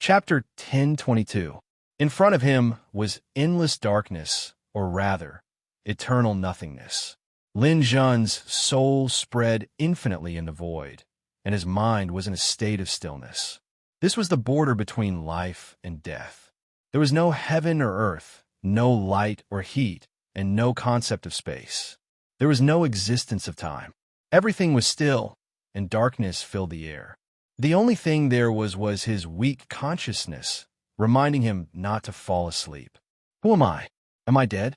Chapter 1022. In front of him was endless darkness, or rather, eternal nothingness. Lin Jun's soul spread infinitely in the void, and his mind was in a state of stillness. This was the border between life and death. There was no heaven or earth, no light or heat, and no concept of space. There was no existence of time. Everything was still, and darkness filled the air. The only thing there was his weak consciousness, reminding him not to fall asleep. Who am I? Am I dead?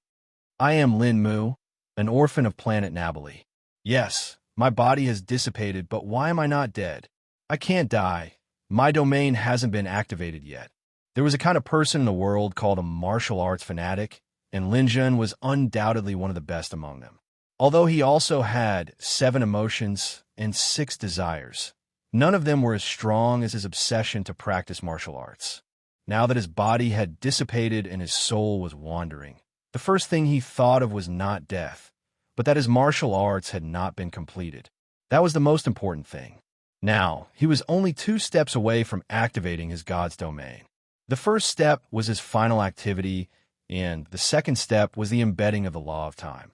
I am Lin Mu, an orphan of planet Nabali. Yes, my body has dissipated, but why am I not dead? I can't die. My domain hasn't been activated yet. There was a kind of person in the world called a martial arts fanatic, and Lin Jun was undoubtedly one of the best among them. Although he also had 7 emotions and 6 desires, none of them were as strong as his obsession to practice martial arts. Now that his body had dissipated and his soul was wandering, the first thing he thought of was not death, but that his martial arts had not been completed. That was the most important thing. Now, he was only 2 steps away from activating his god's domain. The first step was his final activity, and the second step was the embedding of the law of time.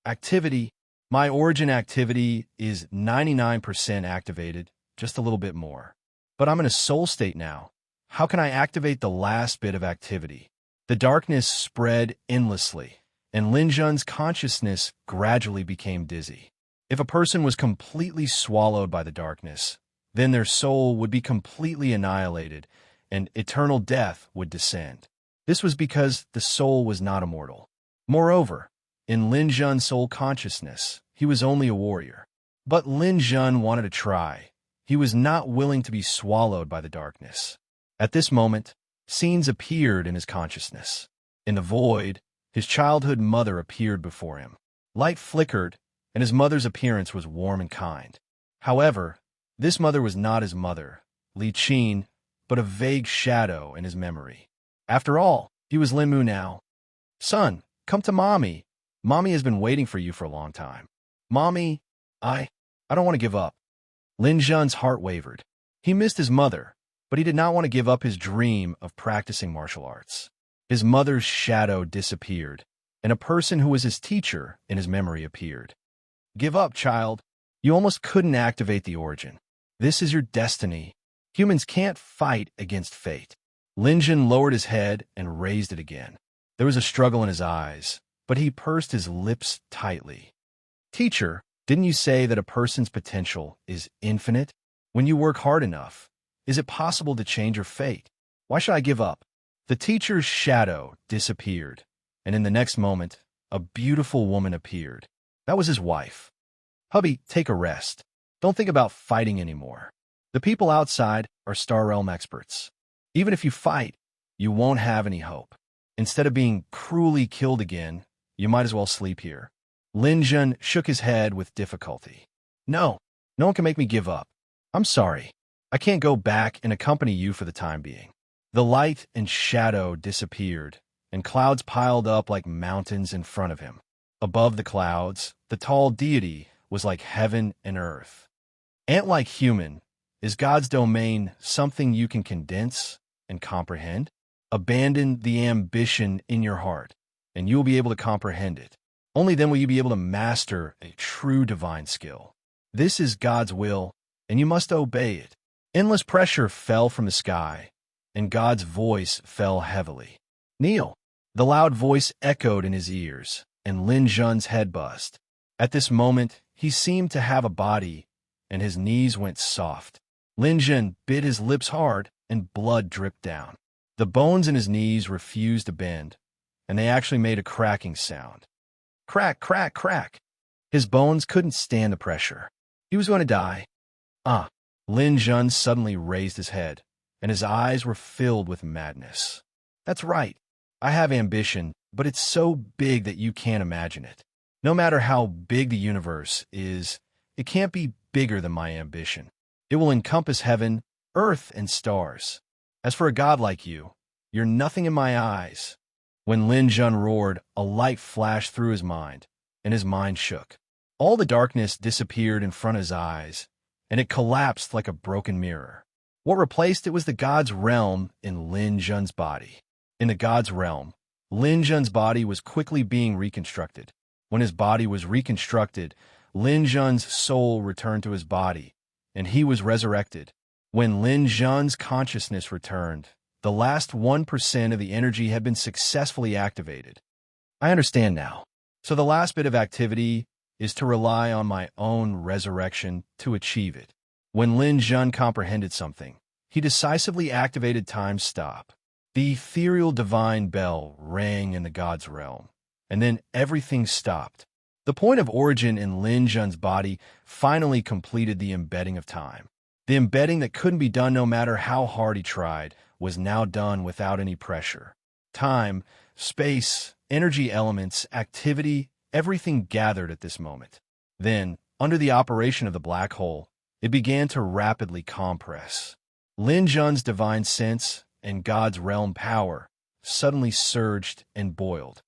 Activity. My origin activity is 99% activated, just a little bit more. But I'm in a soul state now. How can I activate the last bit of activity? The darkness spread endlessly, and Lin Jun's consciousness gradually became dizzy. If a person was completely swallowed by the darkness, then their soul would be completely annihilated, and eternal death would descend. This was because the soul was not immortal. Moreover, in Lin Jun's soul consciousness, he was only a warrior. But Lin Jun wanted to try. He was not willing to be swallowed by the darkness. At this moment, scenes appeared in his consciousness. In the void, his childhood mother appeared before him. Light flickered, and his mother's appearance was warm and kind. However, this mother was not his mother, Li Qin, but a vague shadow in his memory. After all, he was Lin Mu now. Son, come to Mommy. Mommy has been waiting for you for a long time. Mommy, I don't want to give up. Lin Jun's heart wavered. He missed his mother, but he did not want to give up his dream of practicing martial arts. His mother's shadow disappeared, and a person who was his teacher in his memory appeared. Give up, child. You almost couldn't activate the origin. This is your destiny. Humans can't fight against fate. Lin Jun lowered his head and raised it again. There was a struggle in his eyes, but he pursed his lips tightly. Teacher, didn't you say that a person's potential is infinite? When you work hard enough, is it possible to change your fate? Why should I give up? The teacher's shadow disappeared, and in the next moment, a beautiful woman appeared. That was his wife. Hubby, take a rest. Don't think about fighting anymore. The people outside are Star Realm experts. Even if you fight, you won't have any hope. Instead of being cruelly killed again, you might as well sleep here. Lin Jun shook his head with difficulty. No one can make me give up. I'm sorry. I can't go back and accompany you for the time being. The light and shadow disappeared, and clouds piled up like mountains in front of him. Above the clouds, the tall deity was like heaven and earth. Ant-like human, is God's domain something you can condense and comprehend? Abandon the ambition in your heart, and you will be able to comprehend it. Only then will you be able to master a true divine skill. This is God's will, and you must obey it. Endless pressure fell from the sky, and God's voice fell heavily. Kneel. The loud voice echoed in his ears, and Lin Jun's head buzzed. At this moment, he seemed to have a body, and his knees went soft. Lin Jun bit his lips hard, and blood dripped down. The bones in his knees refused to bend, and they actually made a cracking sound. Crack, crack, crack. His bones couldn't stand the pressure. He was going to die. Lin Jun suddenly raised his head, and his eyes were filled with madness. That's right. I have ambition, but it's so big that you can't imagine it. No matter how big the universe is, it can't be bigger than my ambition. It will encompass heaven, earth, and stars. As for a god like you, you're nothing in my eyes. When Lin Jun roared, a light flashed through his mind, and his mind shook. All the darkness disappeared in front of his eyes, and it collapsed like a broken mirror. What replaced it was the god's realm in Lin Jun's body. In the god's realm, Lin Jun's body was quickly being reconstructed. When his body was reconstructed, Lin Jun's soul returned to his body, and he was resurrected. When Lin Jun's consciousness returned, the last 1% of the energy had been successfully activated. I understand now. So the last bit of activity is to rely on my own resurrection to achieve it. When Lin Jun comprehended something, he decisively activated time stop. The ethereal divine bell rang in the god's realm, and then everything stopped. The point of origin in Lin Jun's body finally completed the embedding of time. The embedding that couldn't be done no matter how hard he tried was now done without any pressure. Time, space, energy elements, activity, everything gathered at this moment. Then, under the operation of the black hole, it began to rapidly compress. Lin Jun's divine sense and God's realm power suddenly surged and boiled.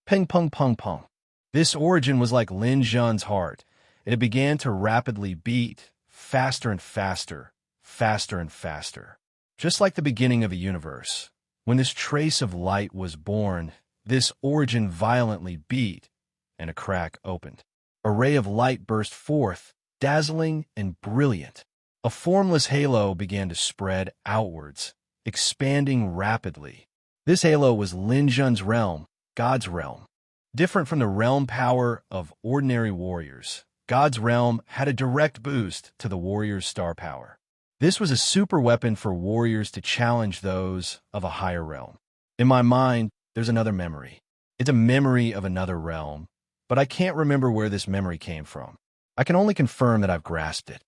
Ping pong pong pong. This origin was like Lin Jun's heart, and it began to rapidly beat, faster and faster, faster and faster. Just like the beginning of a universe, when this trace of light was born, this origin violently beat, and a crack opened. A ray of light burst forth, dazzling and brilliant. A formless halo began to spread outwards, expanding rapidly. This halo was Lin Jun's realm, God's realm. Different from the realm power of ordinary warriors, God's realm had a direct boost to the warrior's star power. This was a super weapon for warriors to challenge those of a higher realm. In my mind, there's another memory. It's a memory of another realm, but I can't remember where this memory came from. I can only confirm that I've grasped it.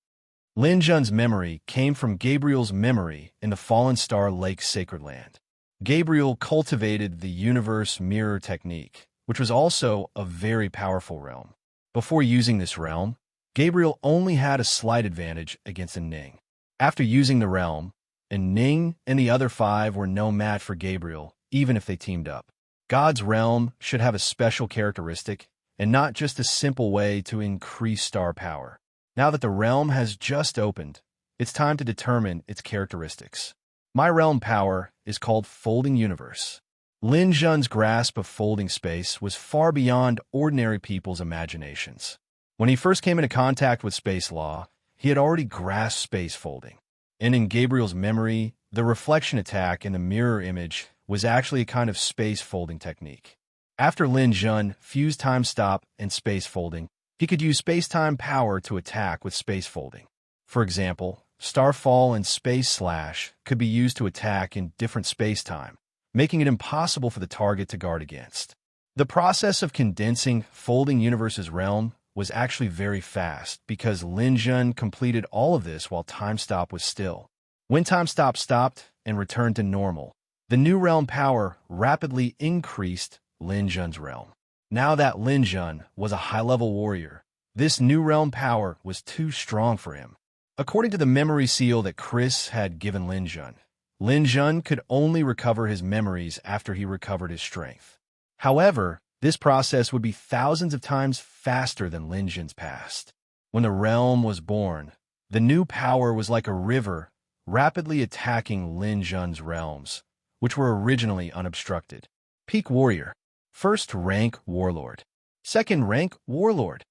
Lin Jun's memory came from Gabriel's memory in the Fallen Star Lake Sacred Land. Gabriel cultivated the universe mirror technique, which was also a very powerful realm. Before using this realm, Gabriel only had a slight advantage against a Ning. After using the realm, a Ning and the other 5 were no match for Gabriel, even if they teamed up. God's realm should have a special characteristic, and not just a simple way to increase star power. Now that the realm has just opened, it's time to determine its characteristics. My realm power is called Folding Universe. Lin Jun's grasp of folding space was far beyond ordinary people's imaginations. When he first came into contact with space law, he had already grasped space folding. And in Gabriel's memory, the reflection attack in the mirror image was actually a kind of space folding technique. After Lin Jun fused time stop and space folding, he could use space-time power to attack with space folding. For example, Starfall and Space Slash could be used to attack in different space-time, making it impossible for the target to guard against. The process of condensing Folding Universe's realm was actually very fast because Lin Jun completed all of this while time stop was still. When time stop stopped and returned to normal, the new realm power rapidly increased Lin Jun's realm. Now that Lin Jun was a high-level warrior, this new realm power was too strong for him. According to the memory seal that Chris had given Lin Jun could only recover his memories after he recovered his strength. However, this process would be thousands of times faster than Lin Jun's past. When the realm was born, the new power was like a river rapidly attacking Lin Jun's realms, which were originally unobstructed. Peak Warrior. First rank Warlord. Second rank Warlord.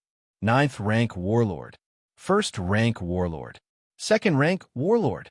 9th rank Warlord. First rank Warlord. Second rank Warlord.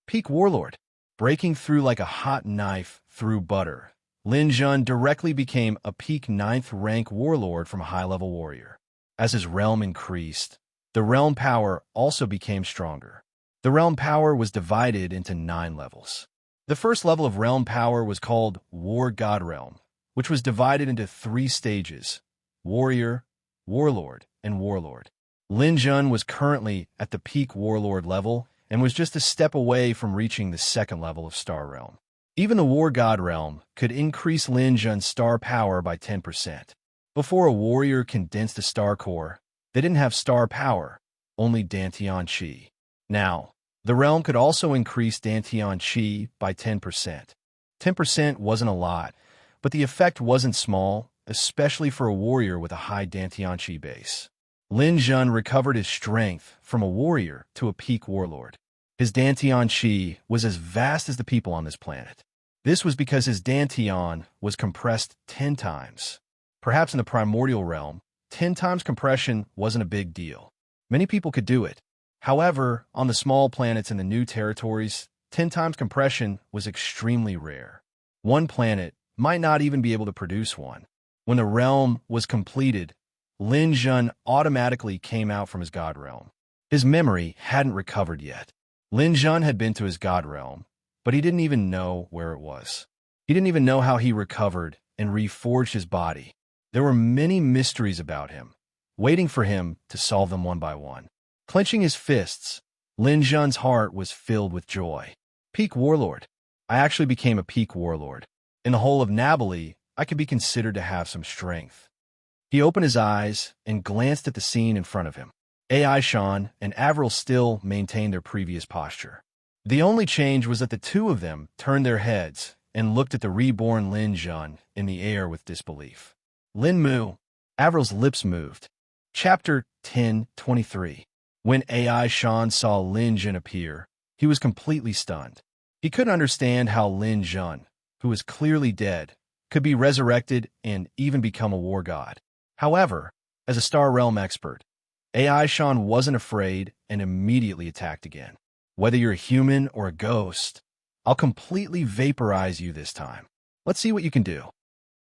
Peak Warlord. Breaking through like a hot knife through butter, Lin Jun directly became a peak 9th rank Warlord from a high-level warrior. As his realm increased, the realm power also became stronger. The realm power was divided into 9 levels. The first level of realm power was called War God Realm, which was divided into 3 stages: Warrior, Warlord, and Warlord. Lin Jun was currently at the peak Warlord level and was just a step away from reaching the 2nd level of Star Realm. Even the War God Realm could increase Lin Jun's star power by 10%. Before a warrior condensed a star core, they didn't have star power, only Dantian Qi. Now, the realm could also increase Dantian Qi by 10%. 10% wasn't a lot, but the effect wasn't small, especially for a warrior with a high Dantian Qi base. Lin Jun recovered his strength from a warrior to a peak warlord. His Dantian chi was as vast as the people on this planet. This was because his Dantian was compressed 10 times. Perhaps in the primordial realm, 10 times compression wasn't a big deal. Many people could do it. However, on the small planets in the new territories, 10 times compression was extremely rare. One planet might not even be able to produce one. When the realm was completed, Lin Jun automatically came out from his god realm. His memory hadn't recovered yet. Lin Jun had been to his god realm, but he didn't even know where it was. He didn't even know how he recovered and reforged his body. There were many mysteries about him, waiting for him to solve them one by one. Clenching his fists, Lin Jun's heart was filled with joy. Peak Warlord. I actually became a peak warlord. In the whole of Nabali, I could be considered to have some strength. He opened his eyes and glanced at the scene in front of him. AI Shan and Avril still maintained their previous posture. The only change was that the two of them turned their heads and looked at the reborn Lin Jun in the air with disbelief. Lin Mu. Avril's lips moved. Chapter 10:23. When AI Shan saw Lin Jun appear, he was completely stunned. He couldn't understand how Lin Jun, who was clearly dead, could be resurrected and even become a war god. However, as a Star Realm expert, AI Shan wasn't afraid and immediately attacked again. Whether you're a human or a ghost, I'll completely vaporize you this time. Let's see what you can do.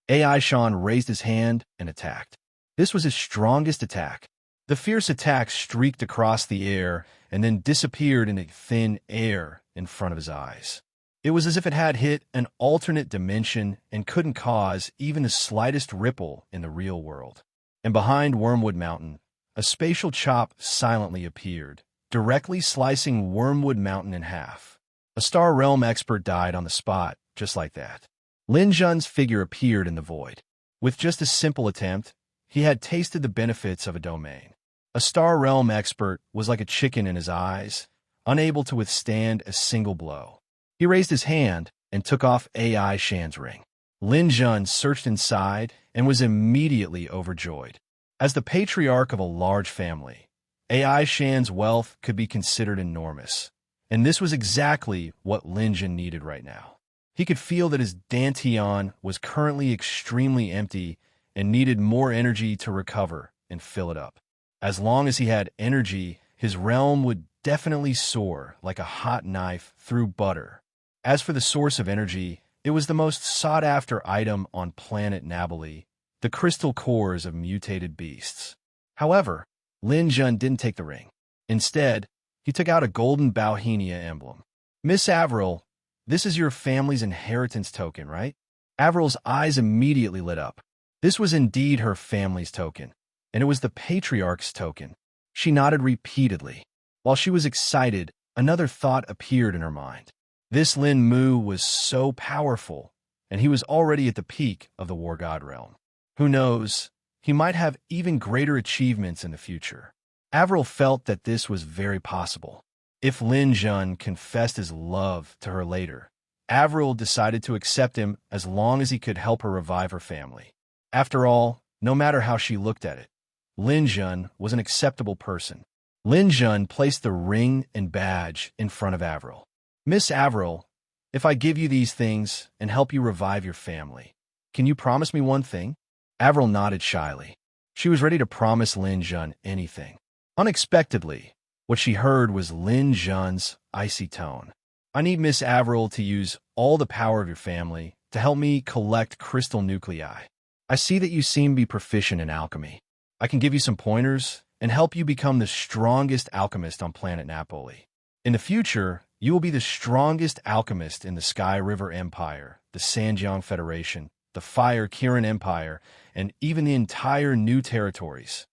AI Shan raised his hand and attacked. This was his strongest attack. The fierce attack streaked across the air and then disappeared in a thin air in front of his eyes. It was as if it had hit an alternate dimension and couldn't cause even the slightest ripple in the real world. And behind Wormwood Mountain, a spatial chop silently appeared, directly slicing Wormwood Mountain in half. A Star Realm expert died on the spot, just like that. Lin Jun's figure appeared in the void. With just a simple attempt, he had tasted the benefits of a domain. A Star Realm expert was like a chicken in his eyes, unable to withstand a single blow. He raised his hand and took off AI Shan's ring. Lin Jun searched inside and was immediately overjoyed. As the patriarch of a large family, AI Shan's wealth could be considered enormous, and this was exactly what Lin Jun needed right now. He could feel that his Dantian was currently extremely empty and needed more energy to recover and fill it up. As long as he had energy, his realm would definitely soar like a hot knife through butter. As for the source of energy, it was the most sought-after item on planet Nabali, the crystal cores of mutated beasts. However, Lin Jun didn't take the ring. Instead, he took out a golden Bauhinia emblem. Miss Avril, this is your family's inheritance token, right? Avril's eyes immediately lit up. This was indeed her family's token, and it was the patriarch's token. She nodded repeatedly. While she was excited, another thought appeared in her mind. This Lin Mu was so powerful, and he was already at the peak of the War God realm. Who knows, he might have even greater achievements in the future. Avril felt that this was very possible. If Lin Jun confessed his love to her later, Avril decided to accept him as long as he could help her revive her family. After all, no matter how she looked at it, Lin Jun was an acceptable person. Lin Jun placed the ring and badge in front of Avril. Miss Avril, if I give you these things and help you revive your family, can you promise me one thing? Avril nodded shyly. She was ready to promise Lin Jun anything. Unexpectedly, what she heard was Lin Jun's icy tone. I need Miss Avril to use all the power of your family to help me collect crystal nuclei. I see that you seem to be proficient in alchemy. I can give you some pointers and help you become the strongest alchemist on planet Napoli. In the future, you will be the strongest alchemist in the Sky River Empire, the Sanjiang Federation, the Fire Kirin Empire, and even the entire New Territories.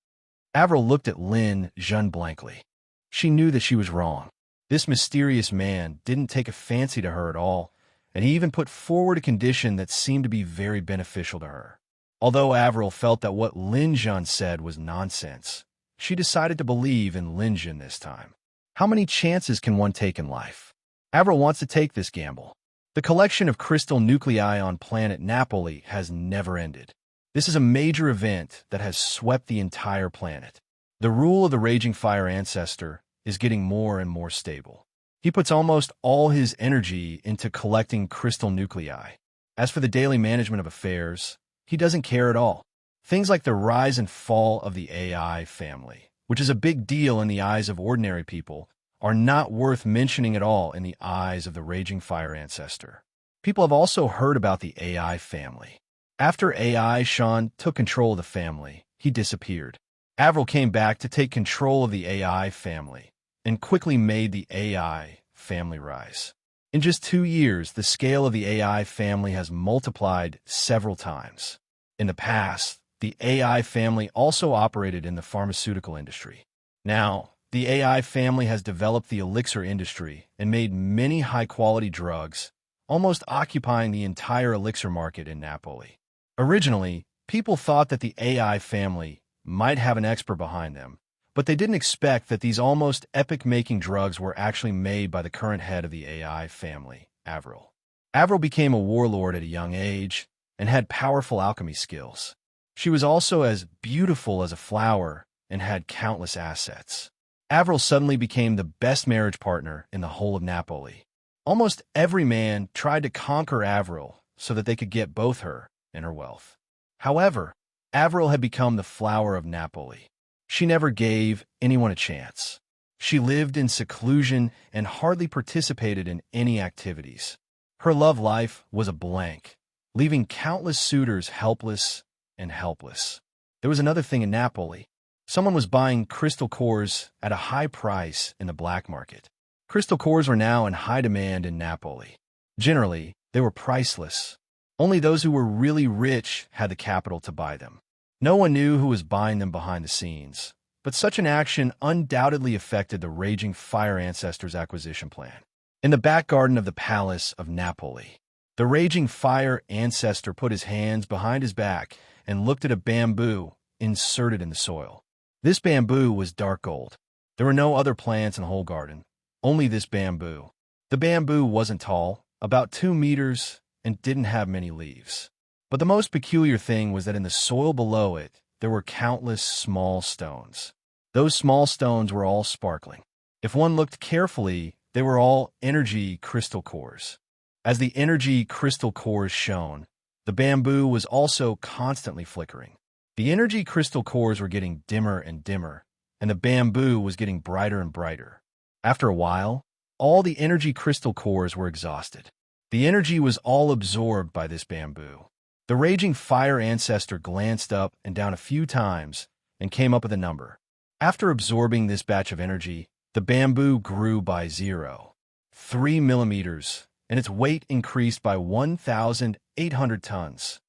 Avril looked at Lin Jun blankly. She knew that she was wrong. This mysterious man didn't take a fancy to her at all, and he even put forward a condition that seemed to be very beneficial to her. Although Avril felt that what Lin Jun said was nonsense, she decided to believe in Lin Jun this time. How many chances can one take in life? Avril wants to take this gamble. The collection of crystal nuclei on planet Napoli has never ended. This is a major event that has swept the entire planet. The rule of the Raging Fire Ancestor is getting more and more stable. He puts almost all his energy into collecting crystal nuclei. As for the daily management of affairs, he doesn't care at all. Things like the rise and fall of the AI family, which is a big deal in the eyes of ordinary people, are not worth mentioning at all in the eyes of the Raging Fire ancestor. People have also heard about the AI family. After AI Sean took control of the family, he disappeared. Avril came back to take control of the AI family and quickly made the AI family rise. In just 2 years, the scale of the AI family has multiplied several times. In the past, the AI family also operated in the pharmaceutical industry. Now, the AI family has developed the elixir industry and made many high-quality drugs, almost occupying the entire elixir market in Napoli. Originally, people thought that the AI family might have an expert behind them, but they didn't expect that these almost epic-making drugs were actually made by the current head of the AI family, Avril. Avril became a warlord at a young age and had powerful alchemy skills. She was also as beautiful as a flower and had countless assets. Avril suddenly became the best marriage partner in the whole of Napoli. Almost every man tried to conquer Avril so that they could get both her and her wealth. However, Avril had become the flower of Napoli. She never gave anyone a chance. She lived in seclusion and hardly participated in any activities. Her love life was a blank, leaving countless suitors helpless and helpless. There was another thing in Napoli. Someone was buying crystal cores at a high price in the black market. Crystal cores were now in high demand in Napoli. Generally, they were priceless. Only those who were really rich had the capital to buy them. No one knew who was buying them behind the scenes, but such an action undoubtedly affected the Raging Fire ancestor's acquisition plan. In the back garden of the Palace of Napoli, the Raging Fire ancestor put his hands behind his back and looked at a bamboo inserted in the soil. This bamboo was dark gold. There were no other plants in the whole garden, only this bamboo. The bamboo wasn't tall, about 2 meters, and didn't have many leaves. But the most peculiar thing was that in the soil below it, there were countless small stones. Those small stones were all sparkling. If one looked carefully, they were all energy crystal cores. As the energy crystal cores shone, the bamboo was also constantly flickering. The energy crystal cores were getting dimmer and dimmer, and the bamboo was getting brighter and brighter. After a while, all the energy crystal cores were exhausted. The energy was all absorbed by this bamboo. The Raging Fire ancestor glanced up and down a few times and came up with a number. After absorbing this batch of energy, the bamboo grew by 0.3 millimeters, and its weight increased by 1,800 tons.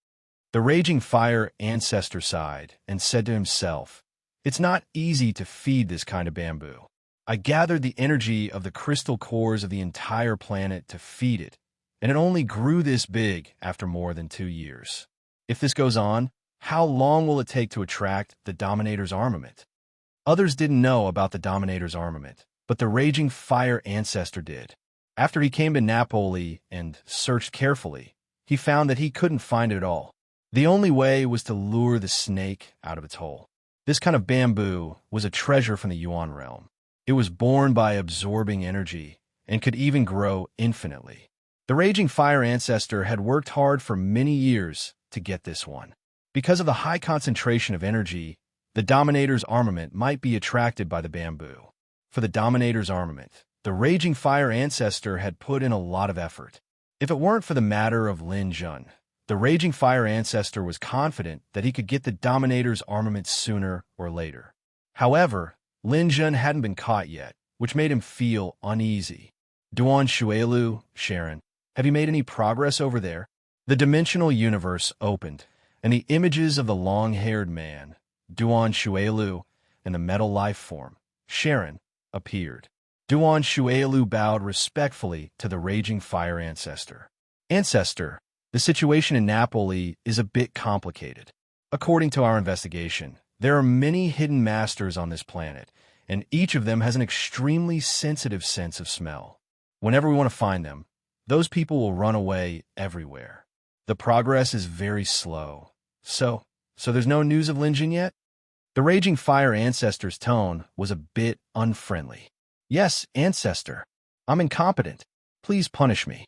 The Raging Fire ancestor sighed and said to himself, "It's not easy to feed this kind of bamboo. I gathered the energy of the crystal cores of the entire planet to feed it, and it only grew this big after more than 2 years. If this goes on, how long will it take to attract the Dominator's armament?" Others didn't know about the Dominator's armament, but the Raging Fire ancestor did. After he came to Napoli and searched carefully, he found that he couldn't find it at all. The only way was to lure the snake out of its hole. This kind of bamboo was a treasure from the Yuan realm. It was born by absorbing energy and could even grow infinitely. The Raging Fire ancestor had worked hard for many years to get this one. Because of the high concentration of energy, the Dominator's armament might be attracted by the bamboo. For the Dominator's armament, the Raging Fire ancestor had put in a lot of effort. If it weren't for the matter of Lin Jun, the Raging Fire ancestor was confident that he could get the Dominator's armament sooner or later. However, Lin Jun hadn't been caught yet, which made him feel uneasy. Duan Shuelu, Sharon, have you made any progress over there? The dimensional universe opened, and the images of the long-haired man, Duan Shuelu, and the metal life form, Sharon, appeared. Duan Shuelu bowed respectfully to the Raging Fire ancestor. Ancestor, the situation in Napoli is a bit complicated. According to our investigation, there are many hidden masters on this planet, and each of them has an extremely sensitive sense of smell. Whenever we want to find them, those people will run away everywhere. The progress is very slow. So there's no news of Lin Jun yet? The Raging Fire ancestor's tone was a bit unfriendly. Yes, ancestor. I'm incompetent. Please punish me.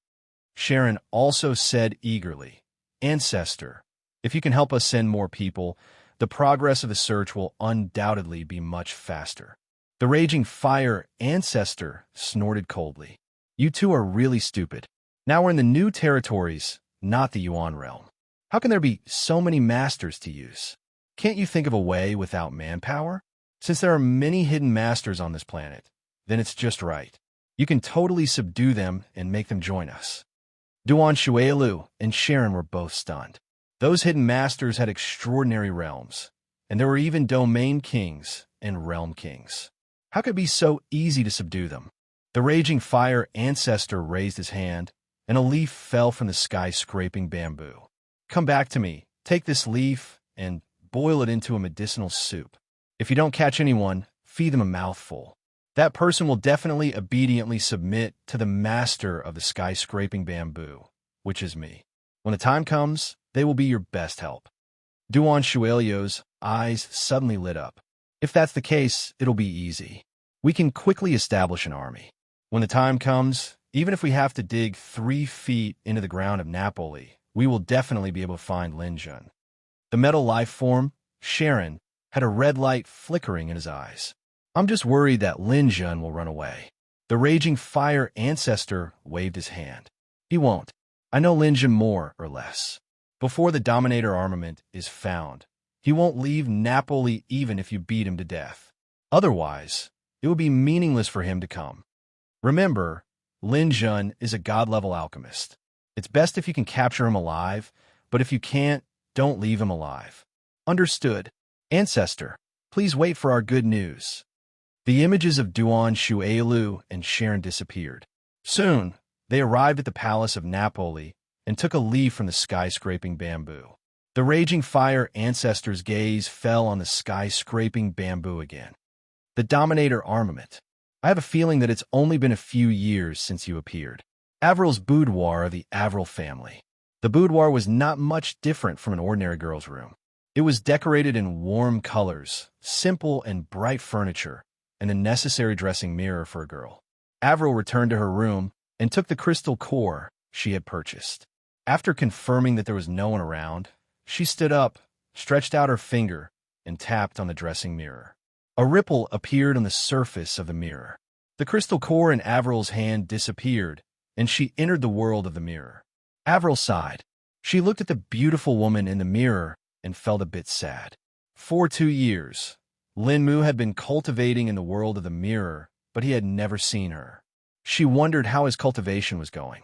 Sharon also said eagerly, Ancestor, if you can help us send more people, the progress of the search will undoubtedly be much faster. The raging fire ancestor snorted coldly. You two are really stupid. Now we're in the new territories, not the Yuan realm. How can there be so many masters to use? Can't you think of a way without manpower? Since there are many hidden masters on this planet, then it's just right. You can totally subdue them and make them join us. Duan Shuailu and Sharon were both stunned. Those hidden masters had extraordinary realms, and there were even domain kings and realm kings. How could it be so easy to subdue them? The raging fire ancestor raised his hand, and a leaf fell from the sky-scraping bamboo. Come back to me, take this leaf, and boil it into a medicinal soup. If you don't catch anyone, feed them a mouthful. That person will definitely obediently submit to the master of the sky-scraping bamboo, which is me. When the time comes, they will be your best help. Duan Shuelio's eyes suddenly lit up. If that's the case, it'll be easy. We can quickly establish an army. When the time comes, even if we have to dig 3 feet into the ground of Napoli, we will definitely be able to find Lin Jun. The metal life form, Sharon, had a red light flickering in his eyes. I'm just worried that Lin Jun will run away. The raging fire ancestor waved his hand. He won't. I know Lin Jun more or less. Before the Dominator armament is found, he won't leave Napoli even if you beat him to death. Otherwise, it would be meaningless for him to come. Remember, Lin Jun is a god-level alchemist. It's best if you can capture him alive, but if you can't, don't leave him alive. Understood. Ancestor, please wait for our good news. The images of Duan Shuailu and Sharon disappeared. Soon, they arrived at the palace of Napoli and took a leaf from the sky-scraping bamboo. The raging fire ancestor's gaze fell on the sky-scraping bamboo again. The Dominator armament. I have a feeling that it's only been a few years since you appeared. Avril's boudoir of the Avril family. The boudoir was not much different from an ordinary girl's room. It was decorated in warm colors, simple and bright furniture, and a necessary dressing mirror for a girl. Avril returned to her room and took the crystal core she had purchased. After confirming that there was no one around, she stood up, stretched out her finger, and tapped on the dressing mirror. A ripple appeared on the surface of the mirror. The crystal core in Avril's hand disappeared, and she entered the world of the mirror. Avril sighed. She looked at the beautiful woman in the mirror and felt a bit sad. For 2 years, Lin Mu had been cultivating in the world of the mirror, but he had never seen her. She wondered how his cultivation was going.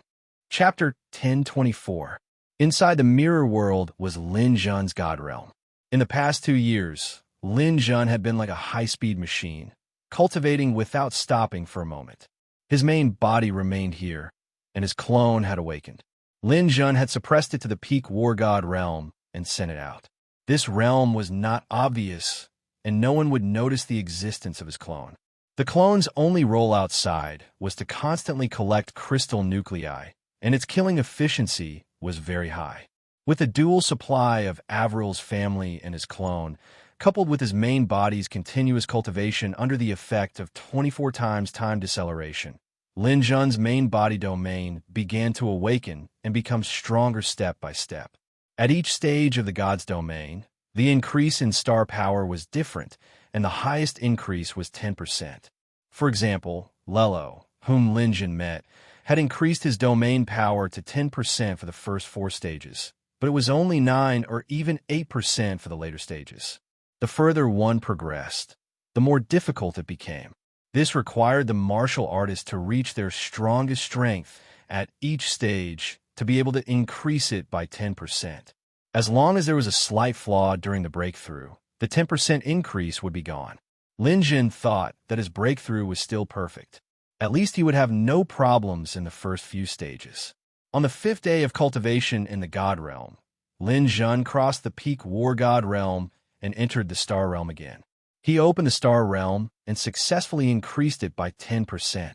Chapter 1024. Inside the mirror world was Lin Jun's god realm. In the past 2 years, Lin Jun had been like a high-speed machine, cultivating without stopping for a moment. His main body remained here, and his clone had awakened. Lin Jun had suppressed it to the peak war god realm and sent it out. This realm was not obvious, and no one would notice the existence of his clone. The clone's only role outside was to constantly collect crystal nuclei, and its killing efficiency was very high. With a dual supply of Avril's family and his clone, coupled with his main body's continuous cultivation under the effect of 24 times time deceleration, Lin Jun's main body domain began to awaken and become stronger step by step. At each stage of the god's domain, the increase in star power was different, and the highest increase was 10%. For example, Lelo, whom Lin Jun met, had increased his domain power to 10% for the first 4 stages, but it was only 9 or even 8% for the later stages. The further one progressed, the more difficult it became. This required the martial artist to reach their strongest strength at each stage to be able to increase it by 10%. As long as there was a slight flaw during the breakthrough, the 10% increase would be gone. Lin Jun thought that his breakthrough was still perfect. At least he would have no problems in the first few stages. On the 5th day of cultivation in the God Realm, Lin Jun crossed the peak War God Realm and entered the Star Realm again. He opened the Star Realm and successfully increased it by 10%.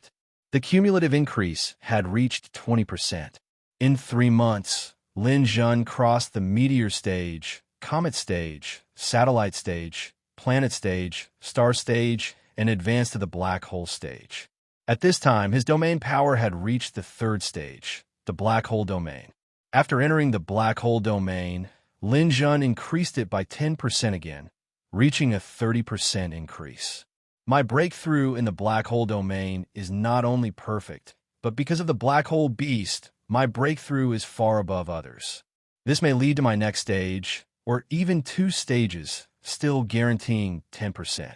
The cumulative increase had reached 20%. In 3 months, Lin Jun crossed the Meteor Stage, Comet Stage, Satellite Stage, Planet Stage, Star Stage, and advanced to the Black Hole Stage. At this time, his domain power had reached the third stage, the black hole domain. After entering the black hole domain, Lin Jun increased it by 10% again, reaching a 30% increase. My breakthrough in the black hole domain is not only perfect, but because of the black hole beast, my breakthrough is far above others. This may lead to my next stage, or even 2 stages, still guaranteeing 10%.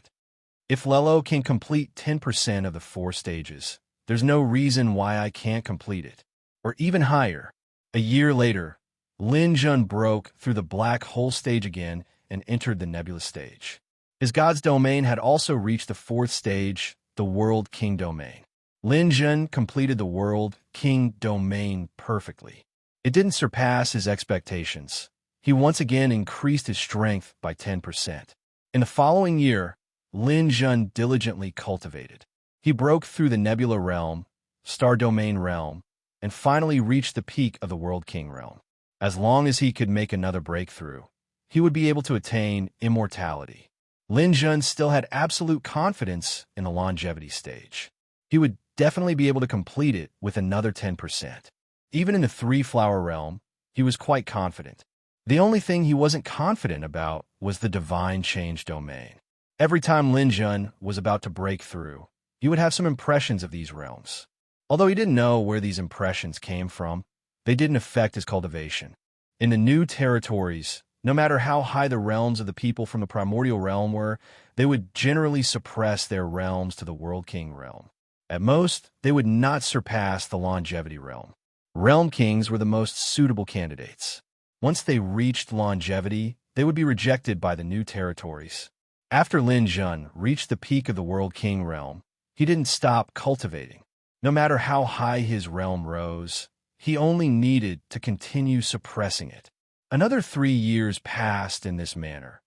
If Lelo can complete 10% of the 4 stages, there's no reason why I can't complete it. Or even higher. A year later, Lin Jun broke through the black hole stage again and entered the nebula stage. His god's domain had also reached the 4th stage, the world king domain. Lin Jun completed the world king domain perfectly. It didn't surpass his expectations. He once again increased his strength by 10%. In the following year, Lin Jun diligently cultivated. He broke through the nebula realm, star domain realm, and finally reached the peak of the world king realm. As long as he could make another breakthrough, he would be able to attain immortality. Lin Jun still had absolute confidence in the longevity stage. He would definitely be able to complete it with another 10%. Even in the 3-flower realm, he was quite confident. The only thing he wasn't confident about was the divine change domain. Every time Lin Jun was about to break through, he would have some impressions of these realms. Although he didn't know where these impressions came from, they didn't affect his cultivation. In the new territories, no matter how high the realms of the people from the primordial realm were, they would generally suppress their realms to the World King realm. At most, they would not surpass the longevity realm. Realm kings were the most suitable candidates. Once they reached longevity, they would be rejected by the new territories. After Lin Jun reached the peak of the World King realm, he didn't stop cultivating. No matter how high his realm rose, he only needed to continue suppressing it. Another 3 years passed in this manner.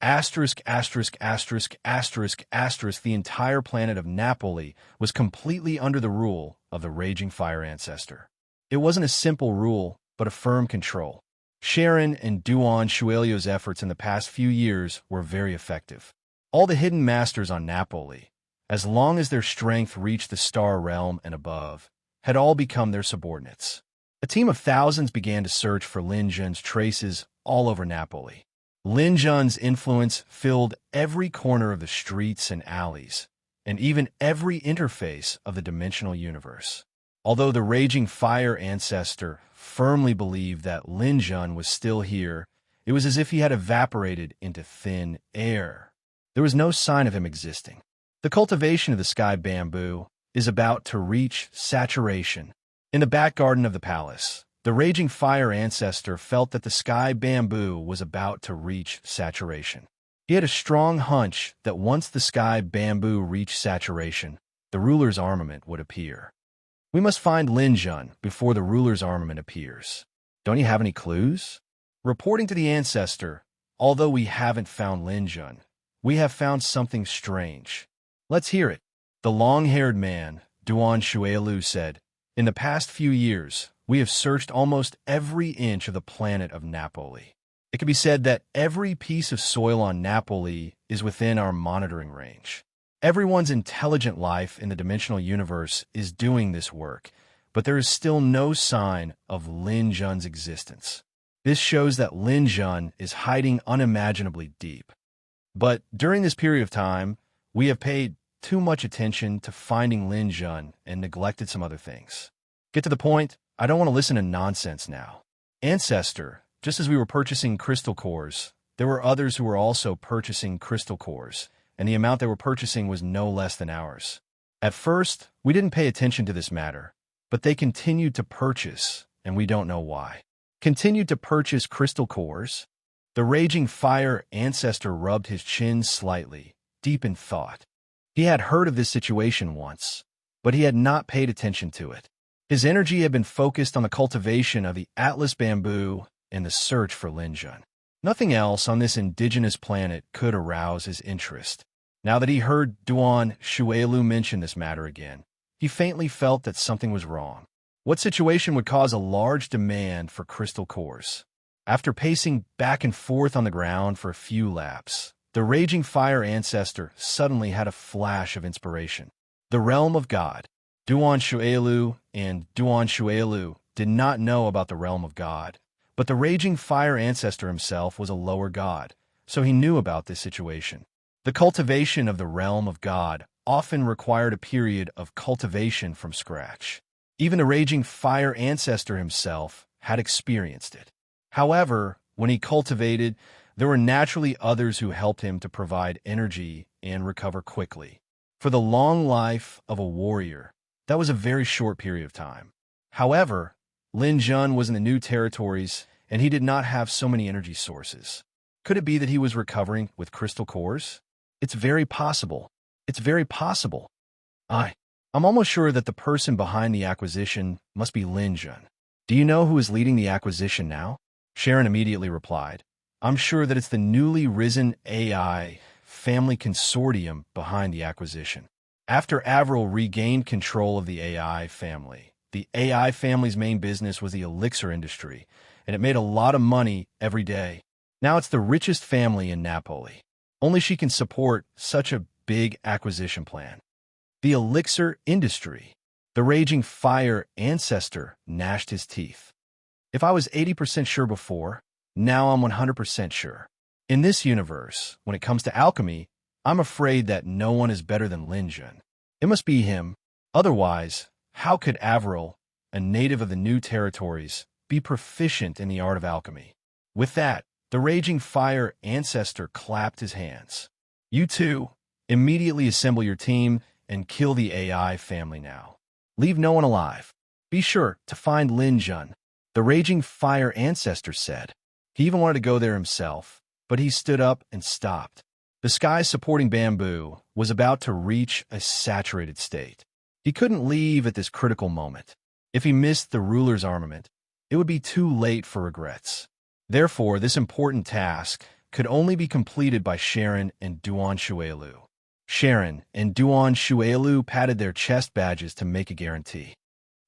Asterisk, asterisk, asterisk, asterisk, asterisk, the entire planet of Napoli was completely under the rule of the Raging Fire Ancestor. It wasn't a simple rule, but a firm control. Sharon and Duan Shuelio's efforts in the past few years were very effective. All the hidden masters on Napoli, as long as their strength reached the star realm and above, had all become their subordinates. A team of thousands began to search for Lin Jun's traces all over Napoli. Lin Jun's influence filled every corner of the streets and alleys, and even every interface of the dimensional universe. Although the Raging Fire Ancestor firmly believed that Lin Jun was still here, it was as if he had evaporated into thin air. There was no sign of him existing. The cultivation of the sky bamboo is about to reach saturation. In the back garden of the palace, the Raging Fire Ancestor felt that the sky bamboo was about to reach saturation. He had a strong hunch that once the sky bamboo reached saturation, the ruler's armament would appear. We must find Lin Jun before the ruler's armament appears. Don't you have any clues? Reporting to the Ancestor, although we haven't found Lin Jun, we have found something strange. Let's hear it. The long-haired man, Duan Shuelu, said, "In the past few years, we have searched almost every inch of the planet of Napoli. It can be said that every piece of soil on Napoli is within our monitoring range. Everyone's intelligent life in the dimensional universe is doing this work, but there is still no sign of Lin Jun's existence. This shows that Lin Jun is hiding unimaginably deep. But during this period of time, we have paid too much attention to finding Lin Jun and neglected some other things. Get to the point. I don't want to listen to nonsense now. Ancestor, just as we were purchasing crystal cores, there were others who were also purchasing crystal cores, and the amount they were purchasing was no less than ours. At first, we didn't pay attention to this matter, but they continued to purchase, and we don't know why. Continued to purchase crystal cores? The Raging Fire Ancestor rubbed his chin slightly, deep in thought. He had heard of this situation once, but he had not paid attention to it. His energy had been focused on the cultivation of the Atlas bamboo and the search for Lin Jun. Nothing else on this indigenous planet could arouse his interest. Now that he heard Duan Shuelu mention this matter again, he faintly felt that something was wrong. What situation would cause a large demand for crystal cores? After pacing back and forth on the ground for a few laps, the Raging Fire Ancestor suddenly had a flash of inspiration. The realm of God. Duan Shuelu and Duan Shuelu did not know about the realm of God, but the raging fire ancestor himself was a lower god, so he knew about this situation. The cultivation of the realm of God often required a period of cultivation from scratch. Even the raging fire ancestor himself had experienced it. However, when he cultivated, there were naturally others who helped him to provide energy and recover quickly. For the long life of a warrior, that was a very short period of time. However, Lin Jun was in the new territories, and he did not have so many energy sources. Could it be that he was recovering with crystal cores? It's very possible. It's very possible. I'm almost sure that the person behind the acquisition must be Lin Jun. Do you know who is leading the acquisition now? Sharon immediately replied, I'm sure that it's the newly risen AI family consortium behind the acquisition. After Avril regained control of the AI family, the AI family's main business was the elixir industry, and it made a lot of money every day. Now it's the richest family in Napoli. Only she can support such a big acquisition plan. The elixir industry. The raging fire ancestor gnashed his teeth. If I was 80% sure before, now I'm 100% sure. In this universe, when it comes to alchemy, I'm afraid that no one is better than Lin Jun. It must be him. Otherwise, how could Avril, a native of the new territories, be proficient in the art of alchemy? With that, the raging fire ancestor clapped his hands. You two, immediately assemble your team and kill the AI family now. Leave no one alive. Be sure to find Lin Jun, the raging fire ancestor said. He even wanted to go there himself, but he stood up and stopped. The sky supporting bamboo was about to reach a saturated state. He couldn't leave at this critical moment. If he missed the ruler's armament, it would be too late for regrets. Therefore, this important task could only be completed by Sharon and Duan Shuelu. Sharon and Duan Shuelu patted their chest badges to make a guarantee.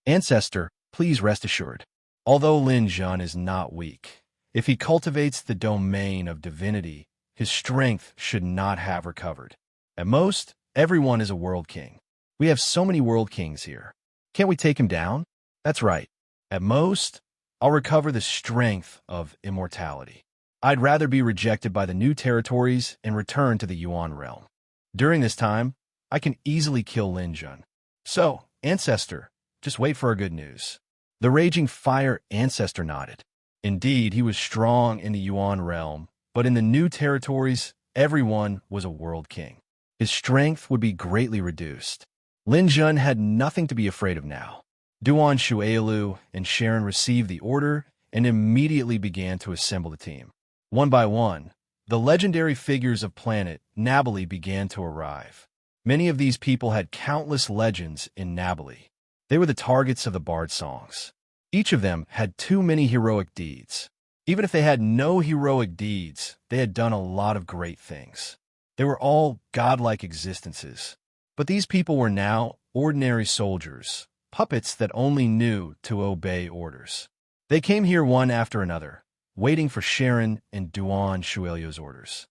Ancestor, please rest assured. Although Lin Jun is not weak, if he cultivates the domain of divinity, his strength should not have recovered. At most, everyone is a world king. We have so many world kings here. Can't we take him down? That's right. At most, I'll recover the strength of immortality. I'd rather be rejected by the new territories and return to the Yuan realm. During this time, I can easily kill Lin Jun. So, Ancestor, just wait for our good news. The raging fire ancestor nodded. Indeed, he was strong in the Yuan realm, but in the new territories, everyone was a world king. His strength would be greatly reduced. Lin Jun had nothing to be afraid of now. Duan Shuelu and Sharon received the order and immediately began to assemble the team. One by one, the legendary figures of planet Napoli began to arrive. Many of these people had countless legends in Napoli. They were the targets of the bard songs. Each of them had too many heroic deeds. Even if they had no heroic deeds, they had done a lot of great things. They were all godlike existences. But these people were now ordinary soldiers, puppets that only knew to obey orders. They came here one after another, waiting for Sharon and Duan Shuelio's orders.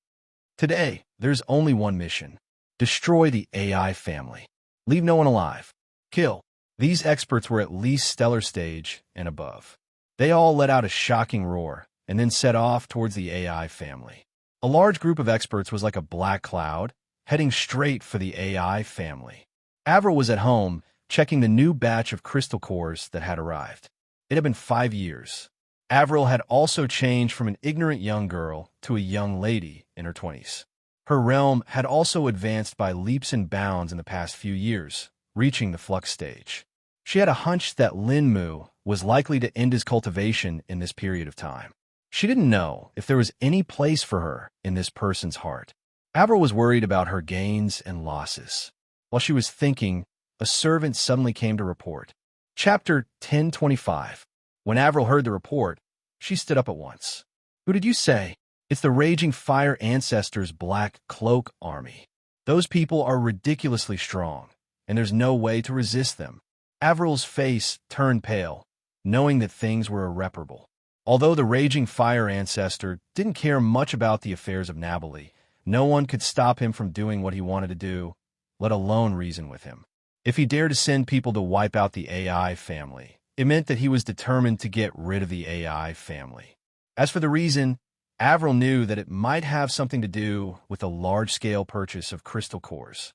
Today, there's only one mission. Destroy the AI family. Leave no one alive. Kill. These experts were at least stellar stage and above. They all let out a shocking roar and then set off towards the AI family. A large group of experts was like a black cloud, heading straight for the AI family. Avril was at home, checking the new batch of crystal cores that had arrived. It had been 5 years. Avril had also changed from an ignorant young girl to a young lady in her 20s. Her realm had also advanced by leaps and bounds in the past few years, reaching the flux stage. She had a hunch that Lin Mu was likely to end his cultivation in this period of time. She didn't know if there was any place for her in this person's heart. Avril was worried about her gains and losses. While she was thinking, a servant suddenly came to report. Chapter 1025. When Avril heard the report, she stood up at once. Who did you say? It's the raging fire ancestors' black cloak army. Those people are ridiculously strong, and there's no way to resist them. Avril's face turned pale, knowing that things were irreparable. Although the raging fire ancestor didn't care much about the affairs of Napoli, no one could stop him from doing what he wanted to do, let alone reason with him. If he dared to send people to wipe out the AI family, it meant that he was determined to get rid of the AI family. As for the reason, Avril knew that it might have something to do with a large-scale purchase of crystal cores.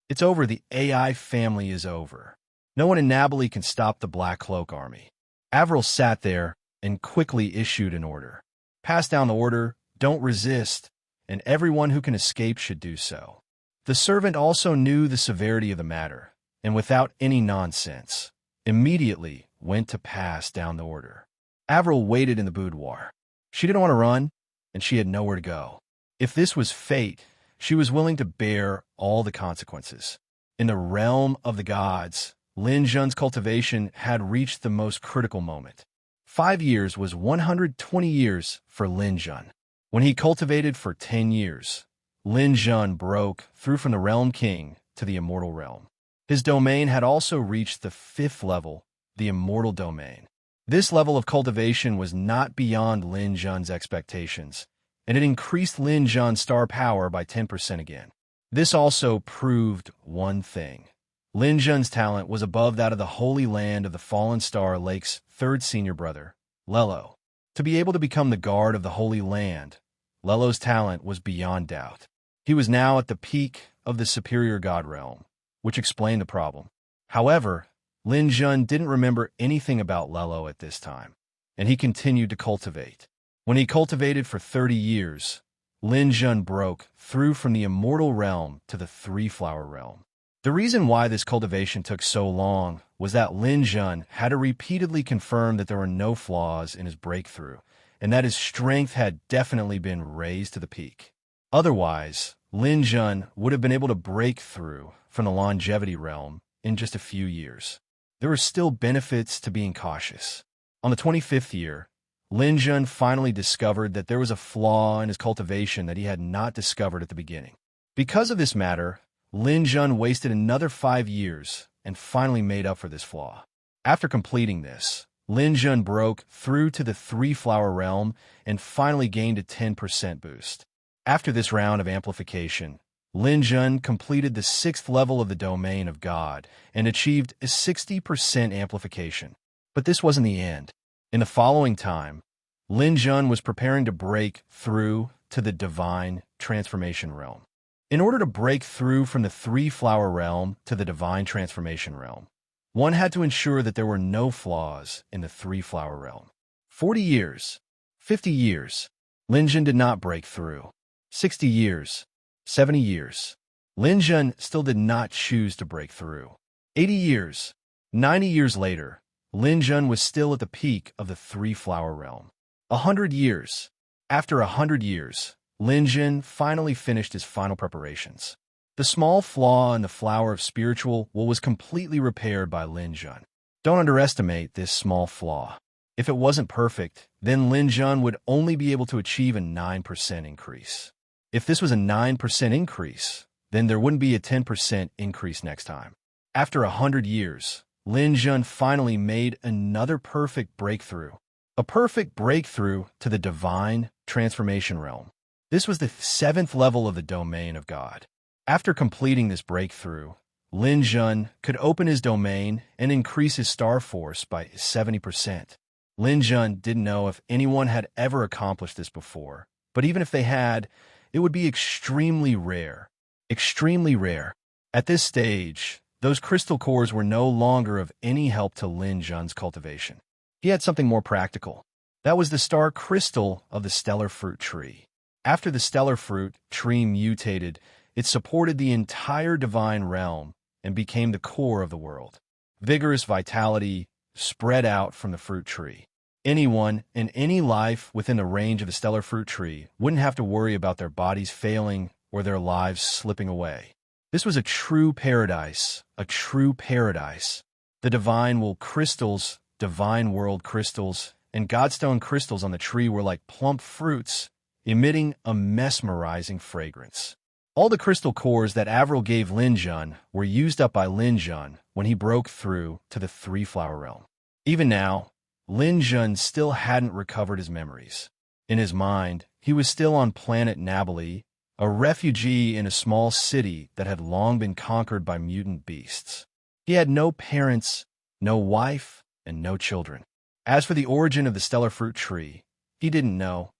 It's over. The AI family is over. No one in Nabali can stop the Black Cloak army. Avril sat there and quickly issued an order. Pass down the order, don't resist, and everyone who can escape should do so. The servant also knew the severity of the matter, and without any nonsense, immediately went to pass down the order. Avril waited in the boudoir. She didn't want to run, and she had nowhere to go. If this was fate, she was willing to bear all the consequences. In the realm of the gods, Lin Jun's cultivation had reached the most critical moment. 5 years was 120 years for Lin Jun. When he cultivated for 10 years, Lin Jun broke through from the Realm King to the Immortal Realm. His domain had also reached the 5th level, the Immortal Domain. This level of cultivation was not beyond Lin Jun's expectations, and it increased Lin Jun's star power by 10% again. This also proved one thing. Lin Jun's talent was above that of the Holy Land of the Fallen Star Lake's third senior brother, Lelo. To be able to become the guard of the Holy Land, Lelo's talent was beyond doubt. He was now at the peak of the superior god realm, which explained the problem. However, Lin Jun didn't remember anything about Lelo at this time, and he continued to cultivate. When he cultivated for 30 years, Lin Jun broke through from the Immortal Realm to the Three-Flower Realm. The reason why this cultivation took so long was that Lin Jun had to repeatedly confirm that there were no flaws in his breakthrough, and that his strength had definitely been raised to the peak. Otherwise, Lin Jun would have been able to break through from the longevity realm in just a few years. There were still benefits to being cautious. On the 25th year, Lin Jun finally discovered that there was a flaw in his cultivation that he had not discovered at the beginning. Because of this matter, Lin Jun wasted another 5 years and finally made up for this flaw. After completing this, Lin Jun broke through to the Three-Flower Realm and finally gained a 10% boost. After this round of amplification, Lin Jun completed the 6th level of the Domain of God and achieved a 60% amplification. But this wasn't the end. In the following time, Lin Jun was preparing to break through to the Divine Transformation Realm. In order to break through from the Three-Flower Realm to the Divine Transformation Realm, one had to ensure that there were no flaws in the Three-Flower Realm. 40 years, 50 years, Lin Jun did not break through. 60 years, 70 years, Lin Jun still did not choose to break through. 80 years, 90 years later, Lin Jun was still at the peak of the Three-Flower Realm. 100 years. After 100 years, Lin Jun finally finished his final preparations. The small flaw in the flower of spiritual will was completely repaired by Lin Jun. Don't underestimate this small flaw. If it wasn't perfect, then Lin Jun would only be able to achieve a 9% increase. If this was a 9% increase, then there wouldn't be a 10% increase next time. After 100 years, Lin Jun finally made another perfect breakthrough. A perfect breakthrough to the Divine Transformation Realm. This was the 7th level of the Domain of God. After completing this breakthrough, Lin Jun could open his domain and increase his star force by 70%. Lin Jun didn't know if anyone had ever accomplished this before, but even if they had, it would be extremely rare. Extremely rare. At this stage, those crystal cores were no longer of any help to Lin Jun's cultivation. He had something more practical. That was the star crystal of the stellar fruit tree. After the stellar fruit tree mutated, it supported the entire divine realm and became the core of the world. Vigorous vitality spread out from the fruit tree. Anyone in any life within the range of the stellar fruit tree wouldn't have to worry about their bodies failing or their lives slipping away. This was a true paradise, a true paradise. The divine world crystals, divine world crystals, and Godstone crystals on the tree were like plump fruits, emitting a mesmerizing fragrance. All the crystal cores that Avril gave Lin Jun were used up by Lin Jun when he broke through to the Three-Flower Realm. Even now, Lin Jun still hadn't recovered his memories. In his mind, he was still on planet Nabali, a refugee in a small city that had long been conquered by mutant beasts. He had no parents, no wife, and no children. As for the origin of the stellar fruit tree, he didn't know,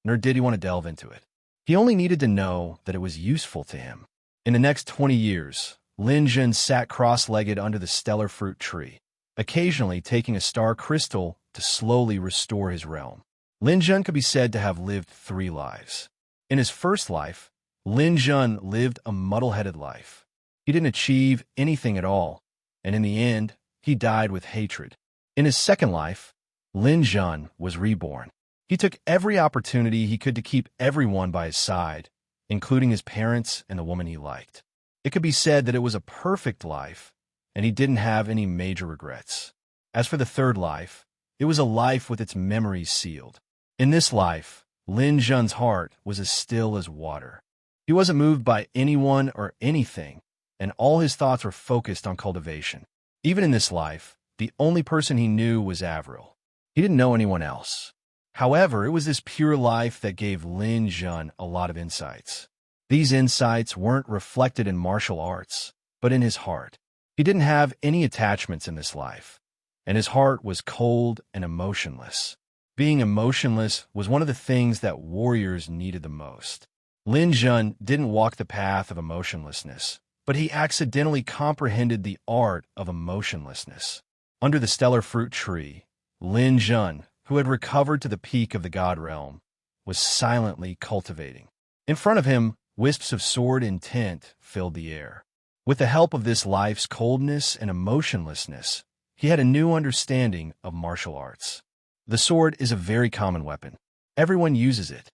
nor did he want to delve into it. He only needed to know that it was useful to him. In the next 20 years, Lin Jun sat cross-legged under the stellar fruit tree, occasionally taking a star crystal to slowly restore his realm. Lin Jun could be said to have lived 3 lives. In his first life, Lin Jun lived a muddle-headed life. He didn't achieve anything at all, and in the end, he died with hatred. In his second life, Lin Jun was reborn. He took every opportunity he could to keep everyone by his side, including his parents and the woman he liked. It could be said that it was a perfect life, and he didn't have any major regrets. As for the third life, it was a life with its memories sealed. In this life, Lin Jun's heart was as still as water. He wasn't moved by anyone or anything, and all his thoughts were focused on cultivation. Even in this life, the only person he knew was Avril. He didn't know anyone else. However, it was this pure life that gave Lin Jun a lot of insights. These insights weren't reflected in martial arts, but in his heart. He didn't have any attachments in this life, and his heart was cold and emotionless. Being emotionless was one of the things that warriors needed the most. Lin Jun didn't walk the path of emotionlessness, but he accidentally comprehended the art of emotionlessness. Under the stellar fruit tree, Lin Jun, who had recovered to the peak of the god realm, was silently cultivating. In front of him, wisps of sword intent filled the air. With the help of this life's coldness and emotionlessness, he had a new understanding of martial arts. The sword is a very common weapon. Everyone uses it.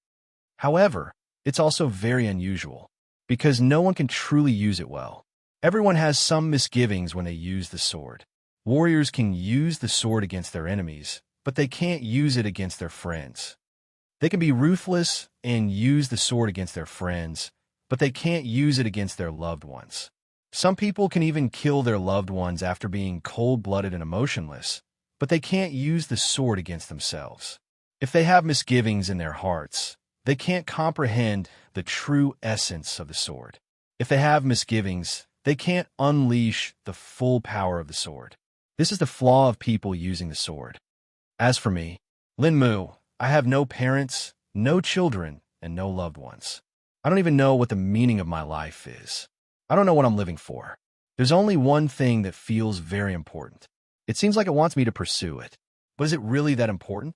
However, it's also very unusual, because no one can truly use it well. Everyone has some misgivings when they use the sword. Warriors can use the sword against their enemies, but they can't use it against their friends. They can be ruthless and use the sword against their friends, but they can't use it against their loved ones. Some people can even kill their loved ones after being cold-blooded and emotionless, but they can't use the sword against themselves. If they have misgivings in their hearts, they can't comprehend the true essence of the sword. If they have misgivings, they can't unleash the full power of the sword. This is the flaw of people using the sword. As for me, Lin Mu, I have no parents, no children, and no loved ones. I don't even know what the meaning of my life is. I don't know what I'm living for. There's only one thing that feels very important. It seems like it wants me to pursue it. But is it really that important?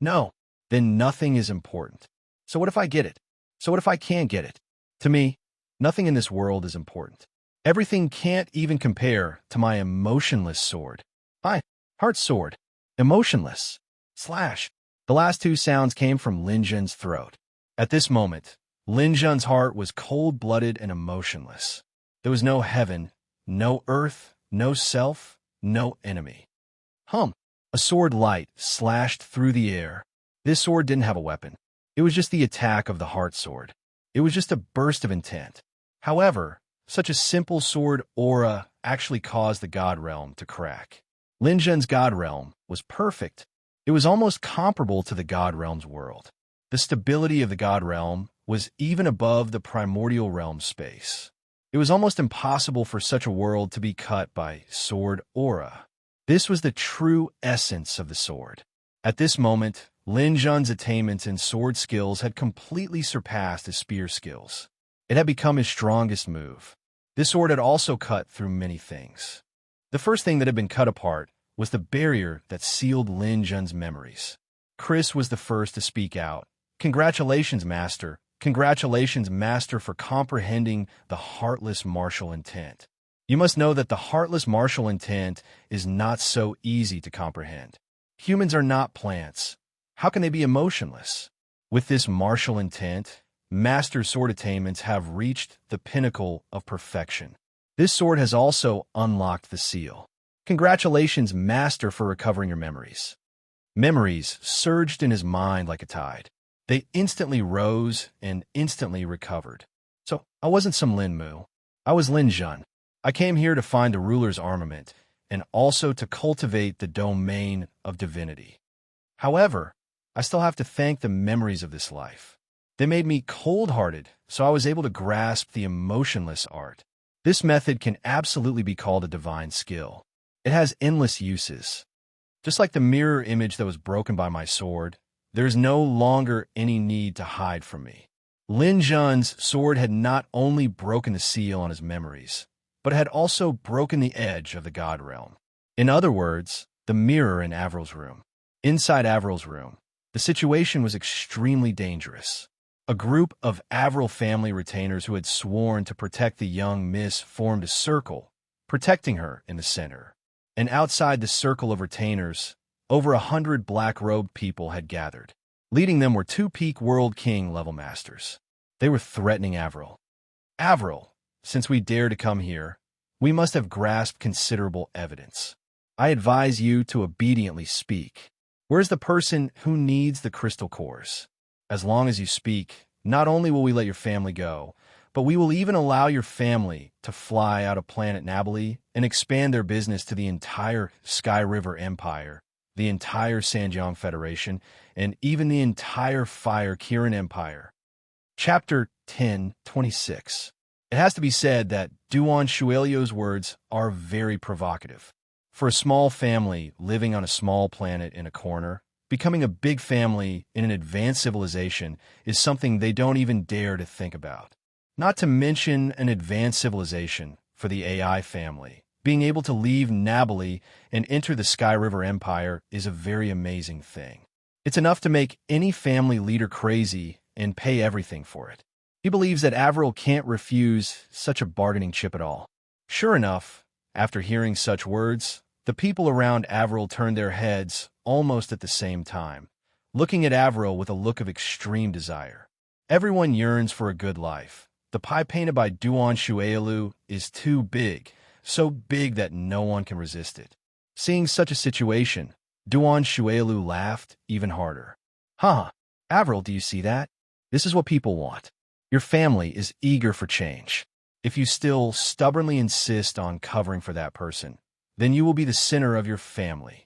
No. Then nothing is important. So what if I get it? So what if I can't get it? To me, nothing in this world is important. Everything can't even compare to my emotionless sword. My heart sword. Emotionless. Slash. The last 2 sounds came from Lin Jun's throat. At this moment, Lin Jun's heart was cold-blooded and emotionless. There was no heaven, no earth, no self, no enemy. A sword light slashed through the air. This sword didn't have a weapon. It was just the attack of the heart sword. It was just a burst of intent. However, such a simple sword aura actually caused the god realm to crack. Lin Jun's god realm was perfect. It was almost comparable to the god realm's world. The stability of the god realm was even above the primordial realm space. It was almost impossible for such a world to be cut by sword aura. This was the true essence of the sword. At this moment, Lin Jun's attainments in sword skills had completely surpassed his spear skills. It had become his strongest move. This sword had also cut through many things. The first thing that had been cut apart was the barrier that sealed Lin Jun's memories. Chris was the first to speak out. "Congratulations, Master. Congratulations, Master, for comprehending the heartless martial intent. You must know that the heartless martial intent is not so easy to comprehend. Humans are not plants. How can they be emotionless? With this martial intent, Master sword attainments have reached the pinnacle of perfection. This sword has also unlocked the seal. Congratulations, Master, for recovering your memories." Memories surged in his mind like a tide. They instantly rose and instantly recovered. So, I wasn't some Lin Mu. I was Lin Jun. I came here to find the ruler's armament and also to cultivate the domain of divinity. However, I still have to thank the memories of this life. They made me cold-hearted, so I was able to grasp the emotionless art. This method can absolutely be called a divine skill. It has endless uses. Just like the mirror image that was broken by my sword, there's no longer any need to hide from me. Lin Zhan's sword had not only broken the seal on his memories, but had also broken the edge of the god realm. In other words, the mirror in Avril's room. Inside Avril's room, the situation was extremely dangerous. A group of Avril family retainers who had sworn to protect the young miss formed a circle, protecting her in the center. And outside the circle of retainers, over 100 black-robed people had gathered. Leading them were 2 peak World King level masters. They were threatening Avril. Avril, since we dare to come here, we must have grasped considerable evidence. I advise you to obediently speak. Where's the person who needs the crystal cores? As long as you speak, not only will we let your family go, but we will even allow your family to fly out of planet Nabali and expand their business to the entire Sky River Empire, the entire Sanjiang Federation, and even the entire Fire Kirin Empire. Chapter 10:26. It has to be said that Duan Shuelio's words are very provocative. For a small family living on a small planet in a corner, becoming a big family in an advanced civilization is something they don't even dare to think about. Not to mention an advanced civilization for the AI family. Being able to leave Nabali and enter the Sky River Empire is a very amazing thing. It's enough to make any family leader crazy and pay everything for it. He believes that Avril can't refuse such a bargaining chip at all. Sure enough, after hearing such words, the people around Avril turned their heads almost at the same time, looking at Avril with a look of extreme desire. Everyone yearns for a good life. The pie painted by Duan Shuelu is too big, so big that no one can resist it. Seeing such a situation, Duan Shuelu laughed even harder. Huh, Avril, do you see that? This is what people want. Your family is eager for change. If you still stubbornly insist on covering for that person, then you will be the center of your family.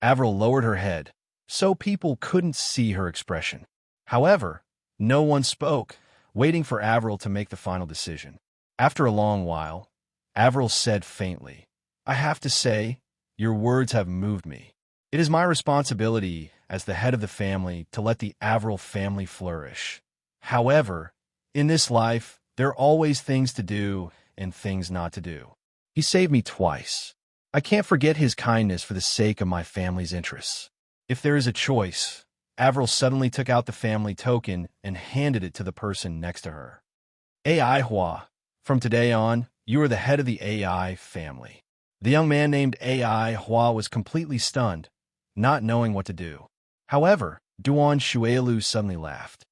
Avril lowered her head, so people couldn't see her expression. However, no one spoke, waiting for Avril to make the final decision. After a long while, Avril said faintly, I have to say, your words have moved me. It is my responsibility as the head of the family to let the Avril family flourish. However, in this life, there are always things to do and things not to do. He saved me twice. I can't forget his kindness for the sake of my family's interests. If there is a choice, Avril suddenly took out the family token and handed it to the person next to her. AI Hua, from today on, you are the head of the AI family. The young man named AI Hua was completely stunned, not knowing what to do. However, Duan Shuelu suddenly laughed.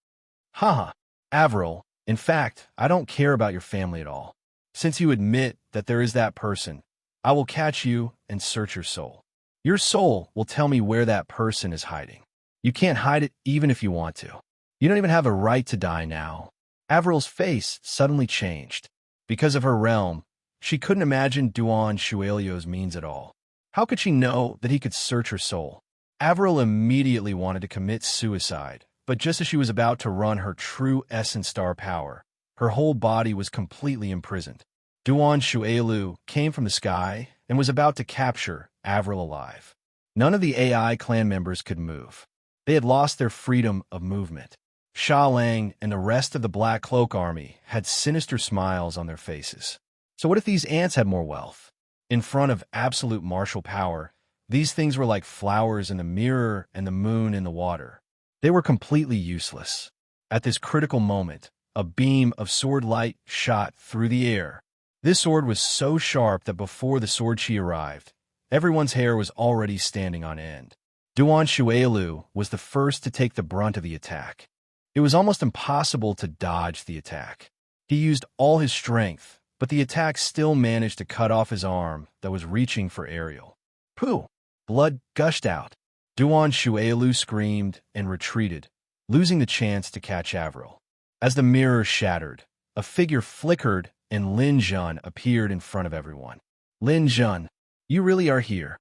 Haha, Avril, in fact, I don't care about your family at all. Since you admit that there is that person, I will catch you and search your soul. Your soul will tell me where that person is hiding. You can't hide it even if you want to. You don't even have a right to die now. Avril's face suddenly changed. Because of her realm, she couldn't imagine Duan Shuelio's means at all. How could she know that he could search her soul? Avril immediately wanted to commit suicide, but just as she was about to run her true essence star power, her whole body was completely imprisoned. Duan Shuelu came from the sky and was about to capture Avril alive. None of the AI clan members could move. They had lost their freedom of movement. Sha Lang and the rest of the Black Cloak Army had sinister smiles on their faces. So what if these ants had more wealth? In front of absolute martial power, these things were like flowers in the mirror and the moon in the water. They were completely useless. At this critical moment, a beam of sword light shot through the air. This sword was so sharp that before the sword chi arrived, everyone's hair was already standing on end. Duan Shuelu was the first to take the brunt of the attack. It was almost impossible to dodge the attack. He used all his strength, but the attack still managed to cut off his arm that was reaching for Ariel. Pooh! Blood gushed out. Duan Shuelu screamed and retreated, losing the chance to catch Avril. As the mirror shattered, a figure flickered and Lin Zhan appeared in front of everyone. Lin Zhan, you really are here.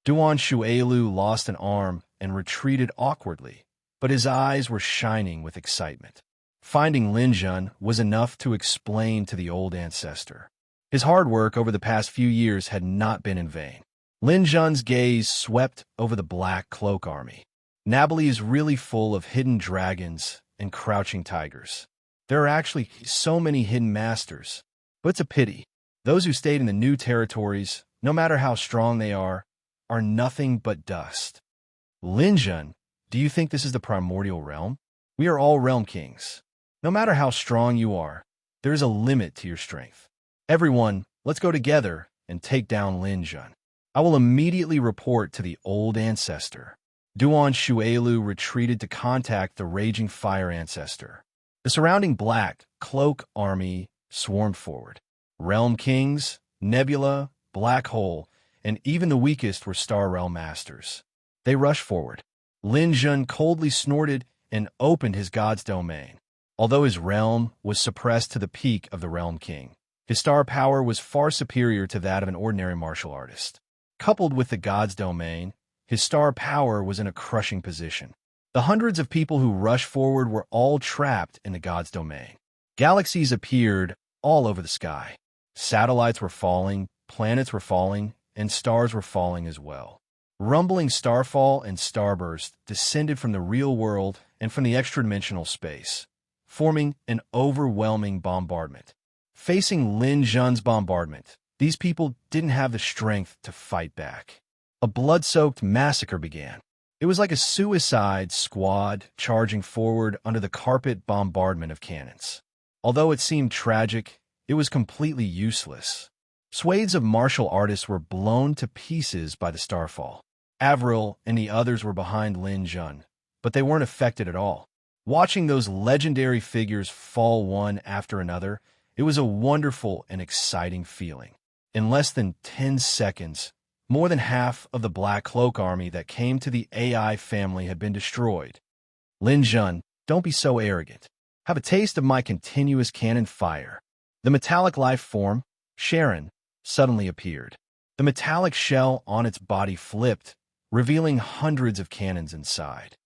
Duan Shuelu lost an arm and retreated awkwardly, but his eyes were shining with excitement. Finding Lin Zhan was enough to explain to the old ancestor. His hard work over the past few years had not been in vain. Lin Jun's gaze swept over the Black Cloak army. Nabali is really full of hidden dragons and crouching tigers. There are actually so many hidden masters. But it's a pity. Those who stayed in the new territories, no matter how strong they are nothing but dust. Lin Jun, do you think this is the primordial realm? We are all realm kings. No matter how strong you are, there is a limit to your strength. Everyone, let's go together and take down Lin Jun. I will immediately report to the old ancestor. Duan Shuelu retreated to contact the raging fire ancestor. The surrounding Black Cloak army swarmed forward. Realm kings, Nebula, Black Hole, and even the weakest were Star Realm masters. They rushed forward. Lin Jun coldly snorted and opened his god's domain. Although his realm was suppressed to the peak of the Realm King, his star power was far superior to that of an ordinary martial artist. Coupled with the god's domain, his star power was in a crushing position. The hundreds of people who rushed forward were all trapped in the god's domain. Galaxies appeared all over the sky. Satellites were falling, planets were falling, and stars were falling as well. Rumbling starfall and starburst descended from the real world and from the extra-dimensional space, forming an overwhelming bombardment. Facing Lin Jun's bombardment, these people didn't have the strength to fight back. A blood-soaked massacre began. It was like a suicide squad charging forward under the carpet bombardment of cannons. Although it seemed tragic, it was completely useless. Swathes of martial artists were blown to pieces by the starfall. Avril and the others were behind Lin Jun, but they weren't affected at all. Watching those legendary figures fall one after another, it was a wonderful and exciting feeling. In less than 10 seconds, more than half of the Black Cloak army that came to the AI family had been destroyed. Lin Jun, don't be so arrogant. Have a taste of my continuous cannon fire. The metallic life form, Sharon, suddenly appeared. The metallic shell on its body flipped, revealing hundreds of cannons inside.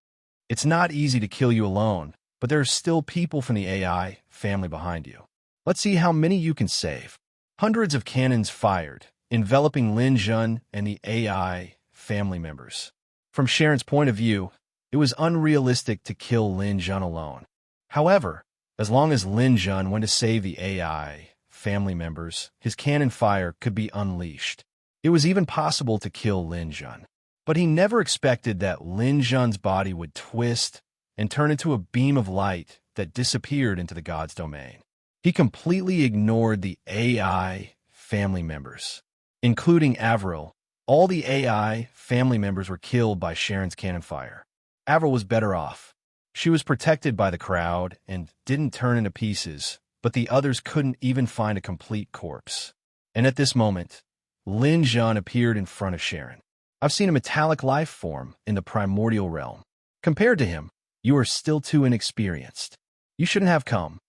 It's not easy to kill you alone, but there are still people from the AI family behind you. Let's see how many you can save. Hundreds of cannons fired, enveloping Lin Jun and the AI family members. From Sharon's point of view, it was unrealistic to kill Lin Jun alone. However, as long as Lin Jun went to save the AI family members, his cannon fire could be unleashed. It was even possible to kill Lin Jun. But he never expected that Lin Jun's body would twist and turn into a beam of light that disappeared into the god's domain. He completely ignored the AI family members, including Avril. All the AI family members were killed by Sharon's cannon fire. Avril was better off. She was protected by the crowd and didn't turn into pieces, but the others couldn't even find a complete corpse. And at this moment, Lin Jun appeared in front of Sharon. I've seen a metallic life form in the primordial realm. Compared to him, you are still too inexperienced. You shouldn't have come.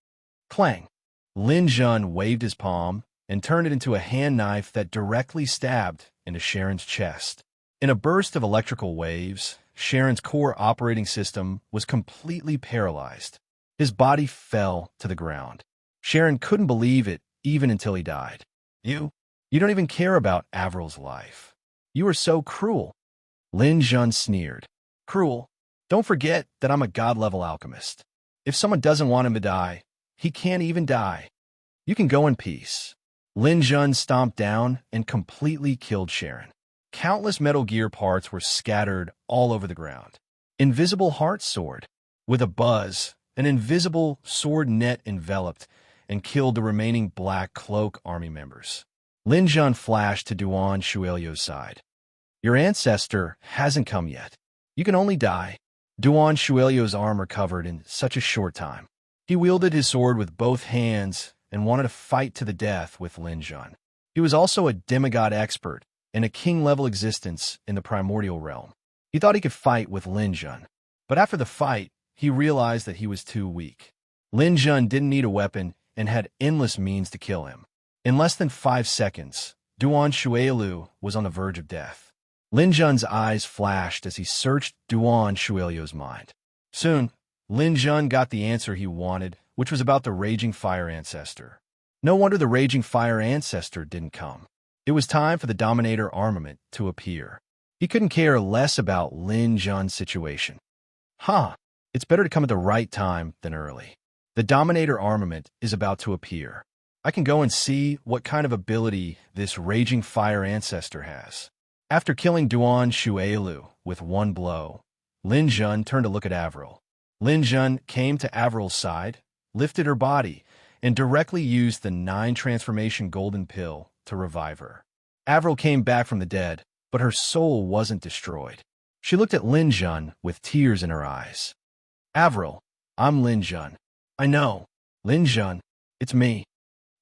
Clang. Lin Jun waved his palm and turned it into a hand knife that directly stabbed into Sharon's chest. In a burst of electrical waves, Sharon's core operating system was completely paralyzed. His body fell to the ground. Sharon couldn't believe it even until he died. You don't even care about Avril's life. You are so cruel. Lin Jun sneered. Cruel? Don't forget that I'm a god-level alchemist. If someone doesn't want him to die, he can't even die. You can go in peace. Lin Jun stomped down and completely killed Sharon. Countless Metal Gear parts were scattered all over the ground. Invisible Heart Sword. With a buzz, an invisible sword net enveloped and killed the remaining Black Cloak army members. Lin Jun flashed to Duan Shuelio's side. Your ancestor hasn't come yet. You can only die. Duan Shuelio's arm recovered in such a short time. He wielded his sword with both hands and wanted to fight to the death with Lin Jun. He was also a demigod expert and a king-level existence in the primordial realm. He thought he could fight with Lin Jun, but after the fight, he realized that he was too weak. Lin Jun didn't need a weapon and had endless means to kill him. In less than 5 seconds, Duan Shuelu was on the verge of death. Lin Jun's eyes flashed as he searched Duan Shuelio's mind. Soon, Lin Jun got the answer he wanted, which was about the raging fire ancestor. No wonder the raging fire ancestor didn't come. It was time for the Dominator armament to appear. He couldn't care less about Lin Jun's situation. It's better to come at the right time than early. The Dominator armament is about to appear. I can go and see what kind of ability this raging fire ancestor has. After killing Duan Shuailu with one blow, Lin Jun turned to look at Avril. Lin Jun came to Avril's side, lifted her body, and directly used the 9 transformation golden pill to revive her. Avril came back from the dead, but her soul wasn't destroyed. She looked at Lin Jun with tears in her eyes. Avril, I'm Lin Jun. I know. Lin Jun, it's me.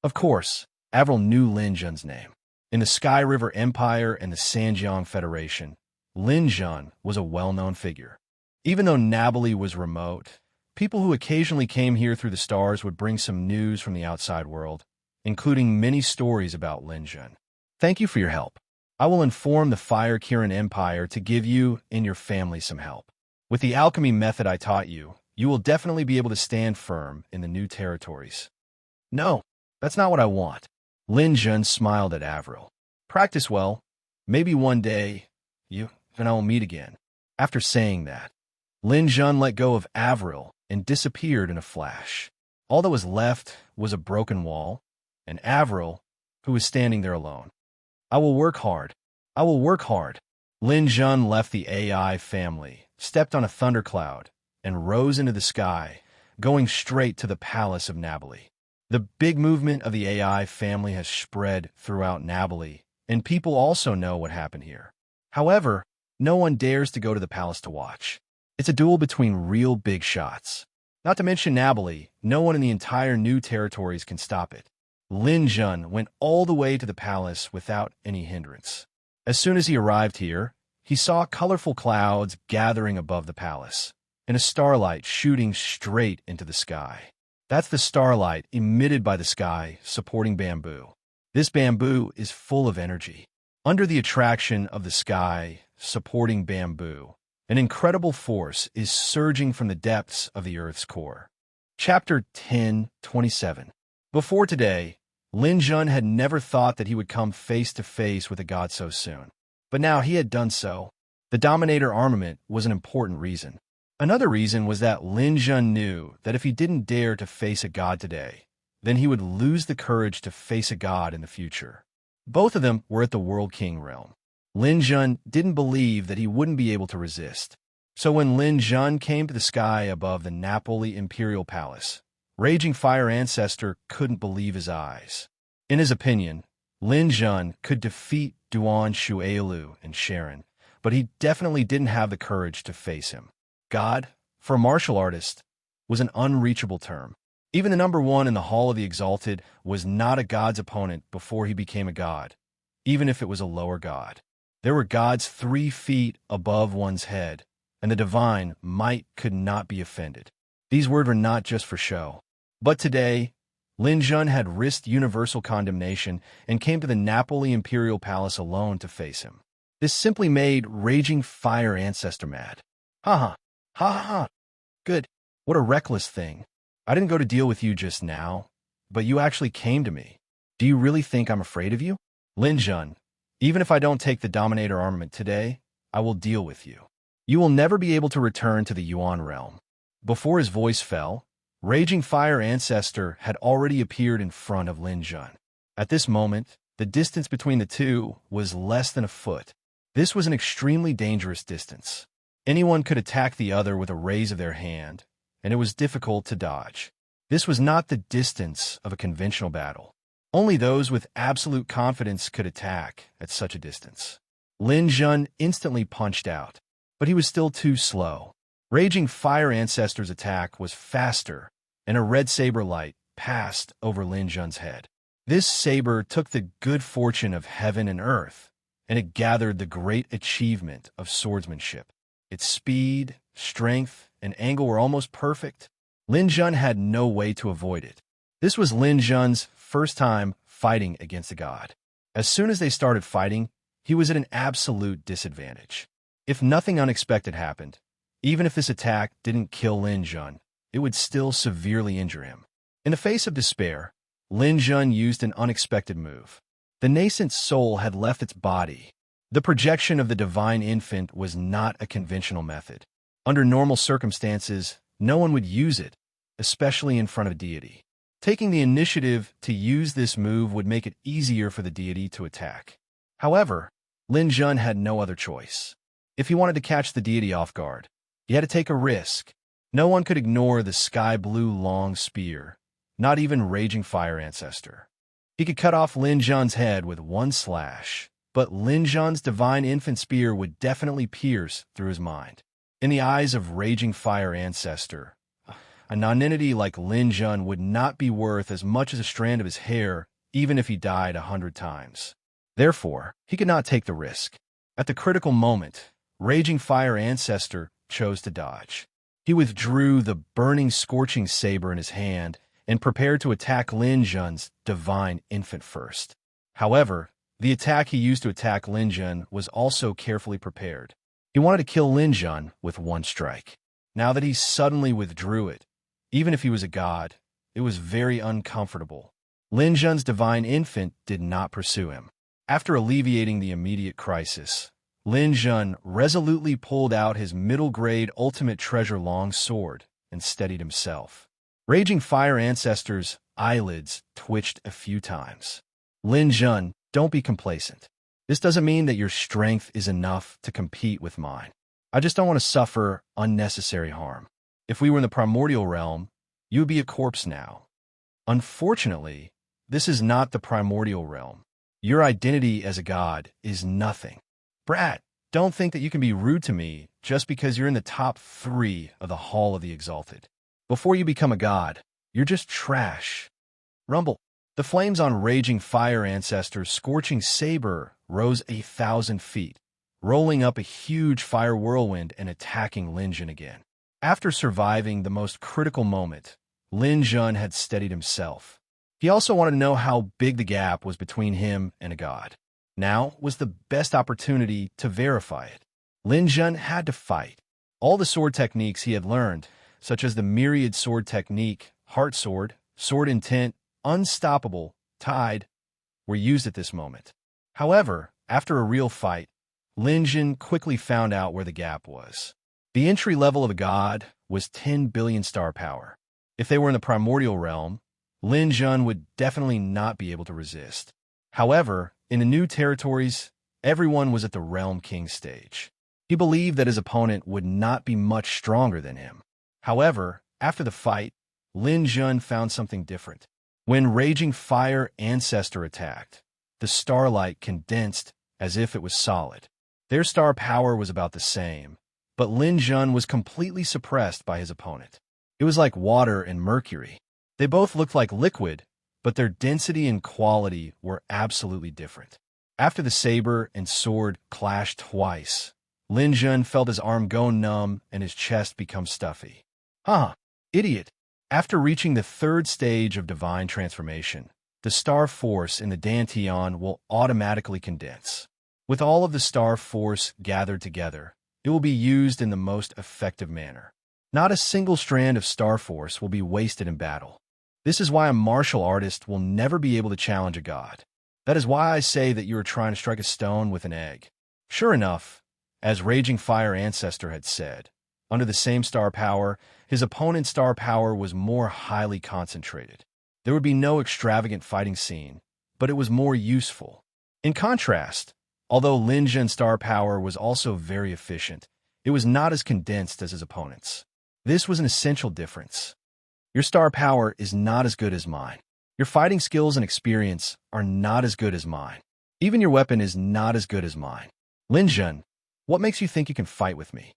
Of course, Avril knew Lin Jun's name. In the Sky River Empire and the Sanjiang Federation, Lin Jun was a well-known figure. Even though Nabali was remote, people who occasionally came here through the stars would bring some news from the outside world, including many stories about Lin Jun. Thank you for your help. I will inform the Fire Kirin Empire to give you and your family some help. With the alchemy method I taught you, you will definitely be able to stand firm in the new territories. No, that's not what I want. Lin Jun smiled at Avril. Practice well. Maybe one day, you and I will meet again. After saying that, Lin Jun let go of Avril and disappeared in a flash. All that was left was a broken wall, and Avril, who was standing there alone. I will work hard. I will work hard. Lin Jun left the AI family, stepped on a thundercloud, and rose into the sky, going straight to the palace of Nabali. The big movement of the AI family has spread throughout Nabali, and people also know what happened here. However, no one dares to go to the palace to watch. It's a duel between real big shots. Not to mention Nabali, no one in the entire new territories can stop it. Lin Jun went all the way to the palace without any hindrance. As soon as he arrived here, he saw colorful clouds gathering above the palace, and a starlight shooting straight into the sky. That's the starlight emitted by the sky supporting bamboo. This bamboo is full of energy. Under the attraction of the sky supporting bamboo, an incredible force is surging from the depths of the Earth's core. Chapter 10:27. Before today, Lin Jun had never thought that he would come face to face with a god so soon. But now he had done so. The Dominator armament was an important reason. Another reason was that Lin Jun knew that if he didn't dare to face a god today, then he would lose the courage to face a god in the future. Both of them were at the World King realm. Lin Jun didn't believe that he wouldn't be able to resist. So when Lin Jun came to the sky above the Napoli Imperial Palace, Raging Fire Ancestor couldn't believe his eyes. In his opinion, Lin Jun could defeat Duan Shuailu and Sharon, but he definitely didn't have the courage to face him. God, for a martial artist, was an unreachable term. Even the number 1 in the Hall of the Exalted was not a god's opponent before he became a god, even if it was a lower god. There were gods 3 feet above one's head, and the divine might could not be offended. These words were not just for show. But today, Lin Jun had risked universal condemnation and came to the Napoli Imperial Palace alone to face him. This simply made Raging Fire Ancestor mad. Ha ha. Ha ha ha. Good. What a reckless thing. I didn't go to deal with you just now, but you actually came to me. Do you really think I'm afraid of you? Lin Jun, even if I don't take the Dominator armament today, I will deal with you. You will never be able to return to the Yuan realm. Before his voice fell, Raging Fire Ancestor had already appeared in front of Lin Jun. At this moment, the distance between the two was less than a foot. This was an extremely dangerous distance. Anyone could attack the other with a raise of their hand, and it was difficult to dodge. This was not the distance of a conventional battle. Only those with absolute confidence could attack at such a distance. Lin Jun instantly punched out, but he was still too slow. Raging Fire Ancestor's attack was faster, and a red saber light passed over Lin Jun's head. This saber took the good fortune of heaven and earth, and it gathered the great achievement of swordsmanship. Its speed, strength, and angle were almost perfect. Lin Jun had no way to avoid it. This was Lin Jun's first time fighting against a god. As soon as they started fighting, he was at an absolute disadvantage. If nothing unexpected happened, even if this attack didn't kill Lin Jun, it would still severely injure him. In the face of despair, Lin Jun used an unexpected move. The nascent soul had left its body. The projection of the divine infant was not a conventional method. Under normal circumstances, no one would use it, especially in front of a deity. Taking the initiative to use this move would make it easier for the deity to attack. However, Lin Jun had no other choice. If he wanted to catch the deity off guard, he had to take a risk. No one could ignore the sky-blue long spear, not even Raging Fire Ancestor. He could cut off Lin Jun's head with one slash, but Lin Jun's divine infant spear would definitely pierce through his mind. In the eyes of Raging Fire Ancestor, a nonentity like Lin Jun would not be worth as much as a strand of his hair, even if he died 100 times. Therefore, he could not take the risk. At the critical moment, Raging Fire Ancestor chose to dodge. He withdrew the burning, scorching saber in his hand and prepared to attack Lin Jun's divine infant first. However, the attack he used to attack Lin Jun was also carefully prepared. He wanted to kill Lin Jun with one strike. Now that he suddenly withdrew it, even if he was a god, it was very uncomfortable. Lin Jun's divine infant did not pursue him. After alleviating the immediate crisis, Lin Jun resolutely pulled out his middle-grade ultimate treasure long sword and steadied himself. Raging Fire Ancestor's eyelids twitched a few times. Lin Jun, don't be complacent. This doesn't mean that your strength is enough to compete with mine. I just don't want to suffer unnecessary harm. If we were in the primordial realm, you would be a corpse now. Unfortunately, this is not the primordial realm. Your identity as a god is nothing. Brat, don't think that you can be rude to me just because you're in the top 3 of the Hall of the Exalted. Before you become a god, you're just trash. Rumble. The flames on Raging Fire Ancestor's scorching saber rose 1,000 feet, rolling up a huge fire whirlwind and attacking Lin Jun again. After surviving the most critical moment, Lin Jun had steadied himself. He also wanted to know how big the gap was between him and a god. Now was the best opportunity to verify it. Lin Jun had to fight. All the sword techniques he had learned, such as the myriad sword technique, heart sword, sword intent, unstoppable, tide, were used at this moment. However, after a real fight, Lin Jun quickly found out where the gap was. The entry level of a god was 10 billion star power. If they were in the primordial realm, Lin Jun would definitely not be able to resist. However, in the new territories, everyone was at the Realm King stage. He believed that his opponent would not be much stronger than him. However, after the fight, Lin Jun found something different. When Raging Fire Ancestor attacked, the starlight condensed as if it was solid. Their star power was about the same, but Lin Jun was completely suppressed by his opponent. It was like water and mercury. They both looked like liquid, but their density and quality were absolutely different. After the saber and sword clashed twice, Lin Jun felt his arm go numb and his chest become stuffy. Idiot. After reaching the 3rd stage of divine transformation, the star force in the Dantian will automatically condense. With all of the star force gathered together, it will be used in the most effective manner. Not a single strand of star force will be wasted in battle. This is why a martial artist will never be able to challenge a god. That is why I say that you are trying to strike a stone with an egg. Sure enough, as Raging Fire Ancestor had said, under the same star power, his opponent's star power was more highly concentrated. There would be no extravagant fighting scene, but it was more useful. In contrast, although Lin Jun's star power was also very efficient, it was not as condensed as his opponent's. This was an essential difference. Your star power is not as good as mine. Your fighting skills and experience are not as good as mine. Even your weapon is not as good as mine. Lin Jun, what makes you think you can fight with me?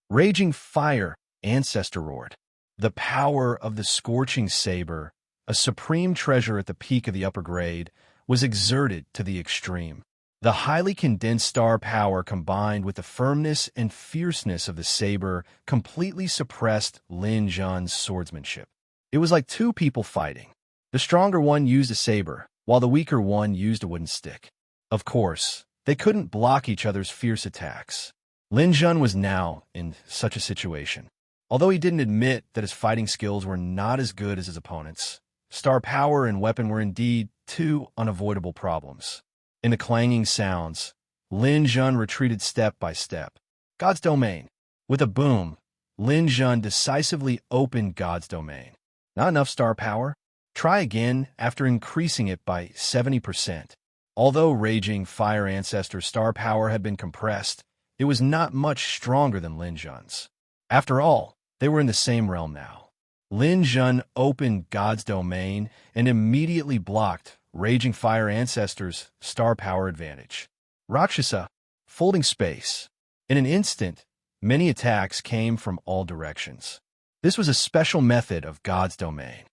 Raging Fire Ancestor roared. The power of the scorching saber, a supreme treasure at the peak of the upper grade, was exerted to the extreme. The highly condensed star power combined with the firmness and fierceness of the saber completely suppressed Lin Jun's swordsmanship. It was like two people fighting. The stronger one used a saber, while the weaker one used a wooden stick. Of course, they couldn't block each other's fierce attacks. Lin Jun was now in such a situation. Although he didn't admit that his fighting skills were not as good as his opponent's, Star power and weapon were indeed two unavoidable problems. In the clanging sounds, Lin Jun retreated step by step. God's domain. With a boom, Lin Jun decisively opened God's domain. Not enough star power? Try again after increasing it by 70%. Although Raging Fire Ancestor's star power had been compressed, it was not much stronger than Lin Jun's. After all, they were in the same realm now. Lin Jun opened God's domain and immediately blocked Raging Fire Ancestor's star power advantage. Rakshasa, folding space. In an instant, many attacks came from all directions. This was a special method of God's domain.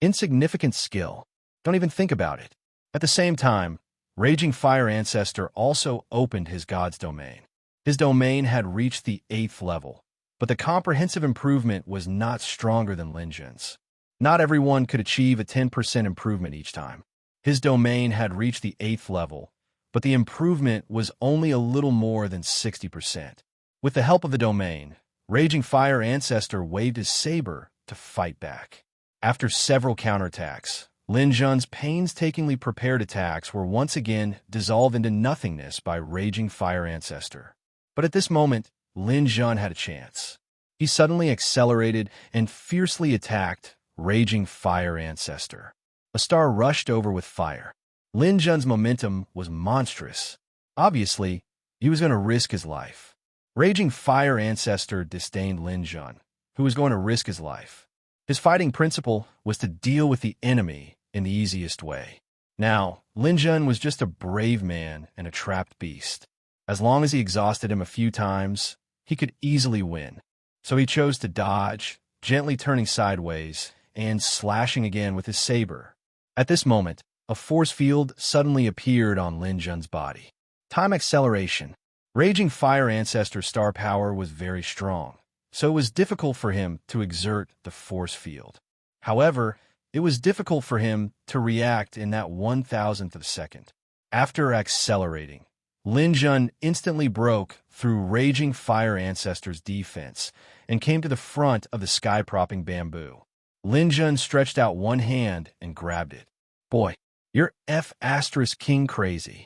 Insignificant skill. Don't even think about it. At the same time, Raging Fire Ancestor also opened his God's domain. His domain had reached the 8th level, but the comprehensive improvement was not stronger than Lin Jun's. Not everyone could achieve a 10% improvement each time. His domain had reached the 8th level, but the improvement was only a little more than 60%. With the help of the domain, Raging Fire Ancestor waved his saber to fight back. After several counterattacks, Lin Jun's painstakingly prepared attacks were once again dissolved into nothingness by Raging Fire Ancestor. But at this moment, Lin Jun had a chance. He suddenly accelerated and fiercely attacked Raging Fire Ancestor. A star rushed over with fire. Lin Jun's momentum was monstrous. Obviously, he was going to risk his life. Raging Fire Ancestor disdained Lin Jun, who was going to risk his life. His fighting principle was to deal with the enemy in the easiest way. Now, Lin Jun was just a brave man and a trapped beast. As long as he exhausted him a few times, he could easily win. So he chose to dodge, gently turning sideways and slashing again with his saber. At this moment, a force field suddenly appeared on Lin Jun's body. Time acceleration. Raging Fire Ancestor's star power was very strong, so it was difficult for him to exert the force field. However, it was difficult for him to react in that 1,000th of a second. After accelerating, Lin Jun instantly broke through Raging Fire Ancestor's defense and came to the front of the sky-propping bamboo. Lin Jun stretched out one hand and grabbed it. Boy, you're F***king crazy.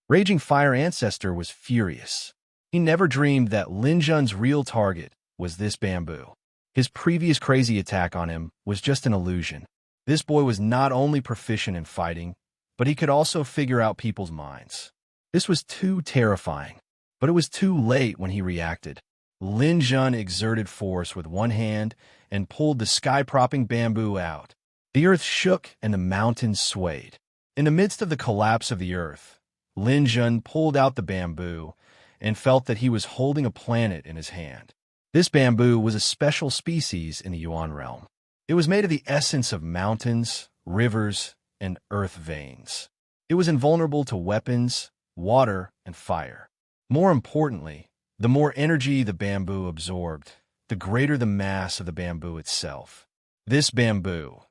Raging Fire Ancestor was furious. He never dreamed that Lin Jun's real target was this bamboo. His previous crazy attack on him was just an illusion. This boy was not only proficient in fighting, but he could also figure out people's minds. This was too terrifying, but it was too late when he reacted. Lin Jun exerted force with one hand and pulled the sky-propping bamboo out. The earth shook and the mountains swayed. In the midst of the collapse of the earth, Lin Jun pulled out the bamboo and felt that he was holding a planet in his hand. This bamboo was a special species in the Yuan realm. It was made of the essence of mountains, rivers, and earth veins. It was invulnerable to weapons, water, and fire. More importantly, the more energy the bamboo absorbed, the greater the mass of the bamboo itself. This bamboo,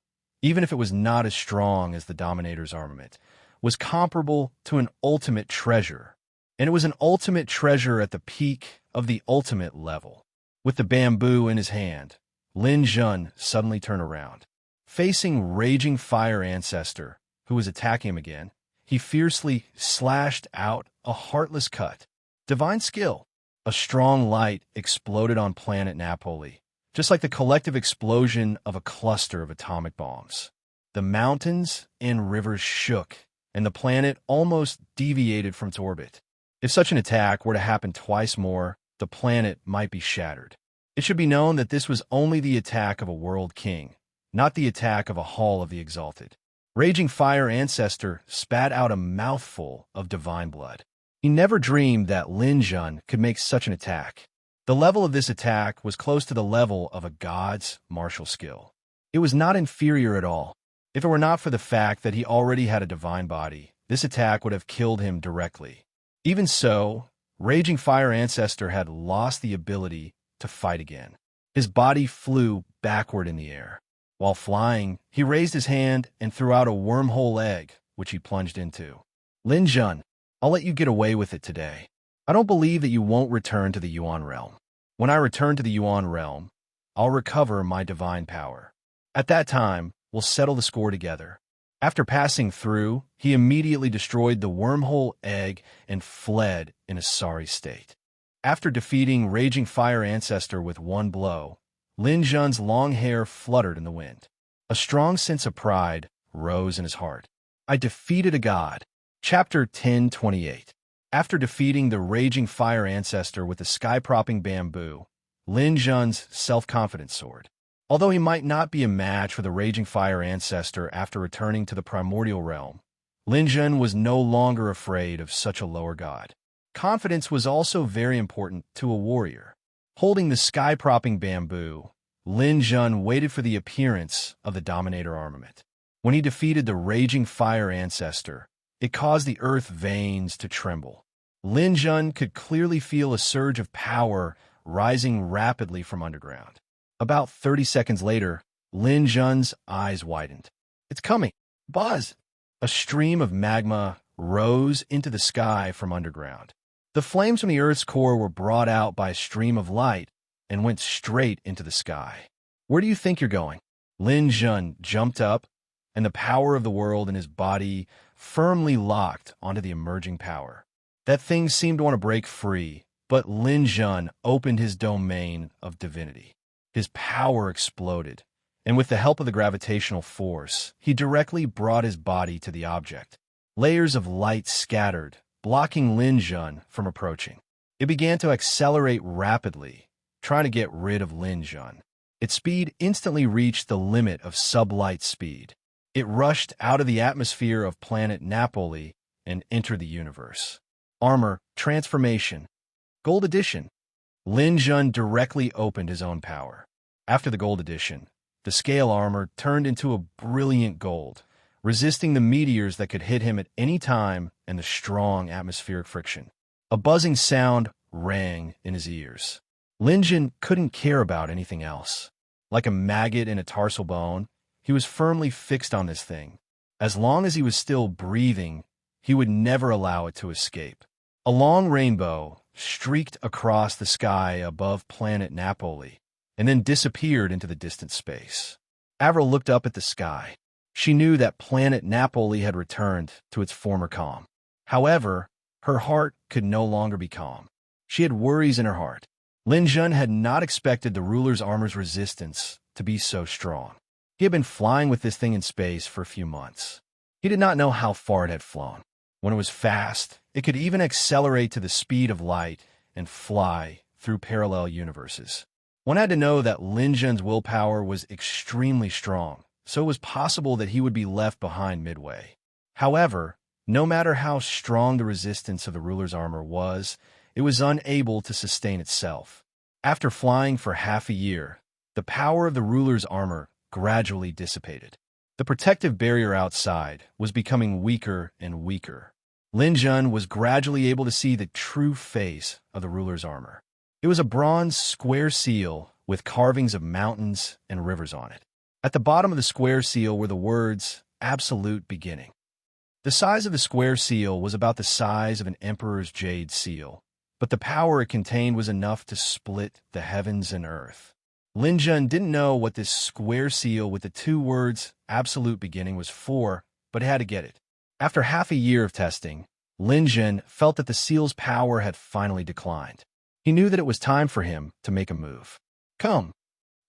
even if it was not as strong as the Dominator's armament, was comparable to an ultimate treasure, and it was an ultimate treasure at the peak of the ultimate level. With the bamboo in his hand, Lin Jun suddenly turned around. Facing Raging Fire Ancestor, who was attacking him again, he fiercely slashed out a heartless cut. Divine skill. A strong light exploded on planet Napoli, just like the collective explosion of a cluster of atomic bombs. The mountains and rivers shook, and the planet almost deviated from its orbit. If such an attack were to happen twice more, the planet might be shattered. It should be known that this was only the attack of a world king, not the attack of a Hall of the Exalted. Raging Fire Ancestor spat out a mouthful of divine blood. He never dreamed that Lin Jun could make such an attack. The level of this attack was close to the level of a god's martial skill. It was not inferior at all. If it were not for the fact that he already had a divine body, this attack would have killed him directly. Even so, Raging Fire Ancestor had lost the ability to fight again. His body flew backward in the air. While flying, he raised his hand and threw out a wormhole egg, which he plunged into. Lin Jun, I'll let you get away with it today. I don't believe that you won't return to the Yuan realm. When I return to the Yuan realm, I'll recover my divine power. At that time, we'll settle the score together. After passing through, he immediately destroyed the wormhole egg and fled in a sorry state. After defeating Raging Fire Ancestor with one blow, Lin Zhen's long hair fluttered in the wind. A strong sense of pride rose in his heart. I defeated a god. Chapter 1028. After defeating the Raging Fire Ancestor with the sky-propping bamboo, Lin Zhen's self-confidence soared. Although he might not be a match for the Raging Fire Ancestor after returning to the primordial realm, Lin Zhen was no longer afraid of such a lower god. Confidence was also very important to a warrior. Holding the sky-propping bamboo, Lin Zhen waited for the appearance of the Dominator armament. When he defeated the Raging Fire Ancestor, it caused the earth veins to tremble. Lin Zhen could clearly feel a surge of power rising rapidly from underground. About 30 seconds later, Lin Zhen's eyes widened. It's coming! Buzz! A stream of magma rose into the sky from underground. The flames from the Earth's core were brought out by a stream of light and went straight into the sky. Where do you think you're going? Lin Zhen jumped up, and the power of the world in his body firmly locked onto the emerging power. That thing seemed to want to break free, but Lin Zhen opened his domain of divinity. His power exploded, and with the help of the gravitational force, he directly brought his body to the object. Layers of light scattered, blocking Lin Zhen from approaching. It began to accelerate rapidly, trying to get rid of Lin Zhen. Its speed instantly reached the limit of sublight speed. It rushed out of the atmosphere of planet Napoli and entered the universe. Armor, transformation, gold edition. Lin Zhen directly opened his own power. After the gold edition, the scale armor turned into a brilliant gold, resisting the meteors that could hit him at any time and the strong atmospheric friction. A buzzing sound rang in his ears. Lin Zhen couldn't care about anything else. Like a maggot in a tarsal bone, he was firmly fixed on this thing. As long as he was still breathing, he would never allow it to escape. A long rainbow streaked across the sky above planet Napoli and then disappeared into the distant space. Avril looked up at the sky. She knew that planet Napoli had returned to its former calm. However, her heart could no longer be calm. She had worries in her heart. Lin Zhen had not expected the ruler's armor's resistance to be so strong. He had been flying with this thing in space for a few months. He did not know how far it had flown. When it was fast, it could even accelerate to the speed of light and fly through parallel universes. One had to know that Lin Zhen's willpower was extremely strong, so it was possible that he would be left behind midway. However, no matter how strong the resistance of the ruler's armor was, it was unable to sustain itself. After flying for half a year, the power of the ruler's armor gradually dissipated. The protective barrier outside was becoming weaker and weaker. Lin Zhen was gradually able to see the true face of the ruler's armor. It was a bronze square seal with carvings of mountains and rivers on it. At the bottom of the square seal were the words, "Absolute Beginning." The size of the square seal was about the size of an emperor's jade seal, but the power it contained was enough to split the heavens and earth. Lin Zhen didn't know what this square seal with the two words, "Absolute Beginning," was for, but had to get it. After half a year of testing, Lin Zhen felt that the seal's power had finally declined. He knew that it was time for him to make a move. Come.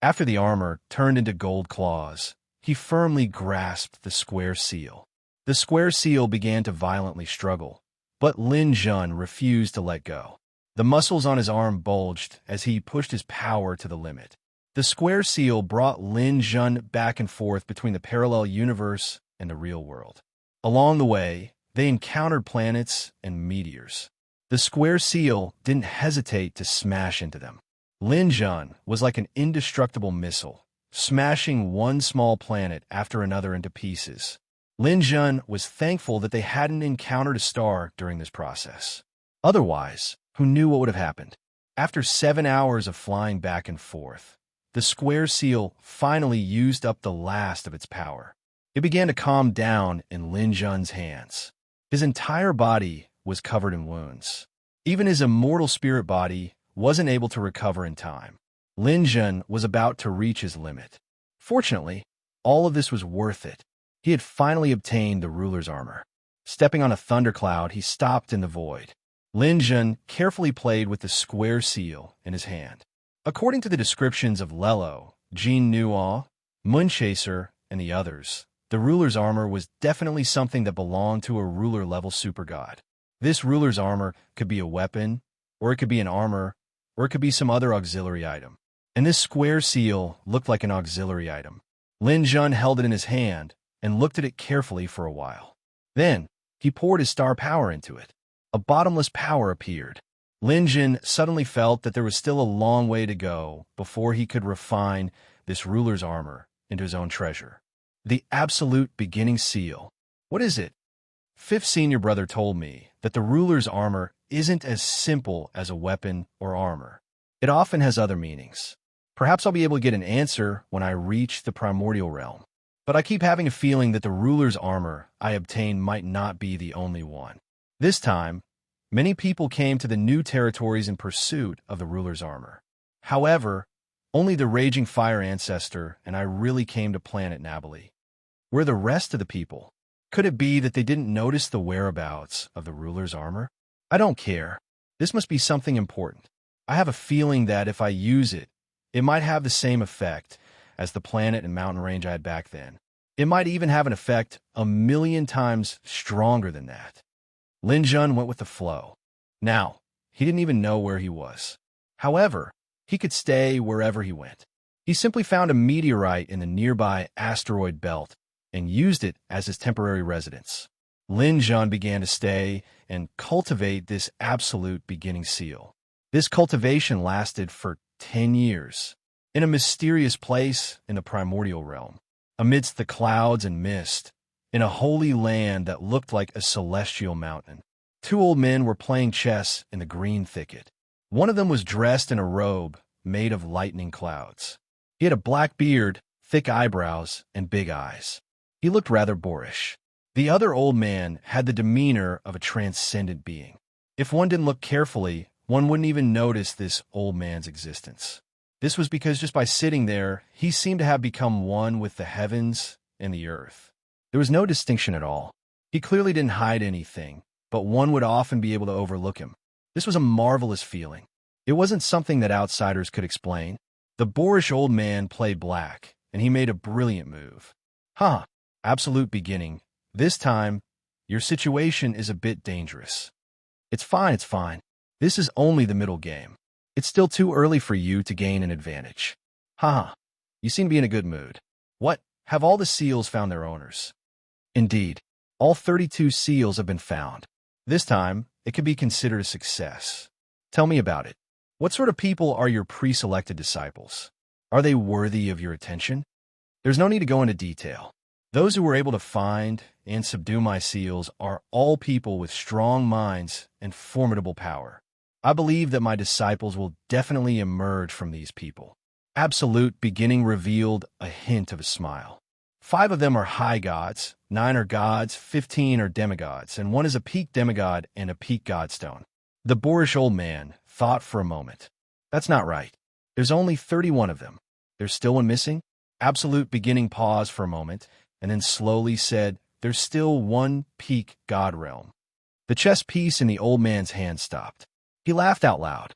After the armor turned into gold claws, he firmly grasped the square seal. The square seal began to violently struggle, but Lin Zhen refused to let go. The muscles on his arm bulged as he pushed his power to the limit. The square seal brought Lin Zhen back and forth between the parallel universe and the real world. Along the way, they encountered planets and meteors. The square seal didn't hesitate to smash into them. Lin Zhen was like an indestructible missile, smashing one small planet after another into pieces. Lin Zhen was thankful that they hadn't encountered a star during this process. Otherwise, who knew what would have happened? After 7 hours of flying back and forth, the square seal finally used up the last of its power. It began to calm down in Lin Zhen's hands. His entire body was covered in wounds. Even his immortal spirit body wasn't able to recover in time. Lin Zhen was about to reach his limit. Fortunately, all of this was worth it. He had finally obtained the ruler's armor. Stepping on a thundercloud, he stopped in the void. Lin Jun carefully played with the square seal in his hand. According to the descriptions of Lelo, Jin Nuo, Moonchaser, and the others, the ruler's armor was definitely something that belonged to a ruler-level supergod. This ruler's armor could be a weapon, or it could be an armor, or it could be some other auxiliary item. And this square seal looked like an auxiliary item. Lin Jun held it in his hand and looked at it carefully for a while. Then, he poured his star power into it. A bottomless power appeared. Lin Jun suddenly felt that there was still a long way to go before he could refine this ruler's armor into his own treasure. The absolute beginning seal. What is it? Fifth senior brother told me that the ruler's armor isn't as simple as a weapon or armor. It often has other meanings. Perhaps I'll be able to get an answer when I reach the primordial realm. But I keep having a feeling that the ruler's armor I obtained might not be the only one. This time, many people came to the new territories in pursuit of the ruler's armor. However, only the Raging Fire Ancestor and I really came to planet Nabali. Where the rest of the people? Could it be that they didn't notice the whereabouts of the ruler's armor? I don't care. This must be something important. I have a feeling that if I use it, it might have the same effect as the planet and mountain range I had back then. It might even have an effect 1,000,000 times stronger than that. Lin Jun went with the flow. Now, he didn't even know where he was. However, he could stay wherever he went. He simply found a meteorite in the nearby asteroid belt and used it as his temporary residence. Lin Jun began to stay and cultivate this absolute beginning seal. This cultivation lasted for 10 years, in a mysterious place in the primordial realm, amidst the clouds and mist, in a holy land that looked like a celestial mountain. Two old men were playing chess in the green thicket. One of them was dressed in a robe made of lightning clouds. He had a black beard, thick eyebrows, and big eyes. He looked rather boorish. The other old man had the demeanor of a transcendent being. If one didn't look carefully, one wouldn't even notice this old man's existence. This was because just by sitting there, he seemed to have become one with the heavens and the earth. There was no distinction at all. He clearly didn't hide anything, but one would often be able to overlook him. This was a marvelous feeling. It wasn't something that outsiders could explain. The boorish old man played black, and he made a brilliant move. Absolute beginning. This time, your situation is a bit dangerous. It's fine. This is only the middle game. It's still too early for you to gain an advantage. You seem to be in a good mood. What? Have all the seals found their owners? Indeed, all 32 seals have been found. This time, it could be considered a success. Tell me about it. What sort of people are your pre-selected disciples? Are they worthy of your attention? There's no need to go into detail. Those who were able to find and subdue my seals are all people with strong minds and formidable power. I believe that my disciples will definitely emerge from these people. Absolute beginning revealed a hint of a smile. 5 of them are high gods, 9 are gods, 15 are demigods, and 1 is a peak demigod and a peak godstone. The boorish old man thought for a moment. That's not right. There's only 31 of them. There's still one missing? Absolute beginning paused for a moment, and then slowly said, there's still 1 peak god realm. The chess piece in the old man's hand stopped. He laughed out loud.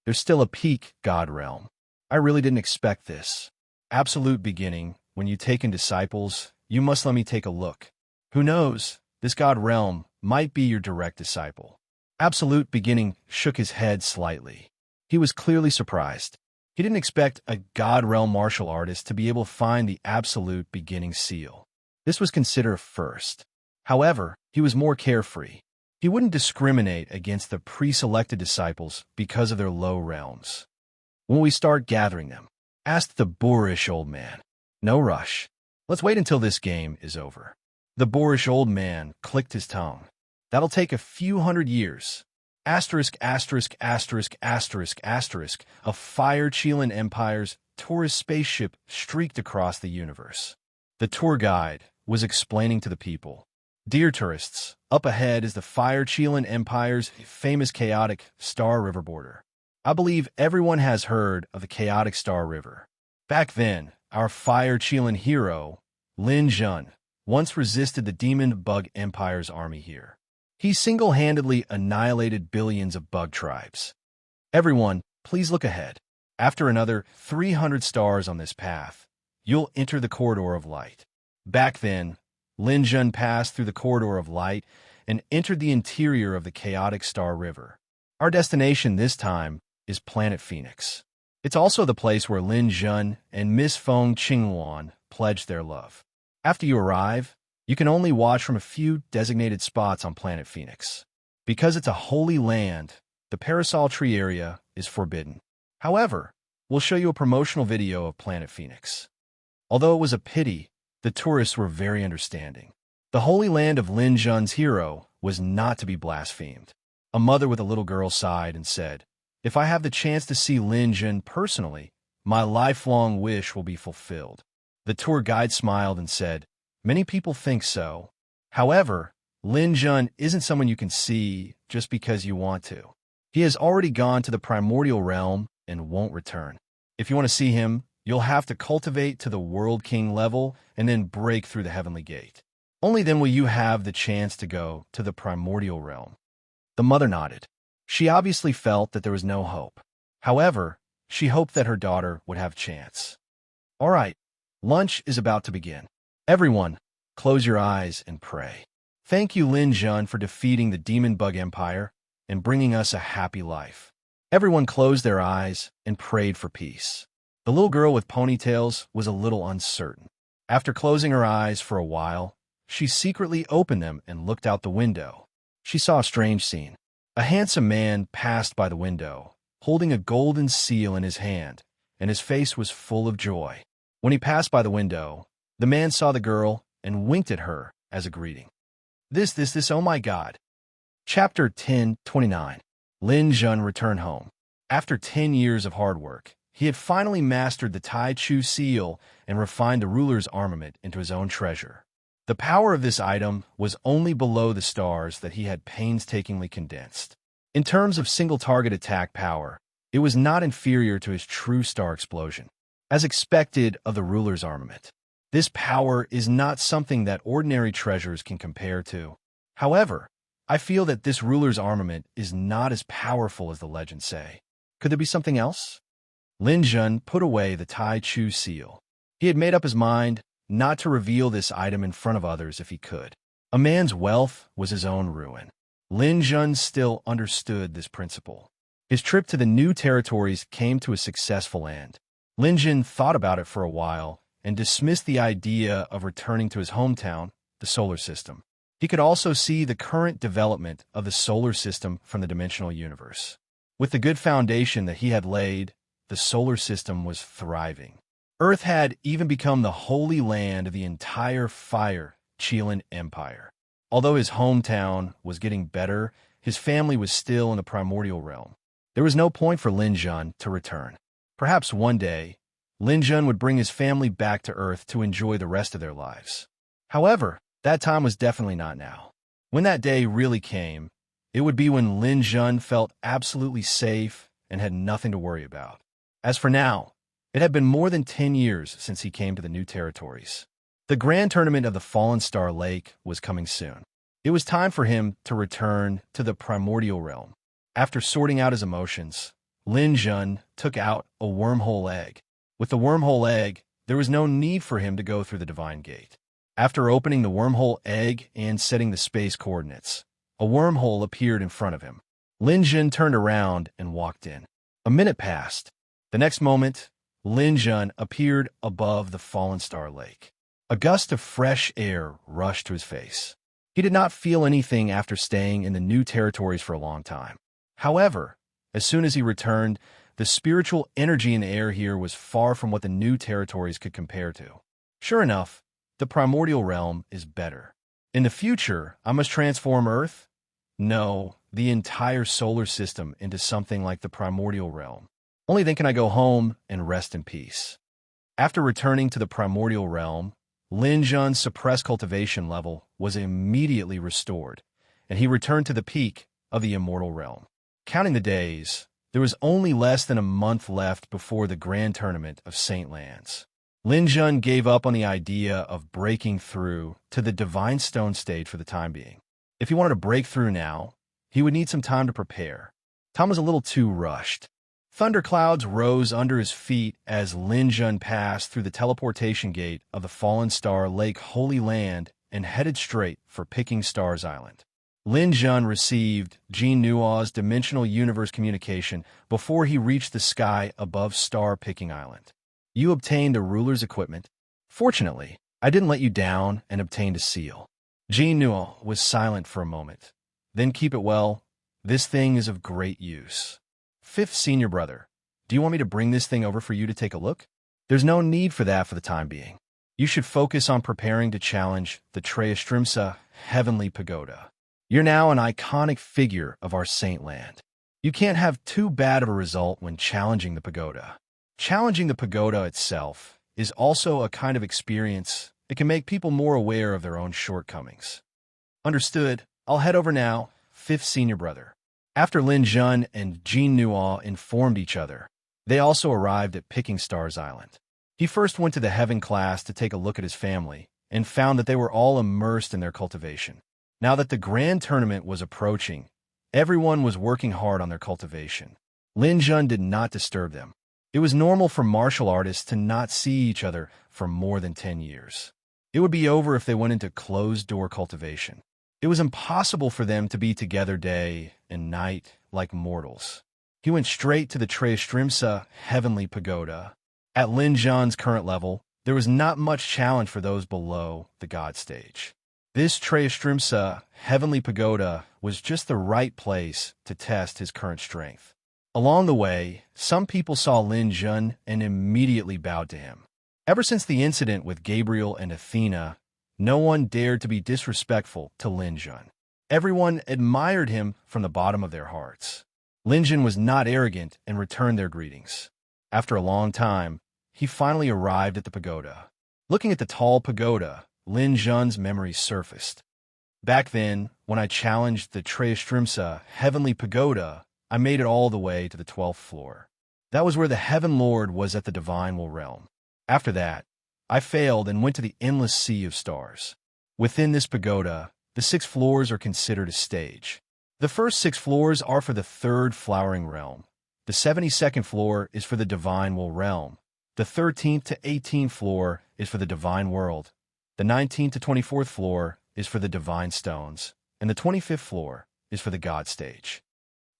There's still a peak god realm. I really didn't expect this. Absolute beginning, when you take in disciples, you must let me take a look. Who knows, this god realm might be your direct disciple. Absolute beginning shook his head slightly. He was clearly surprised. He didn't expect a god realm martial artist to be able to find the absolute beginning seal. This was considered a first. However, he was more carefree. He wouldn't discriminate against the pre-selected disciples because of their low realms. When we start gathering them? Asked the boorish old man. No rush. Let's wait until this game is over. The boorish old man clicked his tongue. That'll take a few hundred years. Asterisk, asterisk, asterisk, asterisk, asterisk. A fire-Chelan Empire's tourist spaceship streaked across the universe. The tour guide was explaining to the people. Dear tourists, up ahead is the fire-Chelan Empire's famous chaotic Star River border. I believe everyone has heard of the chaotic Star River. Back then, our fire-Chelan hero Lin Jun, once resisted the demon bug empire's army here. He single-handedly annihilated billions of bug tribes. Everyone, please look ahead. After another 300 stars on this path, you'll enter the corridor of light. Back then, Lin Jun passed through the corridor of light and entered the interior of the chaotic Star River. Our destination this time is Planet Phoenix. It's also the place where Lin Jun and Miss Feng Qingluan pledged their love. After you arrive, you can only watch from a few designated spots on Planet Phoenix. Because it's a holy land, the parasol tree area is forbidden. However, we'll show you a promotional video of Planet Phoenix. Although it was a pity, the tourists were very understanding. The holy land of Lin Jun's hero was not to be blasphemed. A mother with a little girl sighed and said, "If I have the chance to see Lin Jun personally, my lifelong wish will be fulfilled." The tour guide smiled and said, "Many people think so. However, Lin Jun isn't someone you can see just because you want to. He has already gone to the primordial realm and won't return. If you want to see him, you'll have to cultivate to the World King level and then break through the Heavenly Gate. Only then will you have the chance to go to the primordial realm." The mother nodded. She obviously felt that there was no hope. However, she hoped that her daughter would have a chance. All right, lunch is about to begin. Everyone, close your eyes and pray. Thank you, Lin Jun, for defeating the Demon Bug Empire and bringing us a happy life. Everyone closed their eyes and prayed for peace. The little girl with ponytails was a little uncertain. After closing her eyes for a while, she secretly opened them and looked out the window. She saw a strange scene. A handsome man passed by the window, holding a golden seal in his hand, and his face was full of joy. When he passed by the window, the man saw the girl and winked at her as a greeting. This, oh my God. Chapter 10:29. Lin Jun returned home. After 10 years of hard work, he had finally mastered the Tai Chu seal and refined the ruler's armament into his own treasure. The power of this item was only below the stars that he had painstakingly condensed. In terms of single-target attack power, it was not inferior to his true star explosion. As expected of the ruler's armament, this power is not something that ordinary treasures can compare to. However, I feel that this ruler's armament is not as powerful as the legends say. Could there be something else? Lin Jun put away the Tai Chu seal. He had made up his mind not to reveal this item in front of others if he could. A man's wealth was his own ruin. Lin Jun still understood this principle. His trip to the new territories came to a successful end. Lin Jun thought about it for a while and dismissed the idea of returning to his hometown, the solar system. He could also see the current development of the solar system from the dimensional universe. With the good foundation that he had laid, the solar system was thriving. Earth had even become the holy land of the entire Fire Qilin Empire. Although his hometown was getting better, his family was still in the primordial realm. There was no point for Lin Jun to return. Perhaps one day, Lin Jun would bring his family back to Earth to enjoy the rest of their lives. However, that time was definitely not now. When that day really came, it would be when Lin Jun felt absolutely safe and had nothing to worry about. As for now, it had been more than 10 years since he came to the new territories. The grand tournament of the Fallen Star Lake was coming soon. It was time for him to return to the primordial realm. After sorting out his emotions, Lin Jun took out a wormhole egg. With the wormhole egg, there was no need for him to go through the Divine Gate. After opening the wormhole egg and setting the space coordinates, a wormhole appeared in front of him. Lin Jun turned around and walked in. A minute passed. The next moment, Lin Jun appeared above the Fallen Star Lake. A gust of fresh air rushed to his face. He did not feel anything after staying in the new territories for a long time. However, as soon as he returned, the spiritual energy in the air here was far from what the new territories could compare to. Sure enough, the primordial realm is better. In the future, I must transform Earth? No, the entire solar system into something like the primordial realm. Only then can I go home and rest in peace. After returning to the primordial realm, Lin Jun's suppressed cultivation level was immediately restored, and he returned to the peak of the immortal realm. Counting the days, there was only less than a month left before the grand tournament of Saint Lands. Lin Jun gave up on the idea of breaking through to the Divine Stone stage for the time being. If he wanted to break through now, he would need some time to prepare. Time was a little too rushed. Thunderclouds rose under his feet as Lin Jun passed through the teleportation gate of the Fallen Star Lake Holy Land and headed straight for Picking Stars Island. Lin Jun received Jean Nua's dimensional universe communication before he reached the sky above Star Picking Island. You obtained a ruler's equipment. Fortunately, I didn't let you down and obtained a seal. Jean Nua was silent for a moment. Then keep it well. This thing is of great use. Fifth senior brother, do you want me to bring this thing over for you to take a look? There's no need for that for the time being. You should focus on preparing to challenge the Treastrimsa Heavenly Pagoda. You're now an iconic figure of our Saint Land. You can't have too bad of a result when challenging the pagoda. Challenging the pagoda itself is also a kind of experience. It can make people more aware of their own shortcomings. Understood. I'll head over now, fifth senior brother. After Lin Jun and Jean Nua informed each other, they also arrived at Picking Stars Island. He first went to the Heaven class to take a look at his family and found that they were all immersed in their cultivation. Now that the grand tournament was approaching, everyone was working hard on their cultivation. Lin Jun did not disturb them. It was normal for martial artists to not see each other for more than 10 years. It would be over if they went into closed-door cultivation. It was impossible for them to be together day and night like mortals. He went straight to the Treastrimsa Heavenly Pagoda. At Lin Jun's current level, there was not much challenge for those below the God stage. This Treastrimsa Heavenly Pagoda was just the right place to test his current strength. Along the way, some people saw Lin Jun and immediately bowed to him. Ever since the incident with Gabriel and Athena, no one dared to be disrespectful to Lin Jun. Everyone admired him from the bottom of their hearts. Lin Jun was not arrogant and returned their greetings. After a long time, he finally arrived at the pagoda. Looking at the tall pagoda, Lin Jun's memories surfaced. Back then, when I challenged the Treastrimsa Heavenly Pagoda, I made it all the way to the 12th floor. That was where the Heaven Lord was at the Divine Will realm. After that, I failed and went to the endless sea of stars. Within this pagoda, the 6 floors are considered a stage. The first 6 floors are for the 3rd flowering realm. The 72nd floor is for the Divine Will realm. The 13th to 18th floor is for the Divine World. The 19th to 24th floor is for the Divine Stones. And the 25th floor is for the God stage.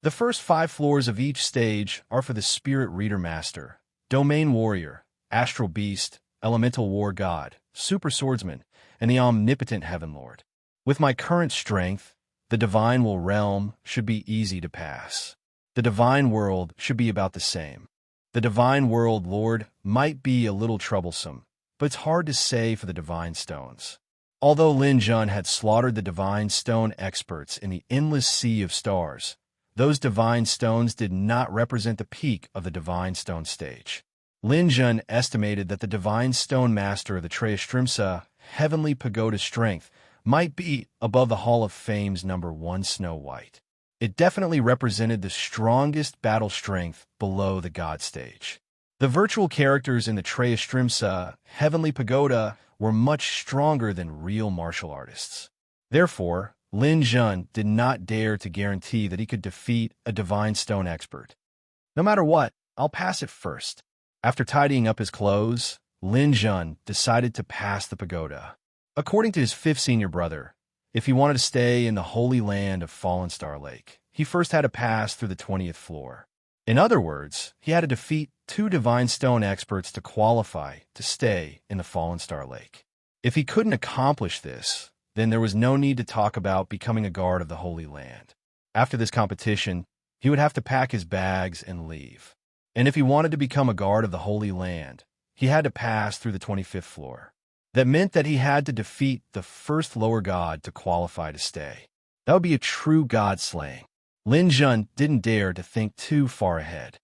The first 5 floors of each stage are for the Spirit Reader Master, Domain Warrior, Astral Beast, Elemental War God, Super Swordsman, and the Omnipotent Heaven Lord. With my current strength, the Divine Will realm should be easy to pass. The Divine World should be about the same. The Divine World Lord might be a little troublesome, but it's hard to say for the Divine Stones. Although Lin Jun had slaughtered the Divine Stone experts in the endless sea of stars, those Divine Stones did not represent the peak of the Divine Stone stage. Lin Jun estimated that the Divine Stone Master of the Treastrimsa Heavenly Pagoda strength might be above the Hall of Fame's number 1 Snow White. It definitely represented the strongest battle strength below the God stage. The virtual characters in the Treastrimsa Heavenly Pagoda were much stronger than real martial artists. Therefore, Lin Jun did not dare to guarantee that he could defeat a Divine Stone expert. No matter what, I'll pass it first. After tidying up his clothes, Lin Jun decided to pass the pagoda. According to his 5th senior brother, if he wanted to stay in the holy land of Fallen Star Lake, he first had to pass through the 20th floor. In other words, he had to defeat 2 Divine Stone experts to qualify to stay in the Fallen Star Lake. If he couldn't accomplish this, then there was no need to talk about becoming a guard of the Holy Land. After this competition, he would have to pack his bags and leave. And if he wanted to become a guard of the Holy Land, he had to pass through the 25th floor. That meant that he had to defeat the first lower god to qualify to stay. That would be a true god slaying. Lin Jun didn't dare to think too far ahead.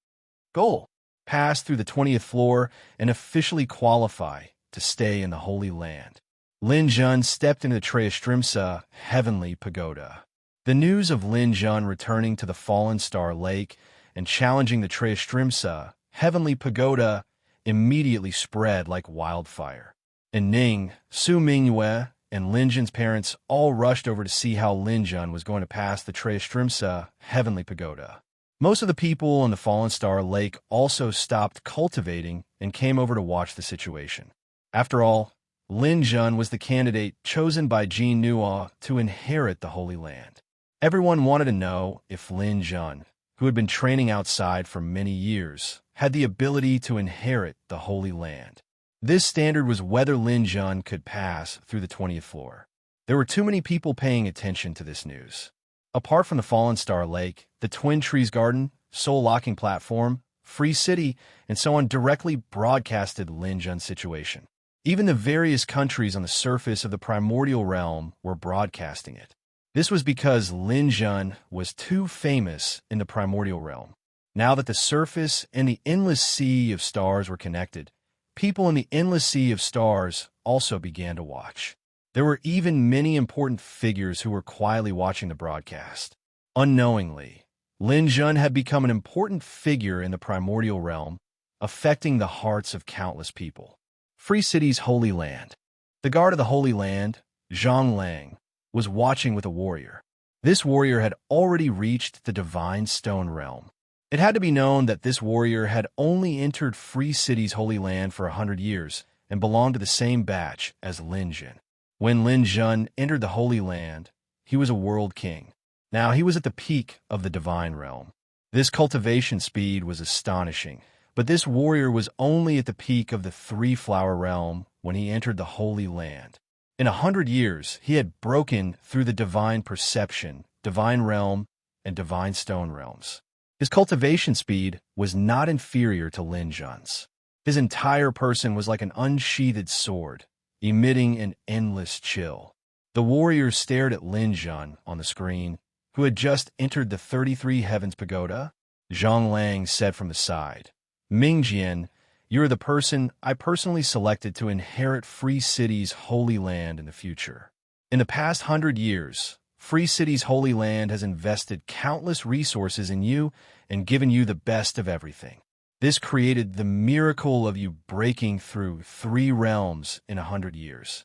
Goal: pass through the 20th floor and officially qualify to stay in the Holy Land. Lin Jun stepped into the Treastrimsa Heavenly Pagoda. The news of Lin Jun returning to the Fallen Star Lake and challenging the Treastrimsa Heavenly Pagoda immediately spread like wildfire. And Ning, Su Mingyue, and Lin Jun's parents all rushed over to see how Lin Jun was going to pass the Trestrimsa heavenly pagoda. Most of the people on the Fallen Star Lake also stopped cultivating and came over to watch the situation. After all, Lin Jun was the candidate chosen by Jin Nuo to inherit the Holy Land. Everyone wanted to know if Lin Jun, who had been training outside for many years, had the ability to inherit the Holy Land. This standard was whether Lin Jun could pass through the 20th floor. There were too many people paying attention to this news. Apart from the Fallen Star Lake, the Twin Trees Garden, Soul Locking Platform, Free City, and so on directly broadcasted Lin Jun's situation. Even the various countries on the surface of the primordial realm were broadcasting it. This was because Lin Jun was too famous in the primordial realm. Now that the surface and the endless sea of stars were connected, people in the endless sea of stars also began to watch. There were even many important figures who were quietly watching the broadcast. Unknowingly, Lin Jun had become an important figure in the primordial realm, affecting the hearts of countless people. Free City's Holy Land. The guard of the Holy Land, Zhang Lang, was watching with a warrior. This warrior had already reached the Divine Stone realm. It had to be known that this warrior had only entered Free City's Holy Land for 100 years and belonged to the same batch as Lin Jun. When Lin Jun entered the Holy Land, he was a world king. Now he was at the peak of the divine realm. This cultivation speed was astonishing, but this warrior was only at the peak of the three-flower realm when he entered the Holy Land. In 100 years, he had broken through the divine perception, divine realm, and divine stone realms. His cultivation speed was not inferior to Lin Jun's. His entire person was like an unsheathed sword, emitting an endless chill. The warrior stared at Lin Jun on the screen, who had just entered the 33 Heavens Pagoda. Zhang Lang said from the side, "Mingjian, you are the person I personally selected to inherit Free City's Holy Land in the future. In the past 100 years, Free City's Holy Land has invested countless resources in you and given you the best of everything. This created the miracle of you breaking through 3 realms in 100 years.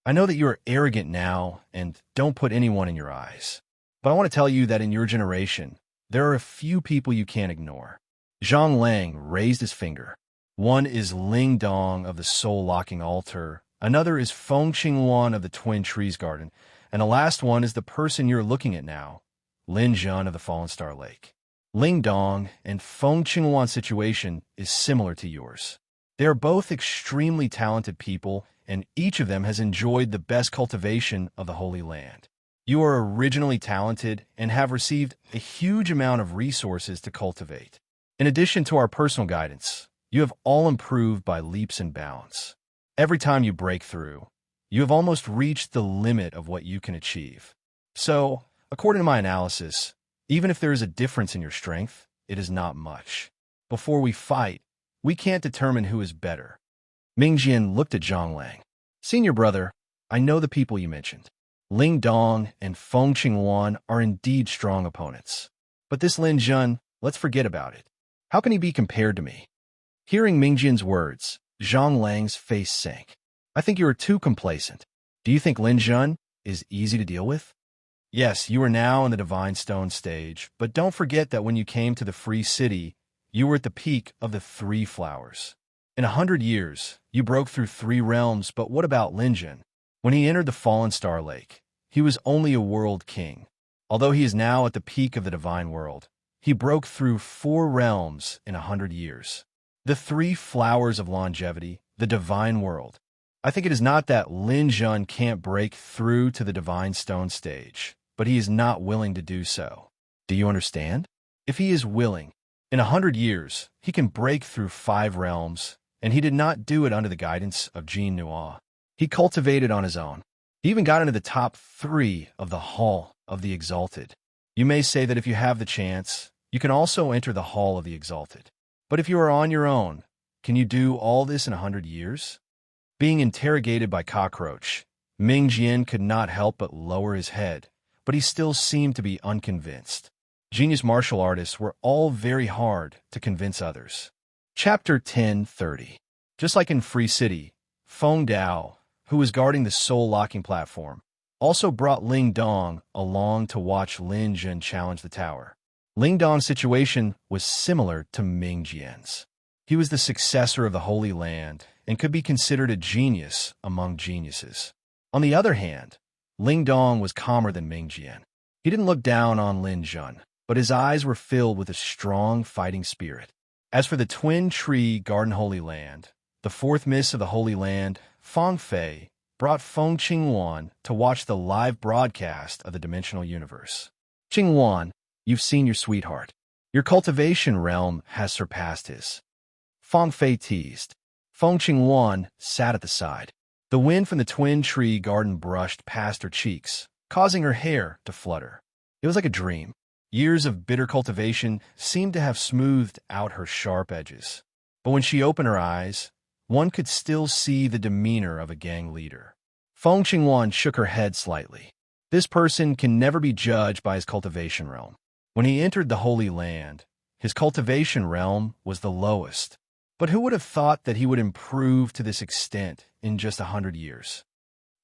I know that you are arrogant now and don't put anyone in your eyes, but I want to tell you that in your generation, there are a few people you can't ignore." Zhang Lang raised his finger. One is Ling Dong of the Soul Locking Altar, another is Feng Qingwan of the Twin Trees Garden, and the last one is the person you're looking at now, Lin Jun of the Fallen Star Lake. Ling Dong and Feng Qingwan's situation is similar to yours. They are both extremely talented people, and each of them has enjoyed the best cultivation of the Holy Land. You are originally talented and have received a huge amount of resources to cultivate. In addition to our personal guidance, you have all improved by leaps and bounds. Every time you break through, you have almost reached the limit of what you can achieve. So, according to my analysis, even if there is a difference in your strength, it is not much. Before we fight, we can't determine who is better. Mingjian looked at Zhang Lang. "Senior brother, I know the people you mentioned. Ling Dong and Feng Qingwan are indeed strong opponents. But this Lin Jun, let's forget about it. How can he be compared to me?" Hearing Mingjian's words, Zhang Lang's face sank. "I think you are too complacent. Do you think Lin Jun is easy to deal with?" "Yes, you are now in the Divine Stone stage, but don't forget that when you came to the Free City, you were at the peak of the 3 flowers. In 100 years, you broke through 3 realms, but what about Lin Jun? When he entered the Fallen Star Lake, he was only a world king. Although he is now at the peak of the divine world, he broke through 4 realms in 100 years. The 3 flowers of longevity, the divine world. I think it is not that Lin Jun can't break through to the Divine Stone stage, but he is not willing to do so. Do you understand? If he is willing, in 100 years, he can break through 5 realms, and he did not do it under the guidance of Jin Nuo. He cultivated on his own. He even got into the top 3 of the Hall of the Exalted. You may say that if you have the chance, you can also enter the Hall of the Exalted. But if you are on your own, can you do all this in 100 years? Being interrogated by Cockroach, Ming Jian could not help but lower his head, but he still seemed to be unconvinced. Genius martial artists were all very hard to convince others. Chapter 10:30. Just like in Free City, Feng Dao, who was guarding the soul-locking platform, also brought Ling Dong along to watch Lin Jun challenge the tower. Ling Dong's situation was similar to Ming Jian's. He was the successor of the Holy Land and could be considered a genius among geniuses. On the other hand, Ling Dong was calmer than Ming Jian. He didn't look down on Lin Jun, but his eyes were filled with a strong fighting spirit. As for the Twin Tree Garden Holy Land, the fourth miss of the Holy Land, Fang Fei, brought Feng Qingwan to watch the live broadcast of the dimensional universe. Qingwan, you've seen your sweetheart. Your cultivation realm has surpassed his. Fang Fei teased. Feng Qingwan sat at the side. The wind from the Twin Tree Garden brushed past her cheeks, causing her hair to flutter. It was like a dream. Years of bitter cultivation seemed to have smoothed out her sharp edges. But when she opened her eyes, one could still see the demeanor of a gang leader. Feng Qingwan shook her head slightly. This person can never be judged by his cultivation realm. When he entered the Holy Land, his cultivation realm was the lowest. But who would have thought that he would improve to this extent in just 100 years?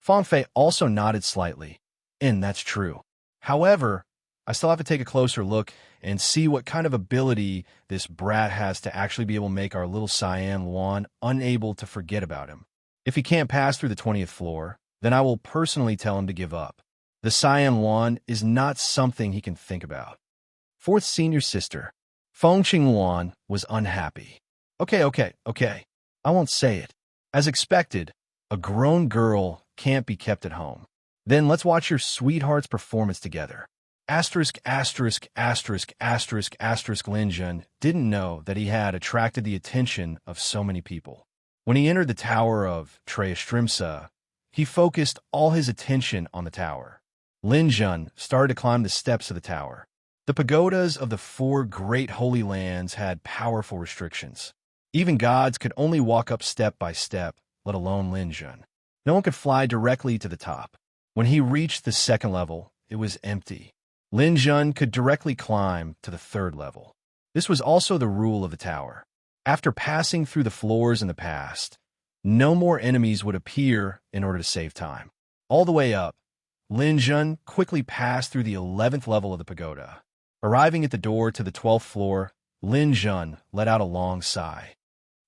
Fang Fei also nodded slightly. And that's true. However, I still have to take a closer look and see what kind of ability this brat has to actually be able to make our little Cyan Luan unable to forget about him. If he can't pass through the 20th floor, then I will personally tell him to give up. The Cyan Luan is not something he can think about. Fourth senior sister. Feng Qingwan was unhappy. Okay. I won't say it. As expected, a grown girl can't be kept at home. Then let's watch your sweetheart's performance together. Asterisk. Lin Jun didn't know that he had attracted the attention of so many people. When he entered the tower of Treastrimsa, he focused all his attention on the tower. Lin Jun started to climb the steps of the tower. The pagodas of the four great holy lands had powerful restrictions. Even gods could only walk up step by step, let alone Lin Jun. No one could fly directly to the top. When he reached the second level, it was empty. Lin Jun could directly climb to the third level. This was also the rule of the tower. After passing through the floors in the past, no more enemies would appear in order to save time. All the way up, Lin Jun quickly passed through the 11th level of the pagoda. Arriving at the door to the 12th floor, Lin Jun let out a long sigh.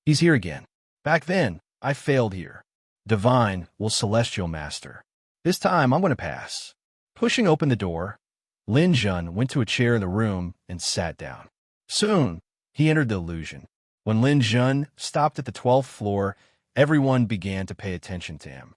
He's here again. Back then, I failed here. Divine will Celestial Master. This time, I'm going to pass. Pushing open the door, Lin Jun went to a chair in the room and sat down. Soon, he entered the illusion. When Lin Jun stopped at the 12th floor, everyone began to pay attention to him.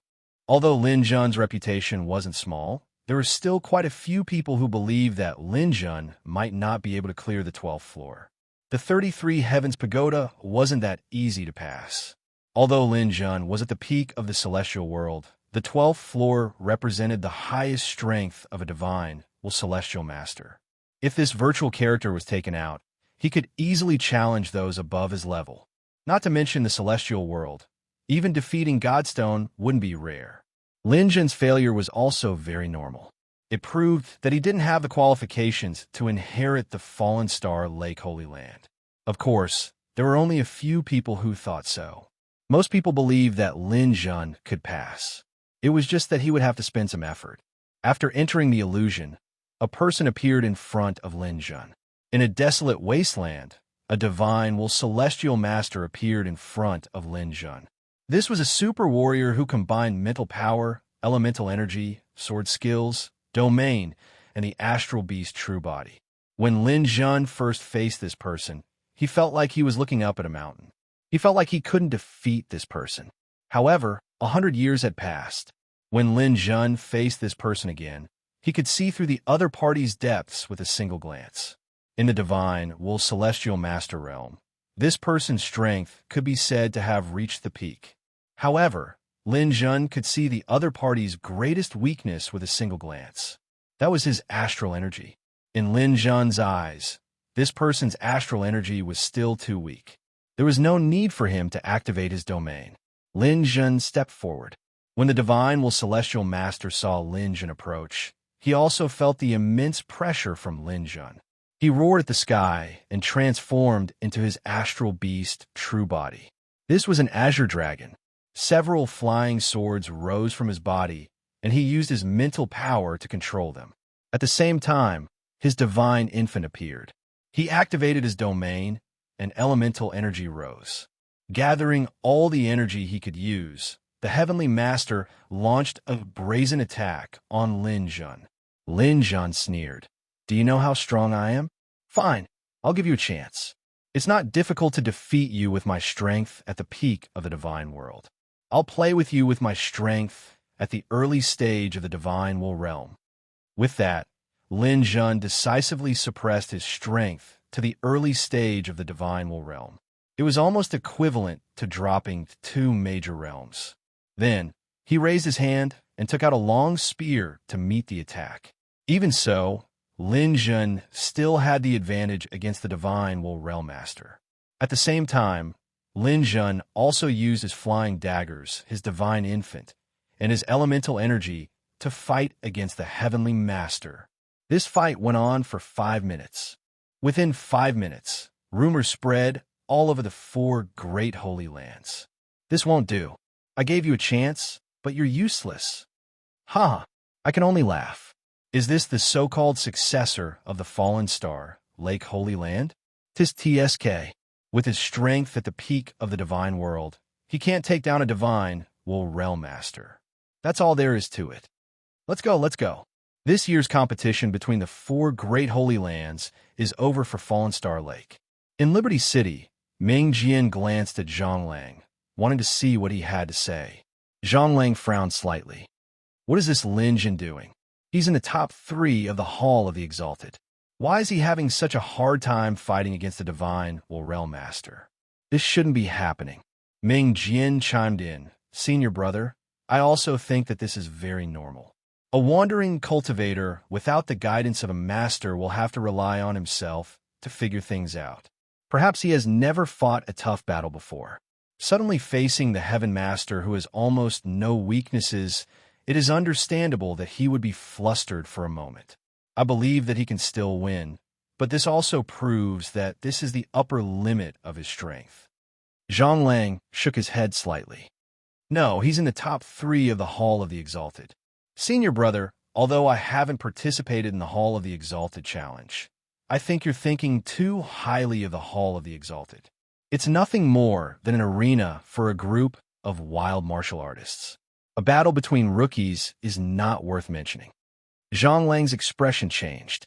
Although Lin Jun's reputation wasn't small, there were still quite a few people who believed that Lin Jun might not be able to clear the 12th floor. The 33 Heavens Pagoda wasn't that easy to pass. Although Lin Jun was at the peak of the celestial world, the 12th floor represented the highest strength of a divine Celestial Master. If this virtual character was taken out, he could easily challenge those above his level. Not to mention the celestial world. Even defeating Godstone wouldn't be rare. Lin Jun's failure was also very normal. It proved that he didn't have the qualifications to inherit the Fallen Star Lake Holy Land. Of course, there were only a few people who thought so. Most people believed that Lin Jun could pass. It was just that he would have to spend some effort. After entering the illusion, a person appeared in front of Lin Jun. In a desolate wasteland, a divine celestial master appeared in front of Lin Jun. This was a super warrior who combined mental power, elemental energy, sword skills, domain, and the astral beast true body. When Lin Jun first faced this person, he felt like he was looking up at a mountain. He felt like he couldn't defeat this person. However, 100 years had passed. When Lin Jun faced this person again, he could see through the other party's depths with a single glance. In the divine celestial master realm, this person's strength could be said to have reached the peak. However, Lin Jun could see the other party's greatest weakness with a single glance. That was his astral energy. In Lin Jun's eyes, this person's astral energy was still too weak. There was no need for him to activate his domain. Lin Jun stepped forward. When the divine celestial master saw Lin Jun approach, he also felt the immense pressure from Lin Jun. He roared at the sky and transformed into his astral beast, True Body. This was an azure dragon. Several flying swords rose from his body, and he used his mental power to control them. At the same time, his divine infant appeared. He activated his domain, and elemental energy rose. Gathering all the energy he could use, the Heavenly Master launched a brazen attack on Lin Jun. Lin Jun sneered. Do you know how strong I am? Fine, I'll give you a chance. It's not difficult to defeat you with my strength at the peak of the divine world. I'll play with you with my strength at the early stage of the divine will realm. With that, Lin Jun decisively suppressed his strength to the early stage of the divine will realm. It was almost equivalent to dropping 2 major realms. Then, he raised his hand and took out a long spear to meet the attack. Even so, Lin Jun still had the advantage against the divine will realm master. At the same time, Lin Jun also used his flying daggers, his divine infant, and his elemental energy to fight against the heavenly master. This fight went on for 5 minutes. Within 5 minutes, rumors spread all over the 4 great holy lands. This won't do. I gave you a chance, but you're useless. Ha! I can only laugh. Is this the so-called successor of the fallen star, Lake Holy Land? 'Tis TSK. With his strength at the peak of the divine world, he can't take down a divine will realm master. That's all there is to it. Let's go, let's go. This year's competition between the 4 great holy lands is over for Fallen Star Lake. In Liberty City, Ming Jian glanced at Zhang Lang, wanting to see what he had to say. Zhang Lang frowned slightly. What is this Lin Jin doing? He's in the top 3 of the Hall of the Exalted. Why is he having such a hard time fighting against the divine will realm master? This shouldn't be happening. Ming Jian chimed in. Senior brother, I also think that this is very normal. A wandering cultivator without the guidance of a master will have to rely on himself to figure things out. Perhaps he has never fought a tough battle before. Suddenly facing the Heaven Master who has almost no weaknesses, it is understandable that he would be flustered for a moment. I believe that he can still win, but this also proves that this is the upper limit of his strength. Zhang Lang shook his head slightly. No, he's in the top 3 of the Hall of the Exalted. Senior brother, although I haven't participated in the Hall of the Exalted challenge, I think you're thinking too highly of the Hall of the Exalted. It's nothing more than an arena for a group of wild martial artists. A battle between rookies is not worth mentioning. Zhang Lang's expression changed.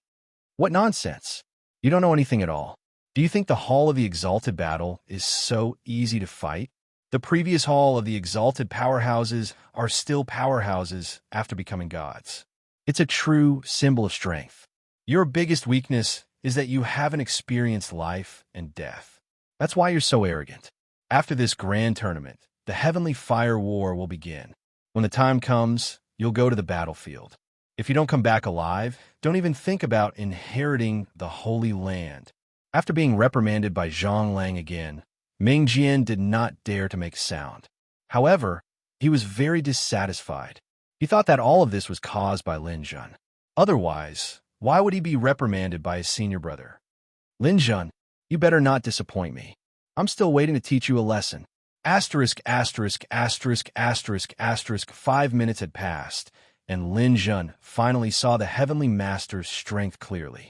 What nonsense! You don't know anything at all. Do you think the Hall of the Exalted battle is so easy to fight? The previous Hall of the Exalted powerhouses are still powerhouses after becoming gods. It's a true symbol of strength. Your biggest weakness is that you haven't experienced life and death. That's why you're so arrogant. After this grand tournament, the Heavenly Fire War will begin. When the time comes, you'll go to the battlefield. If you don't come back alive, don't even think about inheriting the Holy Land. After being reprimanded by Zhang Lang again, Ming Jian did not dare to make sound. However, he was very dissatisfied. He thought that all of this was caused by Lin Jun. Otherwise, why would he be reprimanded by his senior brother? Lin Jun, you better not disappoint me. I'm still waiting to teach you a lesson. Asterisk, asterisk, asterisk, asterisk, asterisk. 5 minutes had passed, and Lin Jun finally saw the Heavenly Master's strength clearly.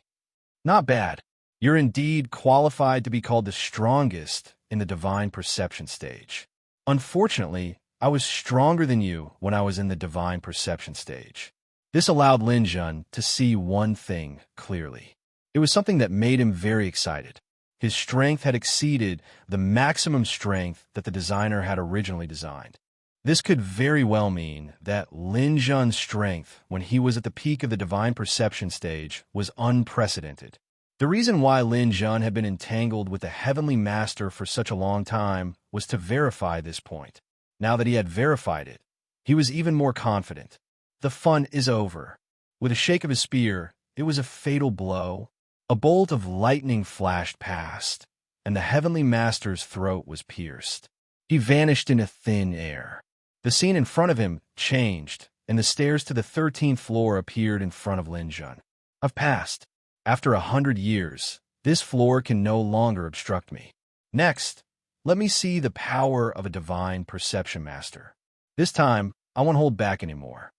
Not bad. You're indeed qualified to be called the strongest in the divine perception stage. Unfortunately, I was stronger than you when I was in the divine perception stage. This allowed Lin Jun to see one thing clearly. It was something that made him very excited. His strength had exceeded the maximum strength that the designer had originally designed. This could very well mean that Lin Jun's strength when he was at the peak of the divine perception stage was unprecedented. The reason why Lin Jun had been entangled with the Heavenly Master for such a long time was to verify this point. Now that he had verified it, he was even more confident. The fun is over. With a shake of his spear, it was a fatal blow. A bolt of lightning flashed past, and the Heavenly Master's throat was pierced. He vanished into thin air. The scene in front of him changed, and the stairs to the 13th floor appeared in front of Lin Jun. I've passed. After 100 years, this floor can no longer obstruct me. Next, let me see the power of a divine perception master. This time, I won't hold back anymore.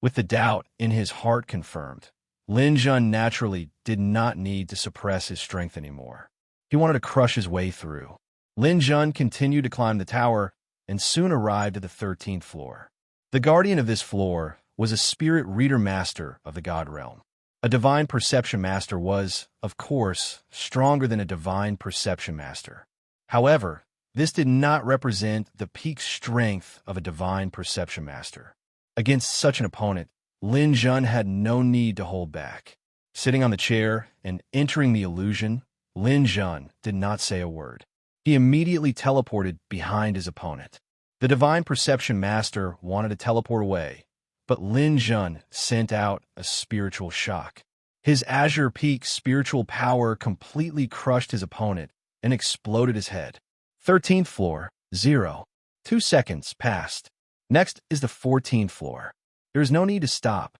With the doubt in his heart confirmed, Lin Jun naturally did not need to suppress his strength anymore. He wanted to crush his way through. Lin Jun continued to climb the tower and soon arrived at the 13th floor. The guardian of this floor was a spirit reader master of the God realm. A divine perception master was, of course, stronger than a divine perception master. However, this did not represent the peak strength of a divine perception master. Against such an opponent, Lin Jun had no need to hold back. Sitting on the chair and entering the illusion, Lin Jun did not say a word. He immediately teleported behind his opponent. The divine perception master wanted to teleport away, but Lin Jun sent out a spiritual shock. His Azure Peak spiritual power completely crushed his opponent and exploded his head. 13th floor, 0. 2 seconds passed. Next is the 14th floor. There is no need to stop.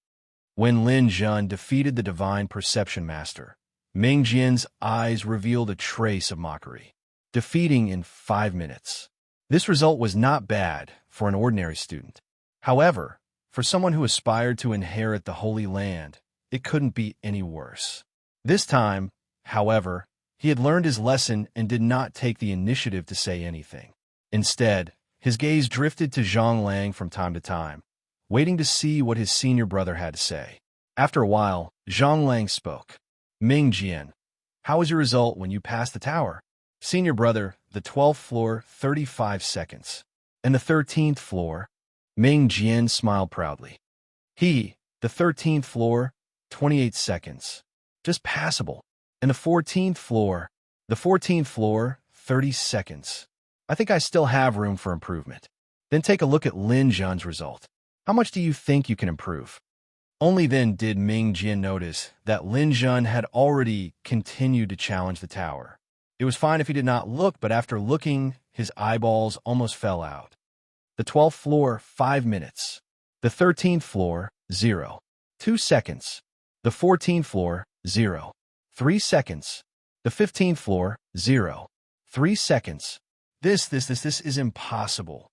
When Lin Jun defeated the divine perception master, Ming Jian's eyes revealed a trace of mockery. Defeating in 5 minutes. This result was not bad for an ordinary student. However, for someone who aspired to inherit the Holy Land, it couldn't be any worse. This time, however, he had learned his lesson and did not take the initiative to say anything. Instead, his gaze drifted to Zhang Lang from time to time, waiting to see what his senior brother had to say. After a while, Zhang Lang spoke. Ming Jian, how was your result when you passed the tower? Senior brother, the 12th floor, 35 seconds. And the 13th floor? Ming Jian smiled proudly. The 13th floor, 28 seconds. Just passable. And the 14th floor? The 14th floor, 30 seconds. I think I still have room for improvement. Then take a look at Lin Jun's result. How much do you think you can improve? Only then did Ming Jian notice that Lin Jun had already continued to challenge the tower. It was fine if he did not look, but after looking, his eyeballs almost fell out. The 12th floor, 5 minutes. The 13th floor, 0. 2 seconds. The 14th floor, 0. 3 seconds. The 15th floor, 0. 3 seconds. This is impossible.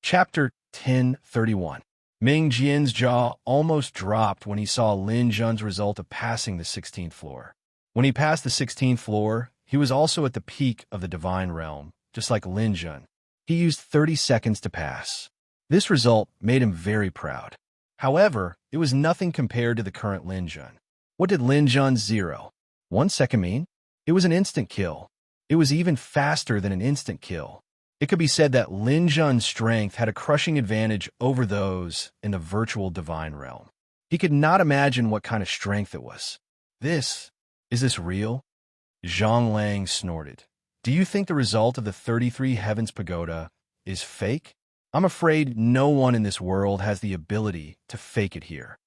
Chapter 10:31. Ming Jian's jaw almost dropped when he saw Lin Jun's result of passing the 16th floor. When he passed the 16th floor, he was also at the peak of the divine realm, just like Lin Jun. He used 30 seconds to pass. This result made him very proud. However, it was nothing compared to the current Lin Jun. What did Lin Jun's 0. 1 second mean? It was an instant kill. It was even faster than an instant kill. It could be said that Lin Jun's strength had a crushing advantage over those in the virtual divine realm. He could not imagine what kind of strength it was. Is this real? Zhang Lang snorted. Do you think the result of the 33 Heavens Pagoda is fake? I'm afraid no one in this world has the ability to fake it here.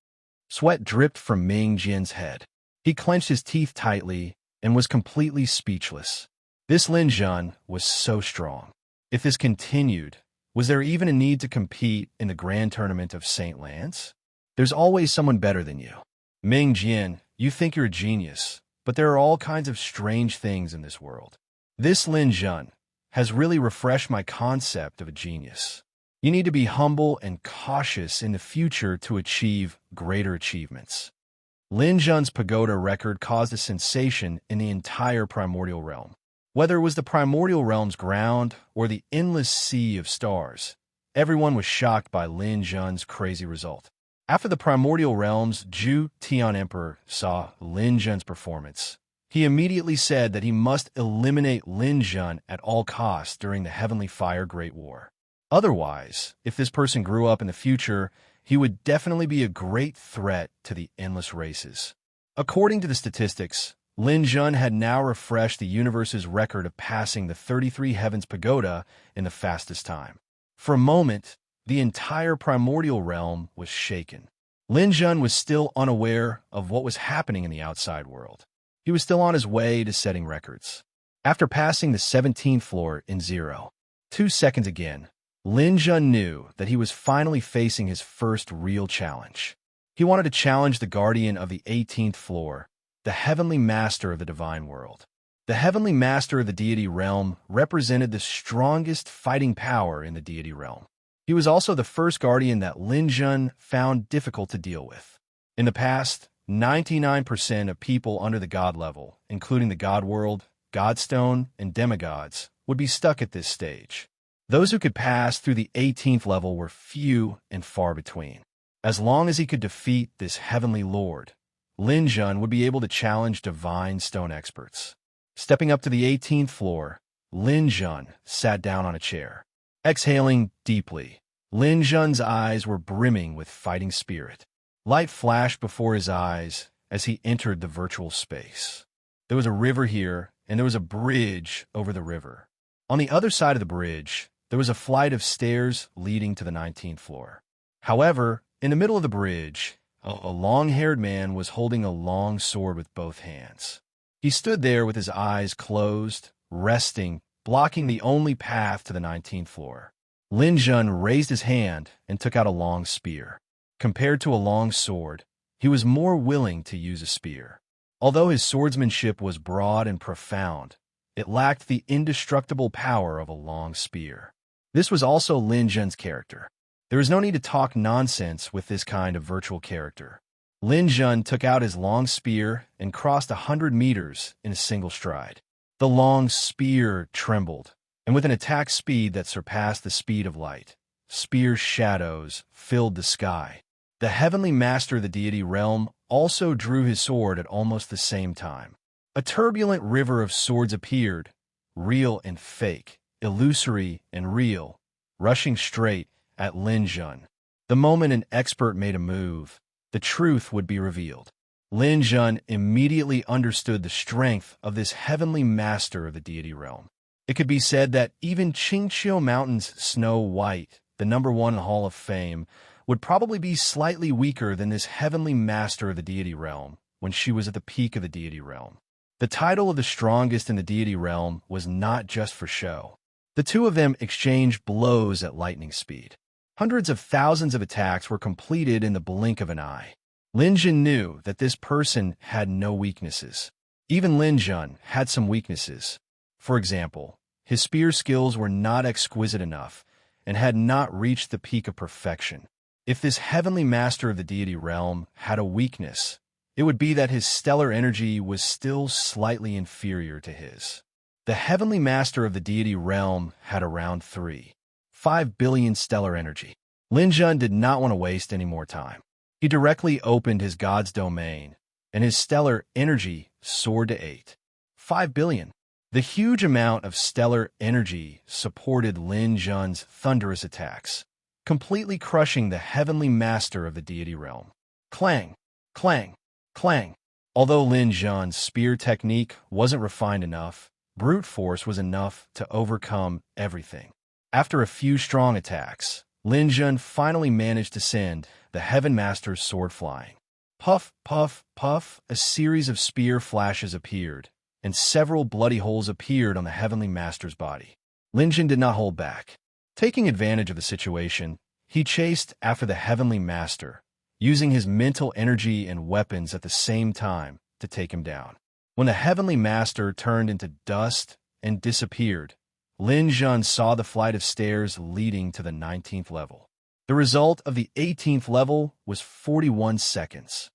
Sweat dripped from Ming Jian's head. He clenched his teeth tightly and was completely speechless. This Lin Jun was so strong. If this continued, was there even a need to compete in the grand tournament of St. Lance? There's always someone better than you. Ming Jian, you think you're a genius, but there are all kinds of strange things in this world. This Lin Jun has really refreshed my concept of a genius. You need to be humble and cautious in the future to achieve greater achievements. Lin Jun's pagoda record caused a sensation in the entire primordial realm. Whether it was the primordial realm's ground or the endless sea of stars, everyone was shocked by Lin Jun's crazy result. After the primordial realm's Zhu Tian Emperor saw Lin Jun's performance, he immediately said that he must eliminate Lin Jun at all costs during the Heavenly Fire Great War. Otherwise, if this person grew up in the future, he would definitely be a great threat to the endless races. According to the statistics, Lin Jun had now refreshed the universe's record of passing the 33 Heavens Pagoda in the fastest time. For a moment, the entire primordial realm was shaken. Lin Jun was still unaware of what was happening in the outside world. He was still on his way to setting records. After passing the 17th floor in 0.2 seconds again, Lin Jun knew that he was finally facing his first real challenge. He wanted to challenge the guardian of the 18th floor, the heavenly master of the divine world. The heavenly master of the deity realm represented the strongest fighting power in the deity realm. He was also the first guardian that Lin Jun found difficult to deal with. In the past, 99% of people under the god level, including the god world, godstone, and demigods, would be stuck at this stage. Those who could pass through the 18th level were few and far between. As long as he could defeat this heavenly lord, Lin Jun would be able to challenge divine stone experts. Stepping up to the 18th floor, Lin Jun sat down on a chair. Exhaling deeply, Lin Jun's eyes were brimming with fighting spirit. Light flashed before his eyes as he entered the virtual space. There was a river here, and there was a bridge over the river. On the other side of the bridge, there was a flight of stairs leading to the 19th floor. However, in the middle of the bridge, a long-haired man was holding a long sword with both hands. He stood there with his eyes closed, resting, blocking the only path to the 19th floor. Lin Jun raised his hand and took out a long spear. Compared to a long sword, he was more willing to use a spear. Although his swordsmanship was broad and profound, it lacked the indestructible power of a long spear. This was also Lin Jun's character. There is no need to talk nonsense with this kind of virtual character. Lin Jun took out his long spear and crossed 100 meters in a single stride. The long spear trembled, and with an attack speed that surpassed the speed of light, spear shadows filled the sky. The heavenly master of the deity realm also drew his sword at almost the same time. A turbulent river of swords appeared, real and fake, illusory and real, rushing straight at Lin Jun. The moment an expert made a move, the truth would be revealed. Lin Jun immediately understood the strength of this heavenly master of the deity realm. It could be said that even Qingqiu Mountain's Snow White, the #1 in Hall of Fame, would probably be slightly weaker than this heavenly master of the deity realm when she was at the peak of the deity realm. The title of the strongest in the deity realm was not just for show. The two of them exchanged blows at lightning speed. Hundreds of thousands of attacks were completed in the blink of an eye. Lin Jun knew that this person had no weaknesses. Even Lin Jun had some weaknesses. For example, his spear skills were not exquisite enough and had not reached the peak of perfection. If this heavenly master of the deity realm had a weakness, it would be that his stellar energy was still slightly inferior to his. The heavenly master of the deity realm had around 3.5 billion stellar energy. Lin Jun did not want to waste any more time. He directly opened his god's domain, and his stellar energy soared to 8.5 billion. The huge amount of stellar energy supported Lin Jun's thunderous attacks, completely crushing the heavenly master of the deity realm. Clang, clang, clang. Although Lin Jun's spear technique wasn't refined enough, brute force was enough to overcome everything. After a few strong attacks, Lin Jun finally managed to send the Heaven Master's sword flying. Puff, puff, puff, a series of spear flashes appeared, and several bloody holes appeared on the Heavenly Master's body. Lin Jun did not hold back. Taking advantage of the situation, he chased after the Heavenly Master, using his mental energy and weapons at the same time to take him down. When the Heavenly Master turned into dust and disappeared, Lin Jun saw the flight of stairs leading to the 19th level. The result of the 18th level was 41 seconds.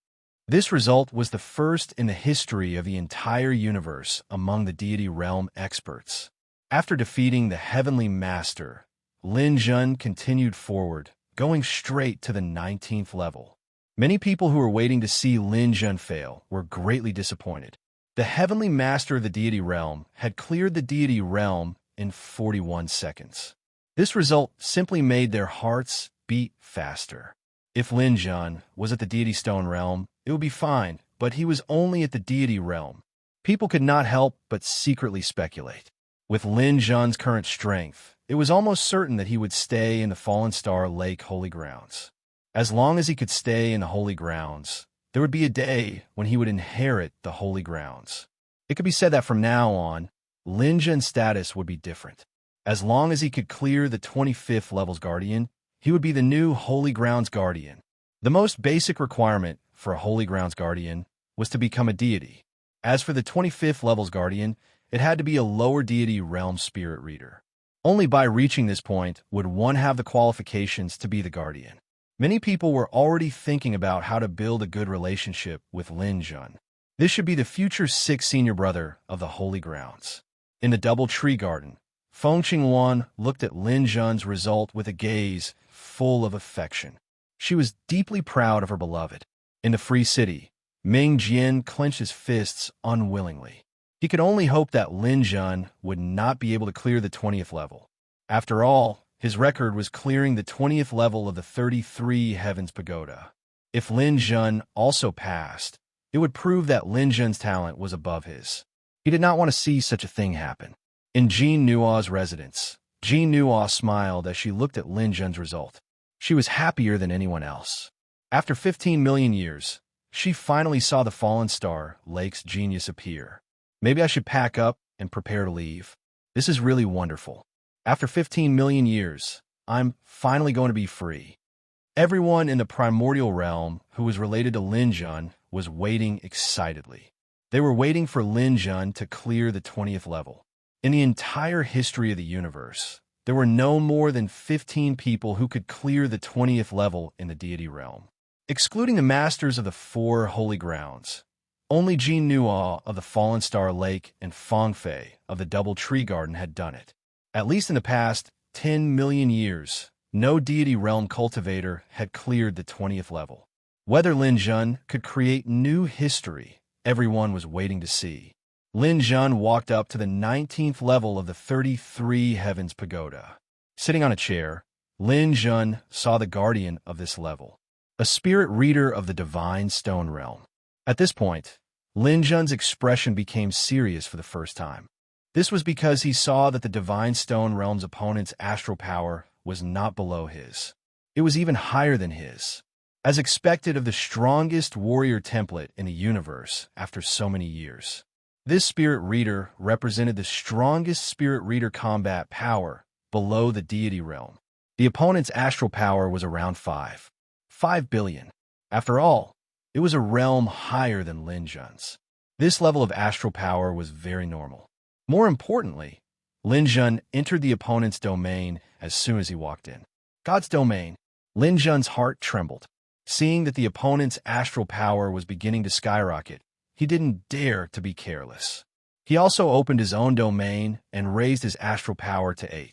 This result was the first in the history of the entire universe among the deity realm experts. After defeating the Heavenly Master, Lin Jun continued forward, going straight to the 19th level. Many people who were waiting to see Lin Jun fail were greatly disappointed. The Heavenly Master of the deity realm had cleared the deity realm in 41 seconds. This result simply made their hearts beat faster. If Lin Jun was at the deity stone realm, it would be fine, but he was only at the deity realm. People could not help but secretly speculate. With Lin Jun's current strength, it was almost certain that he would stay in the Fallen Star Lake Holy Grounds. As long as he could stay in the Holy Grounds, there would be a day when he would inherit the Holy Grounds. It could be said that from now on, Lin Jun's status would be different. As long as he could clear the 25th level's Guardian, he would be the new Holy Grounds Guardian. The most basic requirement for a Holy Grounds Guardian was to become a deity. As for the 25th level's guardian, it had to be a lower deity realm spirit reader. Only by reaching this point would one have the qualifications to be the guardian. Many people were already thinking about how to build a good relationship with Lin Jun. This should be the future 6th senior brother of the Holy Grounds. In the Double Tree Garden, Feng Qingwan looked at Lin Jun's result with a gaze full of affection. She was deeply proud of her beloved. In the Free City, Ming Jian clenched his fists unwillingly. He could only hope that Lin Jun would not be able to clear the 20th level. After all, his record was clearing the 20th level of the 33 Heavens Pagoda. If Lin Jun also passed, it would prove that Lin Jun's talent was above his. He did not want to see such a thing happen. In Jean Nua's residence, Jean Nua smiled as she looked at Lin Jun's result. She was happier than anyone else. After 15 million years, she finally saw the fallen star, Lake's genius, appear. Maybe I should pack up and prepare to leave. This is really wonderful. After 15 million years, I'm finally going to be free. Everyone in the primordial realm who was related to Lin Jun was waiting excitedly. They were waiting for Lin Jun to clear the 20th level. In the entire history of the universe, there were no more than 15 people who could clear the 20th level in the deity realm. Excluding the masters of the 4 holy grounds, only Jean Nua of the Fallen Star Lake and Feng Fei of the Double Tree Garden had done it. At least in the past 10 million years, no deity realm cultivator had cleared the 20th level. Whether Lin Jun could create new history, everyone was waiting to see. Lin Jun walked up to the 19th level of the 33 Heavens Pagoda. Sitting on a chair, Lin Jun saw the guardian of this level, a spirit reader of the divine stone realm. At this point, Lin Jun's expression became serious for the first time. This was because he saw that the divine stone realm's opponent's astral power was not below his. It was even higher than his, as expected of the strongest warrior template in the universe after so many years. This spirit reader represented the strongest spirit reader combat power below the deity realm. The opponent's astral power was around 5 billion. After all, it was a realm higher than Lin Jun's. This level of astral power was very normal. More importantly, Lin Jun entered the opponent's domain as soon as he walked in. God's domain. Lin Jun's heart trembled. Seeing that the opponent's astral power was beginning to skyrocket, he didn't dare to be careless. He also opened his own domain and raised his astral power to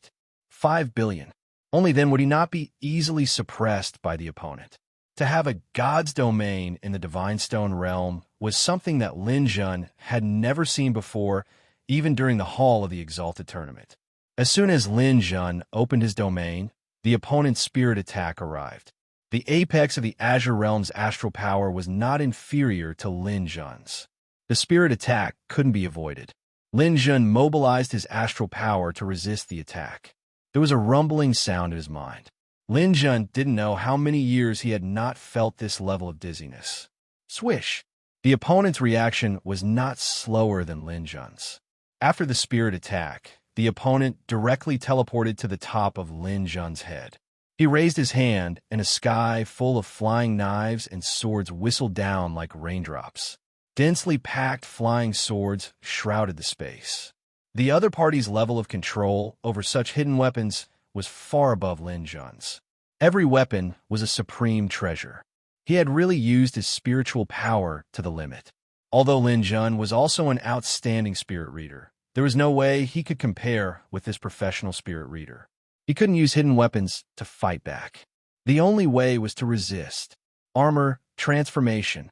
5 billion. Only then would he not be easily suppressed by the opponent. To have a God's domain in the Divine Stone realm was something that Lin Jun had never seen before, even during the Hall of the Exalted Tournament. As soon as Lin Jun opened his domain, the opponent's spirit attack arrived. The apex of the Azure Realm's astral power was not inferior to Lin Jun's. The spirit attack couldn't be avoided. Lin Jun mobilized his astral power to resist the attack. There was a rumbling sound in his mind. Lin Jun didn't know how many years he had not felt this level of dizziness. Swish! The opponent's reaction was not slower than Lin Jun's. After the spirit attack, the opponent directly teleported to the top of Lin Jun's head. He raised his hand, and a sky full of flying knives and swords whistled down like raindrops. Densely packed flying swords shrouded the space. The other party's level of control over such hidden weapons was far above Lin Jun's. Every weapon was a supreme treasure. He had really used his spiritual power to the limit. Although Lin Jun was also an outstanding spirit reader, there was no way he could compare with this professional spirit reader. He couldn't use hidden weapons to fight back. The only way was to resist. Armor, transformation.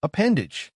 Appendage.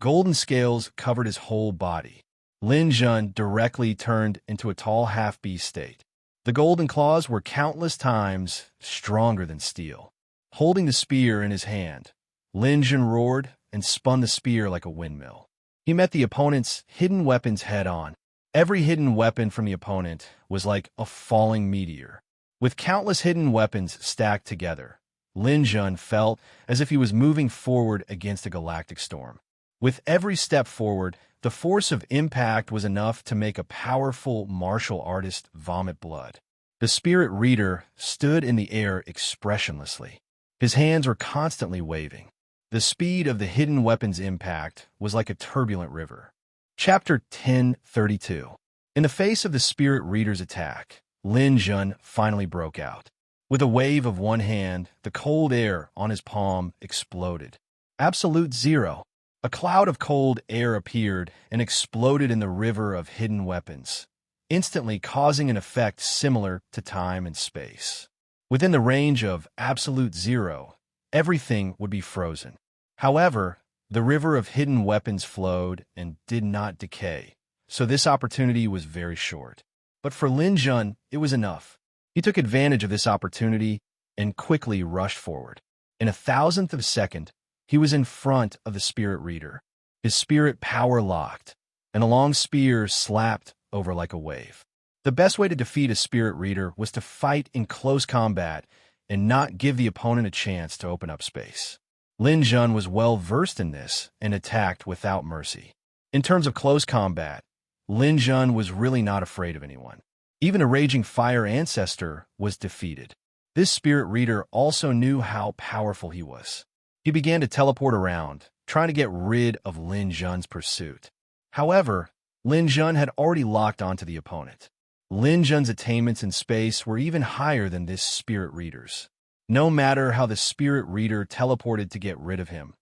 Golden scales covered his whole body. Lin Jun directly turned into a tall half-beast state. The golden claws were countless times stronger than steel. Holding the spear in his hand, Lin Jun roared and spun the spear like a windmill. He met the opponent's hidden weapons head-on. Every hidden weapon from the opponent was like a falling meteor. With countless hidden weapons stacked together, Lin Jun felt as if he was moving forward against a galactic storm. With every step forward, the force of impact was enough to make a powerful martial artist vomit blood. The spirit reader stood in the air expressionlessly. His hands were constantly waving. The speed of the hidden weapon's impact was like a turbulent river. Chapter 1032. In the face of the Spirit Reader's attack, Lin Jun finally broke out. With a wave of one hand, the cold air on his palm exploded. Absolute zero. A cloud of cold air appeared and exploded in the river of hidden weapons, instantly causing an effect similar to time and space. Within the range of absolute zero, everything would be frozen. However, the river of hidden weapons flowed and did not decay, so this opportunity was very short. But for Lin Jun, it was enough. He took advantage of this opportunity and quickly rushed forward. In a thousandth of a second, he was in front of the Spirit Reader. His spirit power locked, and a long spear slapped over like a wave. The best way to defeat a Spirit Reader was to fight in close combat and not give the opponent a chance to open up space. Lin Jun was well versed in this and attacked without mercy. In terms of close combat, Lin Jun was really not afraid of anyone. Even a raging fire ancestor was defeated. This Spirit Reader also knew how powerful he was. He began to teleport around, trying to get rid of Lin Jun's pursuit. However, Lin Jun had already locked onto the opponent. Lin Jun's attainments in space were even higher than this Spirit Reader's. No matter how the Spirit Reader teleported to get rid of him,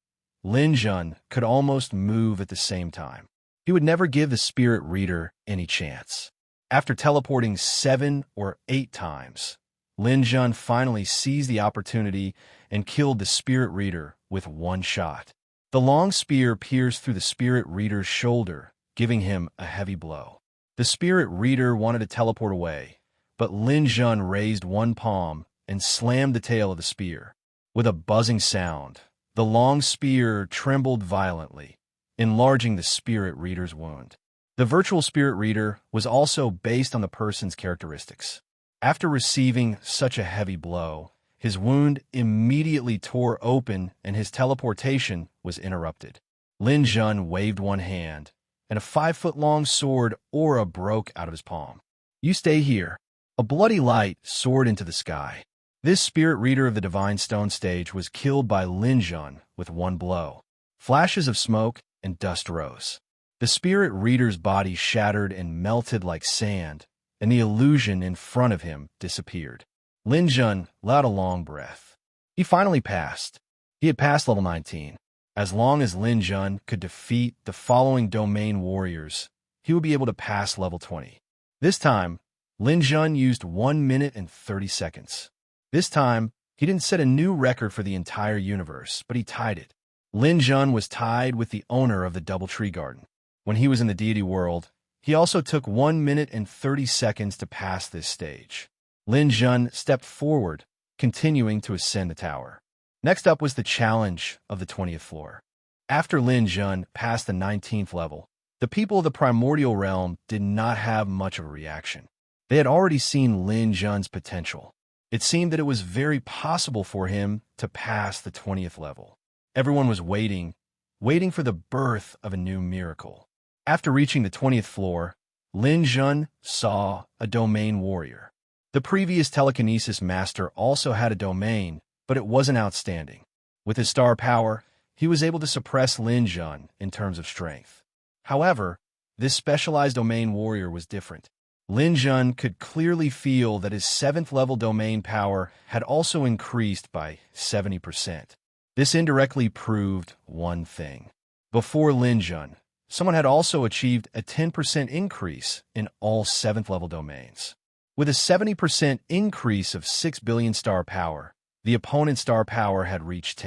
Lin Jun could almost move at the same time. He would never give the Spirit Reader any chance. After teleporting 7 or 8 times, Lin Jun finally seized the opportunity and killed the Spirit Reader with one shot. The long spear pierced through the Spirit Reader's shoulder, giving him a heavy blow. The Spirit Reader wanted to teleport away, but Lin Jun raised one palm and slammed the tail of the spear. With a buzzing sound, the long spear trembled violently, enlarging the Spirit Reader's wound. The virtual Spirit Reader was also based on the person's characteristics. After receiving such a heavy blow, his wound immediately tore open and his teleportation was interrupted. Lin Jun waved one hand, and a 5-foot-long sword aura broke out of his palm. "You stay here." A bloody light soared into the sky. This Spirit Reader of the Divine Stone stage was killed by Lin Jun with one blow. Flashes of smoke and dust rose. The Spirit Reader's body shattered and melted like sand, and the illusion in front of him disappeared. Lin Jun let out a long breath. He finally passed. He had passed level 19. As long as Lin Jun could defeat the following domain warriors, he would be able to pass level 20. This time, Lin Jun used 1 minute and 30 seconds. This time, he didn't set a new record for the entire universe, but he tied it. Lin Jun was tied with the owner of the Doubletree Garden. When he was in the deity world, he also took 1 minute and 30 seconds to pass this stage. Lin Jun stepped forward, continuing to ascend the tower. Next up was the challenge of the 20th floor. After Lin Jun passed the 19th level, the people of the primordial realm did not have much of a reaction. They had already seen Lin Jun's potential. It seemed that it was very possible for him to pass the 20th level. Everyone was waiting for the birth of a new miracle. After reaching the 20th floor, Lin Jun saw a domain warrior. The previous telekinesis master also had a domain, but it wasn't outstanding. With his star power, he was able to suppress Lin Jun in terms of strength. However, this specialized domain warrior was different. Lin Jun could clearly feel that his 7th level domain power had also increased by 70%. This indirectly proved one thing. Before Lin Jun, someone had also achieved a 10% increase in all 7th level domains. With a 70% increase of 6 billion star power, the opponent's star power had reached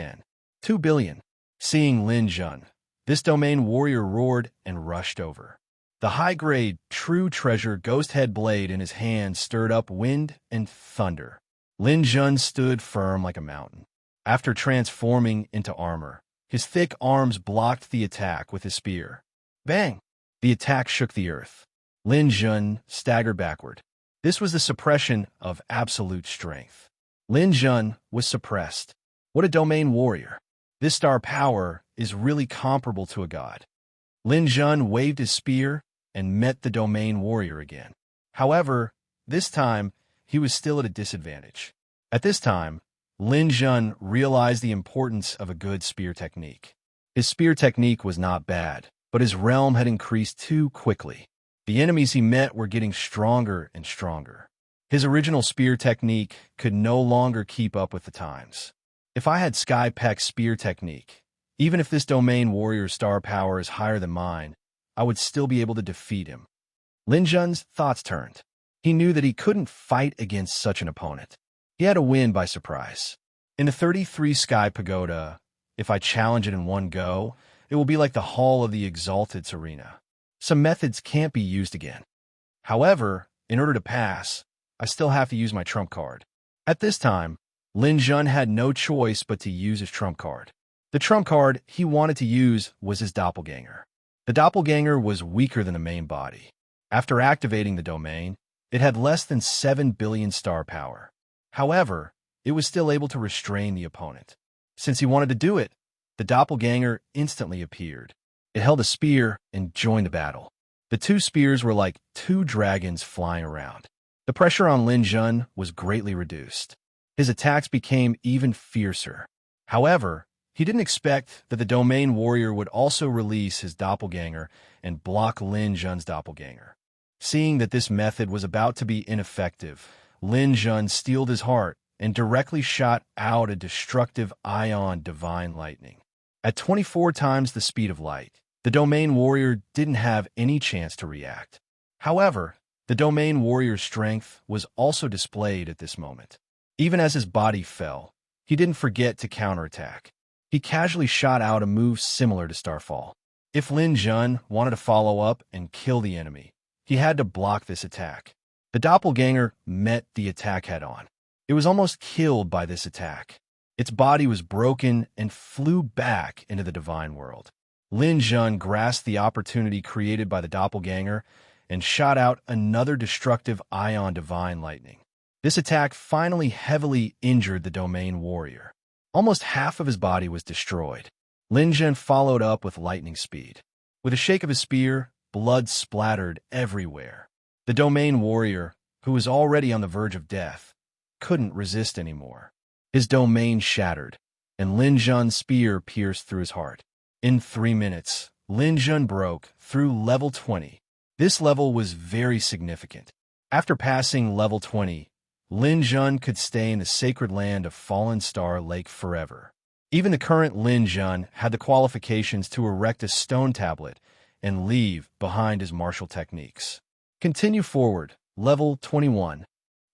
2 billion. Seeing Lin Jun, this domain warrior roared and rushed over. The high-grade, true treasure ghost head blade in his hand stirred up wind and thunder. Lin Jun stood firm like a mountain. After transforming into armor, his thick arms blocked the attack with his spear. Bang! The attack shook the earth. Lin Jun staggered backward. This was the suppression of absolute strength. Lin Jun was suppressed. What a domain warrior. This star power is really comparable to a god. Lin Jun waved his spear and met the domain warrior again. However, this time, he was still at a disadvantage. At this time, Lin Jun realized the importance of a good spear technique. His spear technique was not bad, but his realm had increased too quickly. The enemies he met were getting stronger and stronger. His original spear technique could no longer keep up with the times. If I had Sky Peck's spear technique, even if this domain warrior's star power is higher than mine, I would still be able to defeat him. Lin Jun's thoughts turned. He knew that he couldn't fight against such an opponent. He had to win by surprise. In the 33 Sky Pagoda, if I challenge it in one go, it will be like the Hall of the Exalted Serene. Some methods can't be used again. However, in order to pass, I still have to use my trump card. At this time, Lin Jun had no choice but to use his trump card. The trump card he wanted to use was his doppelganger. The doppelganger was weaker than the main body. After activating the domain, it had less than 7 billion star power. However, it was still able to restrain the opponent. Since he wanted to do it, the doppelganger instantly appeared. It held a spear and joined the battle. The two spears were like two dragons flying around. The pressure on Lin Jun was greatly reduced. His attacks became even fiercer. However, he didn't expect that the domain warrior would also release his doppelganger and block Lin Jun's doppelganger. Seeing that this method was about to be ineffective, Lin Jun steeled his heart and directly shot out a destructive ion divine lightning. At 24 times the speed of light, the domain warrior didn't have any chance to react. However, the domain warrior's strength was also displayed at this moment. Even as his body fell, he didn't forget to counterattack. He casually shot out a move similar to Starfall. If Lin Jun wanted to follow up and kill the enemy, he had to block this attack. The doppelganger met the attack head-on. It was almost killed by this attack. Its body was broken and flew back into the divine world. Lin Jun grasped the opportunity created by the doppelganger and shot out another destructive ion divine lightning. This attack finally heavily injured the domain warrior. Almost half of his body was destroyed. Lin Jun followed up with lightning speed. With a shake of his spear, blood splattered everywhere. The domain warrior, who was already on the verge of death, couldn't resist anymore. His domain shattered, and Lin Jun's spear pierced through his heart. In 3 minutes, Lin Jun broke through level 20. This level was very significant. After passing level 20, Lin Jun could stay in the sacred land of Fallen Star Lake forever. Even the current Lin Jun had the qualifications to erect a stone tablet and leave behind his martial techniques. Continue forward, level 21.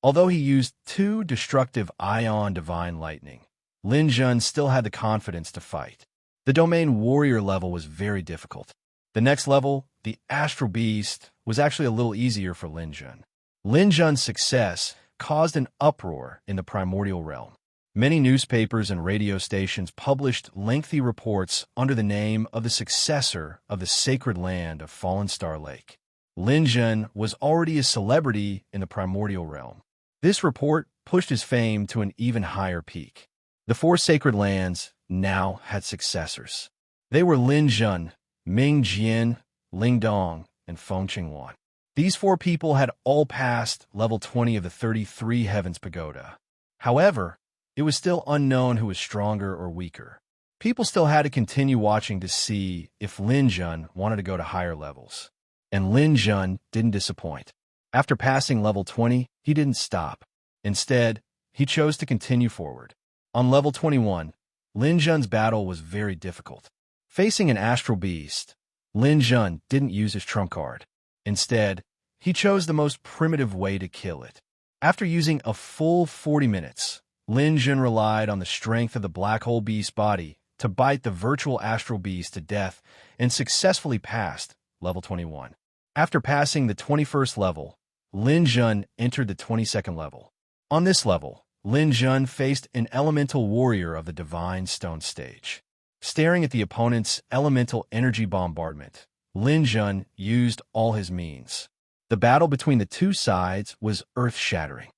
Although he used 2 destructive ion divine lightning, Lin Jun still had the confidence to fight. The domain warrior level was very difficult. The next level, the astral beast, was actually a little easier for Lin Jun. Lin Jun's success caused an uproar in the primordial realm. Many newspapers and radio stations published lengthy reports under the name of the successor of the sacred land of Fallen Star Lake. Lin Jun was already a celebrity in the primordial realm. This report pushed his fame to an even higher peak. The 4 sacred lands now had successors. They were Lin Jun, Ming Jian, Ling Dong, and Feng Qingwan. These 4 people had all passed level 20 of the 33 Heavens Pagoda. However, it was still unknown who was stronger or weaker. People still had to continue watching to see if Lin Jun wanted to go to higher levels. And Lin Jun didn't disappoint. After passing level 20, he didn't stop. Instead, he chose to continue forward. On level 21, Lin Jun's battle was very difficult. Facing an astral beast, Lin Jun didn't use his trump card. Instead, he chose the most primitive way to kill it. After using a full 40 minutes, Lin Jun relied on the strength of the black hole beast's body to bite the virtual astral beast to death and successfully passed level 21. After passing the 21st level, Lin Jun entered the 22nd level. On this level, Lin Jun faced an elemental warrior of the Divine Stone stage. Staring at the opponent's elemental energy bombardment, Lin Jun used all his means. The battle between the two sides was earth-shattering.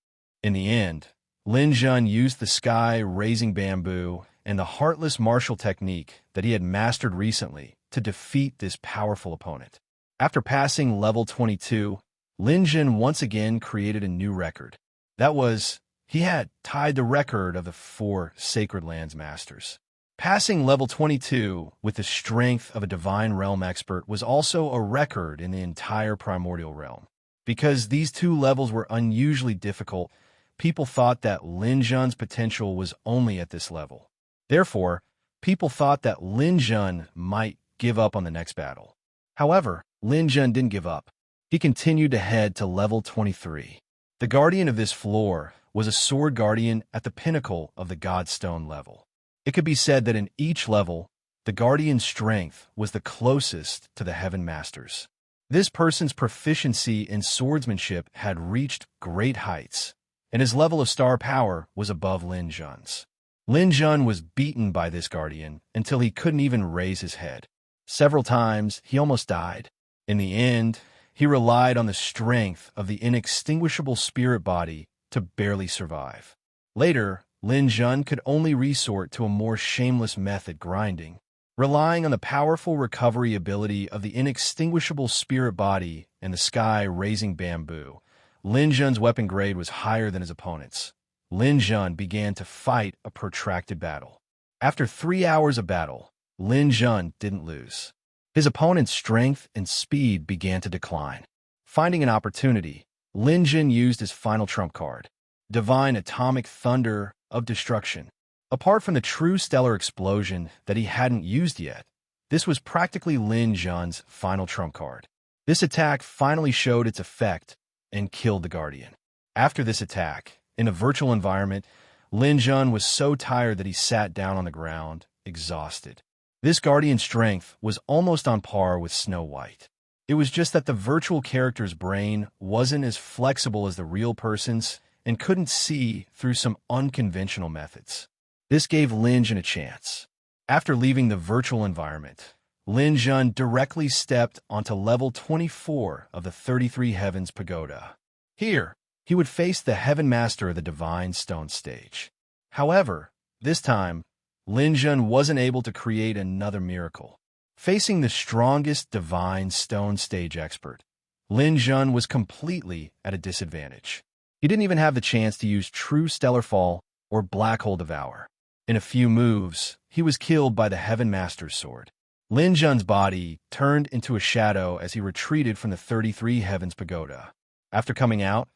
In the end, Lin Jun used the sky-raising bamboo and the heartless martial technique that he had mastered recently to defeat this powerful opponent. After passing level 22, Lin Jun once again created a new record. That was He had tied the record of the 4 Sacred Lands Masters. Passing level 22 with the strength of a Divine Realm expert was also a record in the entire Primordial Realm. Because these 2 levels were unusually difficult, people thought that Lin Jun's potential was only at this level. Therefore, people thought that Lin Jun might give up on the next battle. However, Lin Jun didn't give up. He continued to head to level 23. The guardian of this floor was a sword guardian at the pinnacle of the Godstone level. It could be said that in each level, the guardian's strength was the closest to the Heaven Masters. This person's proficiency in swordsmanship had reached great heights, and his level of star power was above Lin Jun's. Lin Jun was beaten by this guardian until he couldn't even raise his head. Several times, he almost died. In the end, he relied on the strength of the inextinguishable spirit body to barely survive. Later, Lin Jun could only resort to a more shameless method, grinding. Relying on the powerful recovery ability of the inextinguishable spirit body and the sky-raising bamboo, Lin Jun's weapon grade was higher than his opponent's. Lin Jun began to fight a protracted battle. After 3 hours of battle, Lin Jun didn't lose. His opponent's strength and speed began to decline. Finding an opportunity, Lin Jun used his final trump card, Divine Atomic Thunder of Destruction. Apart from the true stellar explosion that he hadn't used yet, this was practically Lin Jun's final trump card. This attack finally showed its effect and killed the Guardian. After this attack, in a virtual environment, Lin Jun was so tired that he sat down on the ground, exhausted. This Guardian's strength was almost on par with Snow White. It was just that the virtual character's brain wasn't as flexible as the real person's and couldn't see through some unconventional methods. This gave Lin Jun a chance. After leaving the virtual environment, Lin Jun directly stepped onto level 24 of the 33 Heavens Pagoda. Here, he would face the Heaven Master of the Divine Stone stage. However, this time, Lin Jun wasn't able to create another miracle. Facing the strongest Divine Stone stage expert, Lin Jun was completely at a disadvantage. He didn't even have the chance to use True Stellar Fall or Black Hole Devour. In a few moves, he was killed by the Heaven Master's sword. Lin Jun's body turned into a shadow as he retreated from the 33 Heavens Pagoda. After coming out,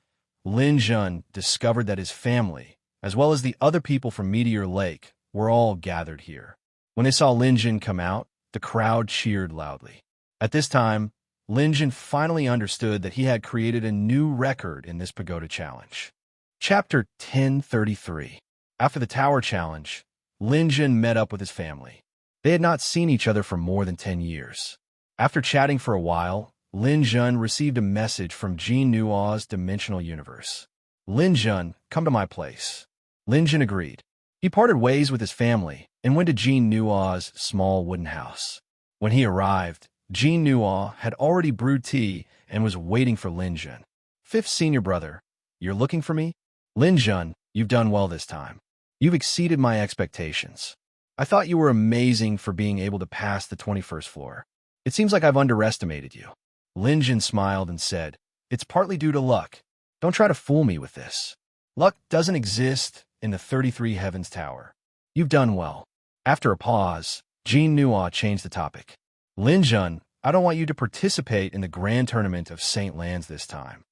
Lin Jun discovered that his family, as well as the other people from Meteor Lake, were all gathered here. When they saw Lin Jun come out, the crowd cheered loudly. At this time, Lin Jun finally understood that he had created a new record in this Pagoda Challenge. Chapter 1033. After the Tower Challenge, Lin Jun met up with his family. They had not seen each other for more than 10 years. After chatting for a while, Lin Jun received a message from Jean Nua's dimensional universe. Lin Jun, come to my place. Lin Jun agreed. He parted ways with his family and went to Jean Nua's small wooden house. When he arrived, Jean Nua had already brewed tea and was waiting for Lin Jun. Fifth senior brother, you're looking for me? Lin Jun, you've done well this time. You've exceeded my expectations. I thought you were amazing for being able to pass the 21st floor. It seems like I've underestimated you. Lin Jun smiled and said, it's partly due to luck. Don't try to fool me with this. Luck doesn't exist in the 33 Heavens Tower. You've done well. After a pause, Jean Nua changed the topic. Lin Jun, I don't want you to participate in the grand tournament of St. Lands this time.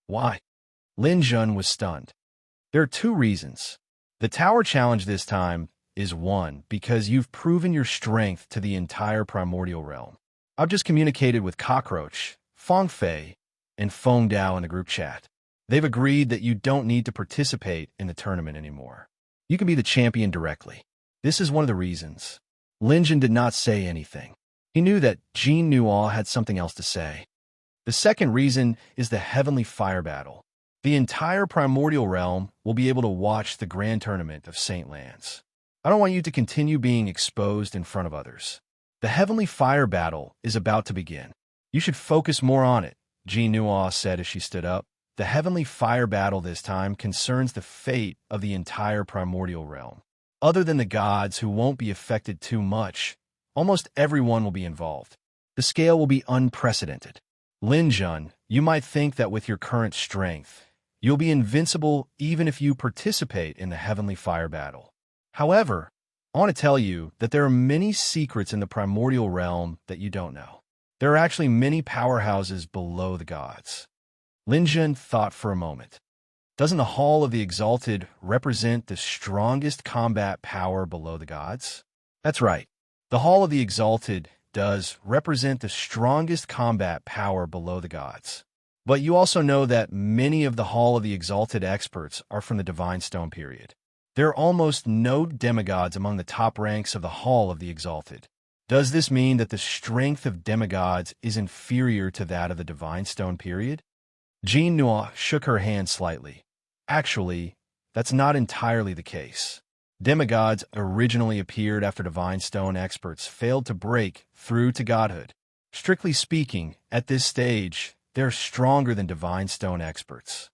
Why? Lin Jun was stunned. There are 2 reasons. The Tower Challenge this time is 1, because you've proven your strength to the entire Primordial Realm. I've just communicated with Cockroach, Feng Fei, and Feng Dao in the group chat. They've agreed that you don't need to participate in the tournament anymore. You can be the champion directly. This is one of the reasons. Lin Jun did not say anything. He knew that Jean Nua had something else to say. The second reason is the Heavenly Fire Battle. The entire Primordial Realm will be able to watch the grand tournament of St. Lands. I don't want you to continue being exposed in front of others. The Heavenly Fire Battle is about to begin. You should focus more on it, Jean Nua said as she stood up. The Heavenly Fire Battle this time concerns the fate of the entire Primordial Realm. Other than the gods who won't be affected too much, almost everyone will be involved. The scale will be unprecedented. Lin Jun, you might think that with your current strength, You'll be invincible even if you participate in the heavenly fire battle. However, I want to tell you that there are many secrets in the primordial realm that you don't know. There are actually many powerhouses below the gods. Lin Jun thought for a moment. Doesn't the Hall of the Exalted represent the strongest combat power below the gods? That's right. The Hall of the Exalted does represent the strongest combat power below the gods. But you also know that many of the Hall of the Exalted experts are from the Divine Stone period. There are almost no demigods among the top ranks of the Hall of the Exalted. Does this mean that the strength of demigods is inferior to that of the Divine Stone period? Jean Nua shook her hand slightly. Actually, that's not entirely the case. Demigods originally appeared after Divine Stone experts failed to break through to godhood. Strictly speaking, at this stage, they're stronger than Divine Stone experts.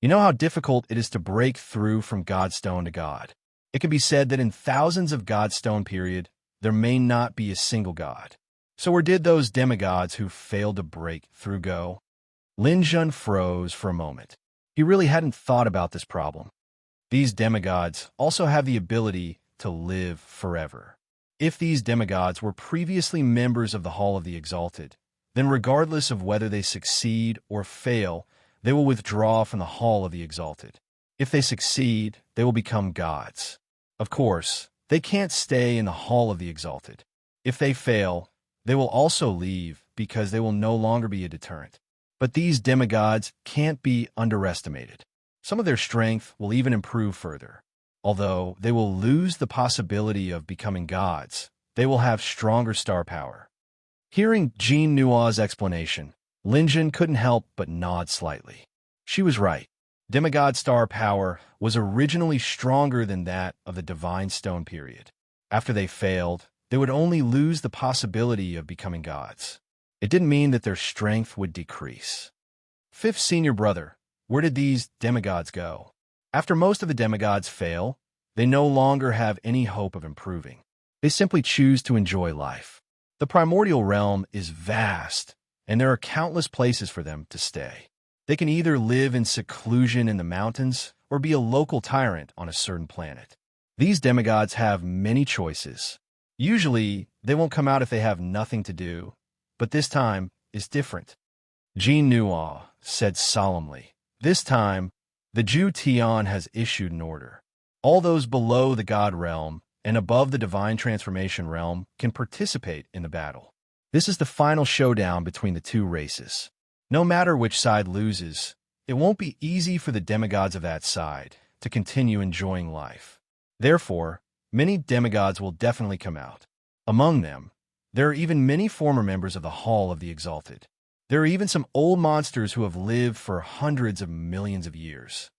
You know how difficult it is to break through from Godstone to God. It can be said that in thousands of Godstone period, there may not be a single god. So where did those demigods who failed to break through go? Lin Jun froze for a moment. He really hadn't thought about this problem. These demigods also have the ability to live forever. If these demigods were previously members of the Hall of the Exalted, then regardless of whether they succeed or fail, they will withdraw from the Hall of the Exalted. If they succeed, they will become gods. Of course, they can't stay in the Hall of the Exalted. If they fail, they will also leave because they will no longer be a deterrent. But these demigods can't be underestimated. Some of their strength will even improve further. Although they will lose the possibility of becoming gods, they will have stronger star power. Hearing Jean Nua's explanation, Lin Jun couldn't help but nod slightly. She was right. Demigod star power was originally stronger than that of the Divine Stone period. After they failed, they would only lose the possibility of becoming gods. It didn't mean that their strength would decrease. Fifth senior brother, where did these demigods go? After most of the demigods fail, they no longer have any hope of improving. They simply choose to enjoy life. The primordial realm is vast, and there are countless places for them to stay. They can either live in seclusion in the mountains or be a local tyrant on a certain planet. These demigods have many choices. Usually, they won't come out if they have nothing to do, but this time is different. Jean Nua said solemnly, "This time, the Ju Tian has issued an order. All those below the God realm and above the divine transformation realm can participate in the battle. This is the final showdown between the two races. No matter which side loses, it won't be easy for the demigods of that side to continue enjoying life. Therefore, many demigods will definitely come out. Among them, there are even many former members of the Hall of the Exalted. There are even some old monsters who have lived for hundreds of millions of years."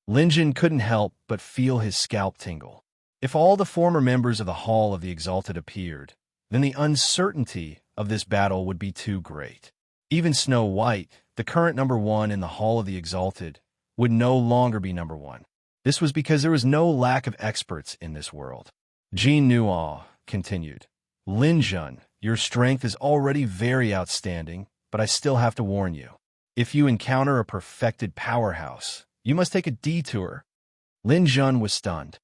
Lin Jun couldn't help but feel his scalp tingle. If all the former members of the Hall of the Exalted appeared, then the uncertainty of this battle would be too great. Even Snow White, the current number one in the Hall of the Exalted, would no longer be number one. This was because there was no lack of experts in this world. Jean Nua continued, "Lin Jun, your strength is already very outstanding, but I still have to warn you. If you encounter a perfected powerhouse, you must take a detour." Lin Jun was stunned.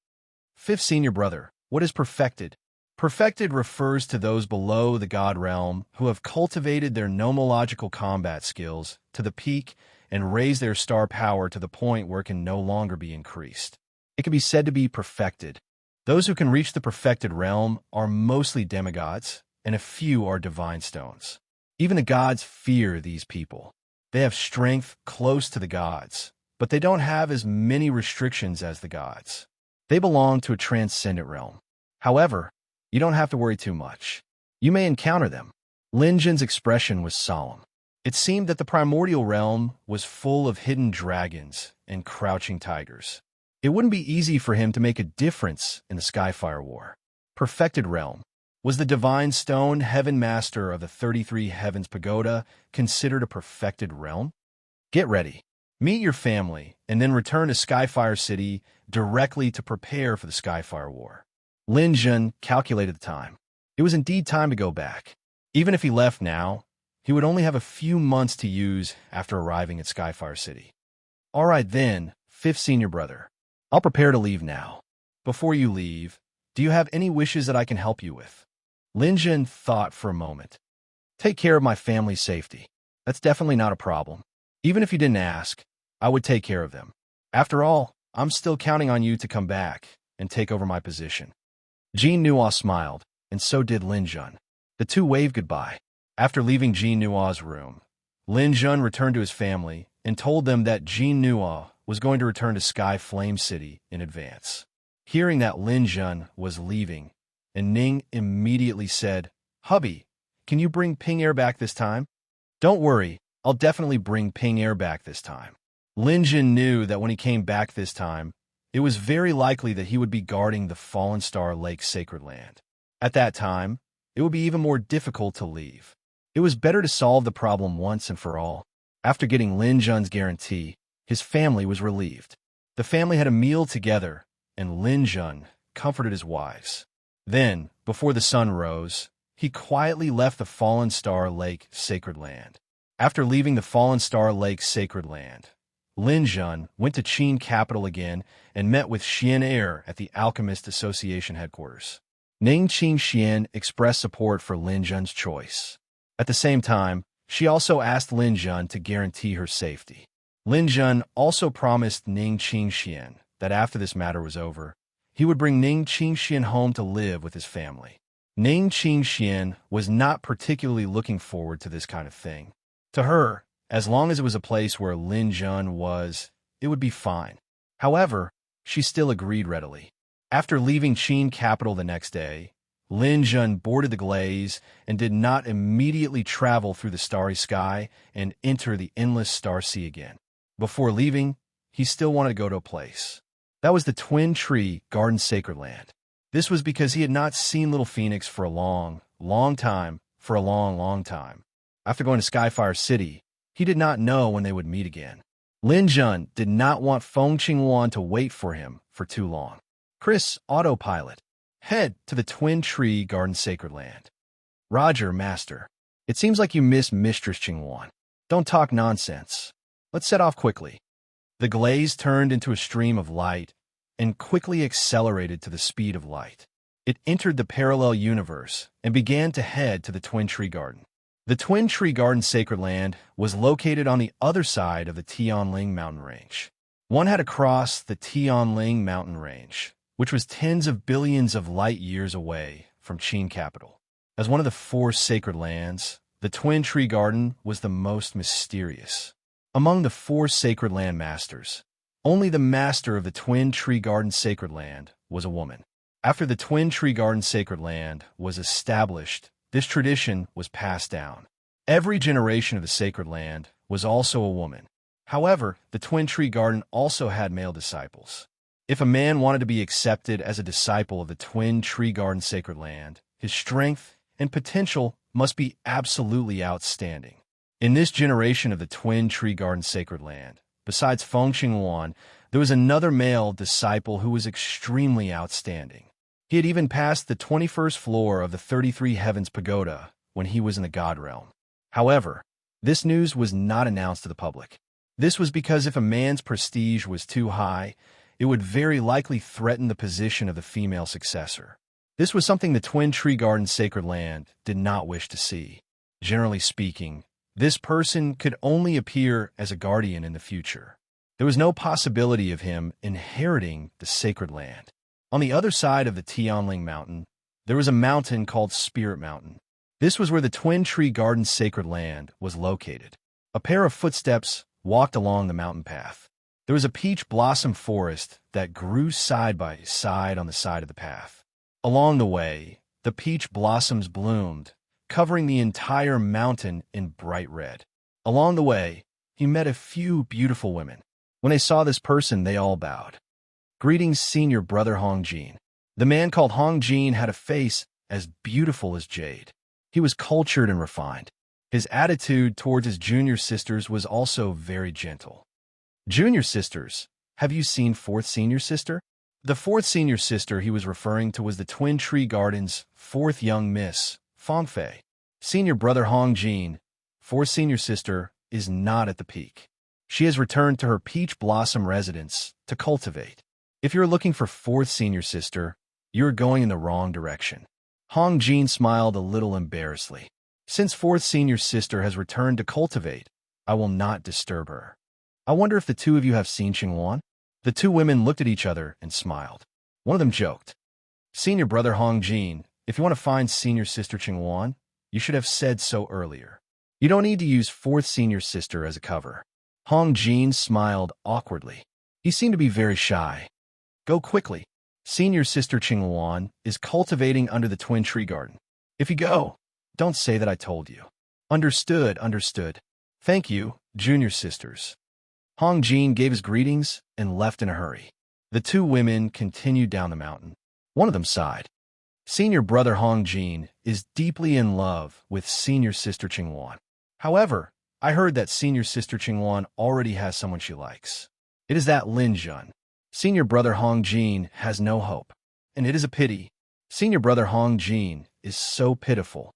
"Fifth senior brother, what is perfected?" Perfected refers to those below the God realm who have cultivated their nomological combat skills to the peak and raised their star power to the point where it can no longer be increased. It can be said to be perfected. Those who can reach the perfected realm are mostly demigods, and a few are divine stones. Even the gods fear these people. They have strength close to the gods, but they don't have as many restrictions as the gods. They belong to a transcendent realm. However, you don't have to worry too much. You may encounter them. Lin Jun's expression was solemn. It seemed that the primordial realm was full of hidden dragons and crouching tigers. It wouldn't be easy for him to make a difference in the Skyfire War. Perfected realm. Was the divine stone heaven master of the 33 Heavens Pagoda considered a perfected realm? Get ready. Meet your family, and then return to Skyfire City directly to prepare for the Skyfire War. Lin Jun calculated the time. It was indeed time to go back. Even if he left now, he would only have a few months to use after arriving at Skyfire City. All right then, fifth senior brother. I'll prepare to leave now. Before you leave, do you have any wishes that I can help you with? Lin Jun thought for a moment. Take care of my family's safety. That's definitely not a problem. Even if you didn't ask, I would take care of them. After all, I'm still counting on you to come back and take over my position. Jean Nua smiled, and so did Lin Jun. The two waved goodbye. After leaving Jean Nua's room, Lin Jun returned to his family and told them that Jean Nua was going to return to Sky Flame City in advance. Hearing that Lin Jun was leaving, and Ning immediately said, "Hubby, can you bring Ping Air back this time?" "Don't worry, I'll definitely bring Ping Air back this time." Lin Jun knew that when he came back this time, it was very likely that he would be guarding the Fallen Star Lake Sacred Land. At that time, it would be even more difficult to leave. It was better to solve the problem once and for all. After getting Lin Jun's guarantee, his family was relieved. The family had a meal together, and Lin Jun comforted his wives. Then, before the sun rose, he quietly left the Fallen Star Lake Sacred Land. After leaving the Fallen Star Lake Sacred Land, Lin Jun went to Qin capital again and met with Xian Air at the Alchemist Association headquarters. Ning Qin Xian expressed support for Lin Jun's choice. At the same time, she also asked Lin Jun to guarantee her safety. Lin Jun also promised Ning Qin Xian that after this matter was over, he would bring Ning Qin Xian home to live with his family. Ning Qin Xian was not particularly looking forward to this kind of thing. To her, as long as it was a place where Lin Jun was, it would be fine. However, she still agreed readily. After leaving Qin capital the next day, Lin Jun boarded the glaze and did not immediately travel through the starry sky and enter the endless star sea again. Before leaving, he still wanted to go to a place. That was the Twin Tree Garden Sacred Land. This was because he had not seen Little Phoenix for a long, long time, After going to Skyfire City, he did not know when they would meet again. Lin Jun did not want Feng Qingwan to wait for him for too long. Chris, autopilot. Head to the Twin Tree Garden Sacred Land. Roger, Master. It seems like you miss Mistress Qingwan. Don't talk nonsense. Let's set off quickly. The glaze turned into a stream of light and quickly accelerated to the speed of light. It entered the parallel universe and began to head to the Twin Tree Garden. The Twin Tree Garden Sacred Land was located on the other side of the Tianling mountain range. One had to cross the Tianling mountain range, which was tens of billions of light years away from Qin capital. As one of the four sacred lands, the Twin Tree Garden was the most mysterious. Among the four sacred land masters, only the master of the Twin Tree Garden Sacred Land was a woman. After the Twin Tree Garden Sacred Land was established, this tradition was passed down. Every generation of the Sacred Land was also a woman. However, the Twin Tree Garden also had male disciples. If a man wanted to be accepted as a disciple of the Twin Tree Garden Sacred Land, his strength and potential must be absolutely outstanding. In this generation of the Twin Tree Garden Sacred Land, besides Feng Qingwan, there was another male disciple who was extremely outstanding. He had even passed the 21st floor of the 33 Heavens Pagoda when he was in the God Realm. However, this news was not announced to the public. This was because if a man's prestige was too high, it would very likely threaten the position of the female successor. This was something the Twin Tree Garden Sacred Land did not wish to see. Generally speaking, this person could only appear as a guardian in the future. There was no possibility of him inheriting the sacred land. On the other side of the Tianling Mountain, there was a mountain called Spirit Mountain. This was where the Twin Tree Garden Sacred Land was located. A pair of footsteps walked along the mountain path. There was a peach blossom forest that grew side by side on the side of the path. Along the way, the peach blossoms bloomed, covering the entire mountain in bright red. Along the way, he met a few beautiful women. When they saw this person, they all bowed. Greetings, senior brother Hong Jin. The man called Hong Jin had a face as beautiful as jade. He was cultured and refined. His attitude towards his junior sisters was also very gentle. Junior sisters, have you seen fourth senior sister? The fourth senior sister he was referring to was the Twin Tree Garden's fourth young miss, Fang Fei. Senior brother Hong Jin, fourth senior sister, is not at the peak. She has returned to her peach blossom residence to cultivate. If you're looking for fourth senior sister, you're going in the wrong direction. Hong Jin smiled a little embarrassedly. Since fourth senior sister has returned to cultivate, I will not disturb her. I wonder if the two of you have seen Qingwan? The two women looked at each other and smiled. One of them joked, Senior brother Hong Jin, if you want to find senior sister Qingwan, you should have said so earlier. You don't need to use fourth senior sister as a cover. Hong Jin smiled awkwardly. He seemed to be very shy. Go quickly. Senior sister Qingwan is cultivating under the twin tree garden. If you go, don't say that I told you. Understood, understood. Thank you, junior sisters. Hong Jin gave his greetings and left in a hurry. The two women continued down the mountain. One of them sighed. Senior brother Hong Jin is deeply in love with senior sister Qingwan. However, I heard that senior sister Qingwan already has someone she likes. It is that Lin Jun. Senior brother Hong Jin has no hope, and it is a pity. Senior brother Hong Jin is so pitiful.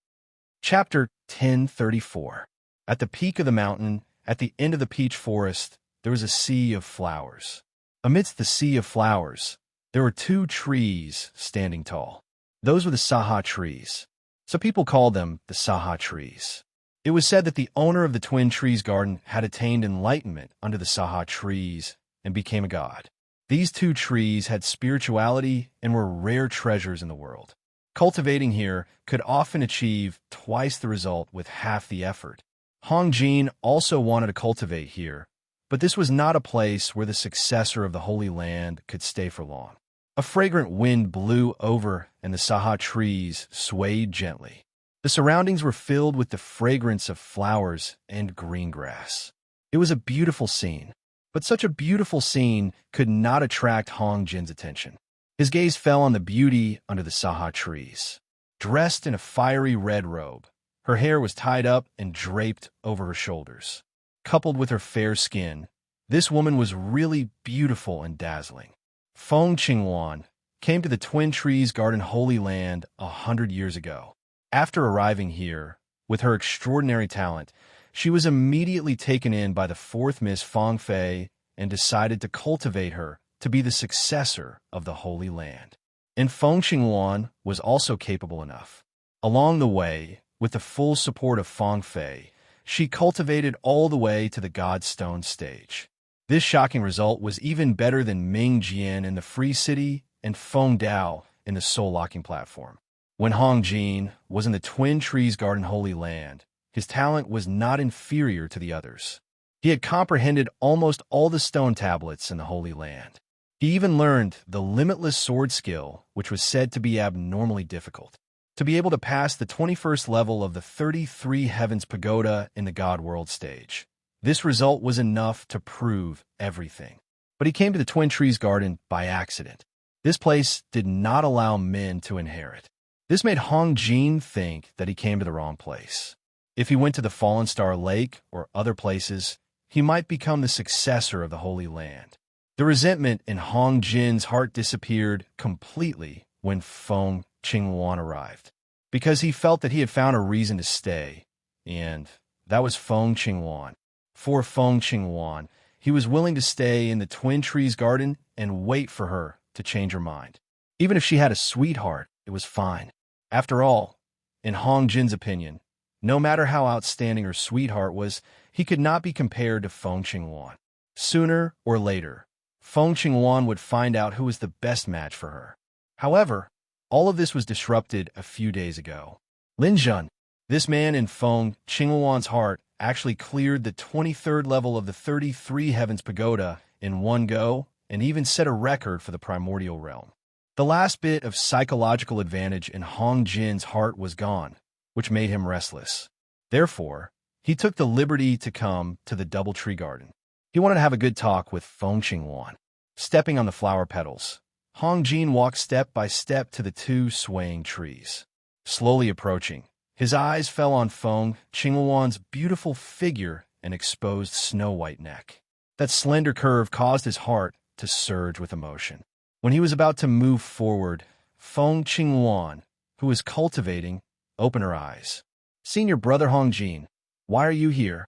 Chapter 1034. At the peak of the mountain, at the end of the peach forest, there was a sea of flowers. Amidst the sea of flowers, there were two trees standing tall. Those were the Saha trees. So people called them the Saha trees. It was said that the owner of the Twin Trees Garden had attained enlightenment under the Saha trees and became a god. These two trees had spirituality and were rare treasures in the world. Cultivating here could often achieve twice the result with half the effort. Hong Jin also wanted to cultivate here, but this was not a place where the successor of the Holy Land could stay for long. A fragrant wind blew over and the Saha trees swayed gently. The surroundings were filled with the fragrance of flowers and green grass. It was a beautiful scene, but such a beautiful scene could not attract Hong Jin's attention. His gaze fell on the beauty under the Saha trees. Dressed in a fiery red robe, her hair was tied up and draped over her shoulders. Coupled with her fair skin, this woman was really beautiful and dazzling. Feng Qingwan came to the Twin Trees Garden Holy Land 100 years ago. After arriving here, with her extraordinary talent, she was immediately taken in by the fourth Miss Fang Fei and decided to cultivate her to be the successor of the Holy Land. And Feng Qingwan was also capable enough. Along the way, with the full support of Fang Fei, she cultivated all the way to the Godstone stage. This shocking result was even better than Ming Jian in the Free City and Feng Dao in the soul-locking platform. When Hong Jin was in the Twin Trees Garden Holy Land, his talent was not inferior to the others. He had comprehended almost all the stone tablets in the Holy Land. He even learned the limitless sword skill, which was said to be abnormally difficult. To be able to pass the 21st level of the 33 Heavens Pagoda in the God World stage. This result was enough to prove everything. But he came to the Twin Trees Garden by accident. This place did not allow men to inherit. This made Hong Jin think that he came to the wrong place. If he went to the Fallen Star Lake or other places, he might become the successor of the Holy Land. The resentment in Hong Jin's heart disappeared completely when Feng Qingwan arrived, because he felt that he had found a reason to stay, and that was Feng Qingwan. For Feng Qingwan, he was willing to stay in the Twin Trees Garden and wait for her to change her mind. Even if she had a sweetheart, it was fine. After all, in Hong Jin's opinion, no matter how outstanding her sweetheart was, he could not be compared to Feng Qingwan. Sooner or later, Feng Qingwan would find out who was the best match for her. However, all of this was disrupted a few days ago. Lin Jun, this man in Feng Qingwan's heart, actually cleared the 23rd level of the 33 Heavens Pagoda in one go and even set a record for the primordial realm. The last bit of psychological advantage in Hong Jin's heart was gone, which made him restless. Therefore, he took the liberty to come to the Doubletree Garden. He wanted to have a good talk with Feng Qingwan. Stepping on the flower petals, Hong Jin walked step by step to the two swaying trees. Slowly approaching, his eyes fell on Feng Qingwan's beautiful figure and exposed snow-white neck. That slender curve caused his heart to surge with emotion. When he was about to move forward, Feng Qingwan, who was cultivating, opened her eyes. Senior brother Hong Jin, why are you here?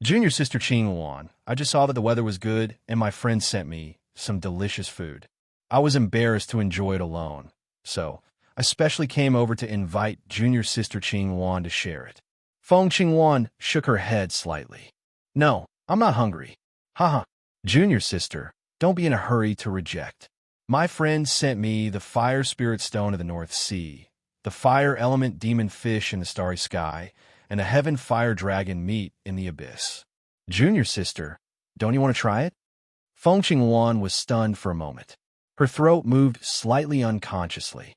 Junior sister Qingwan, I just saw that the weather was good, and my friend sent me some delicious food. I was embarrassed to enjoy it alone, so I specially came over to invite junior sister Qingwan to share it. Feng Qingwan shook her head slightly. No, I'm not hungry. Haha. Junior sister, don't be in a hurry to reject. My friend sent me the fire spirit stone of the North Sea, the fire element demon fish in the starry sky, and a heaven fire dragon meat in the abyss. Junior sister, don't you want to try it? Feng Qingwan was stunned for a moment. Her throat moved slightly unconsciously.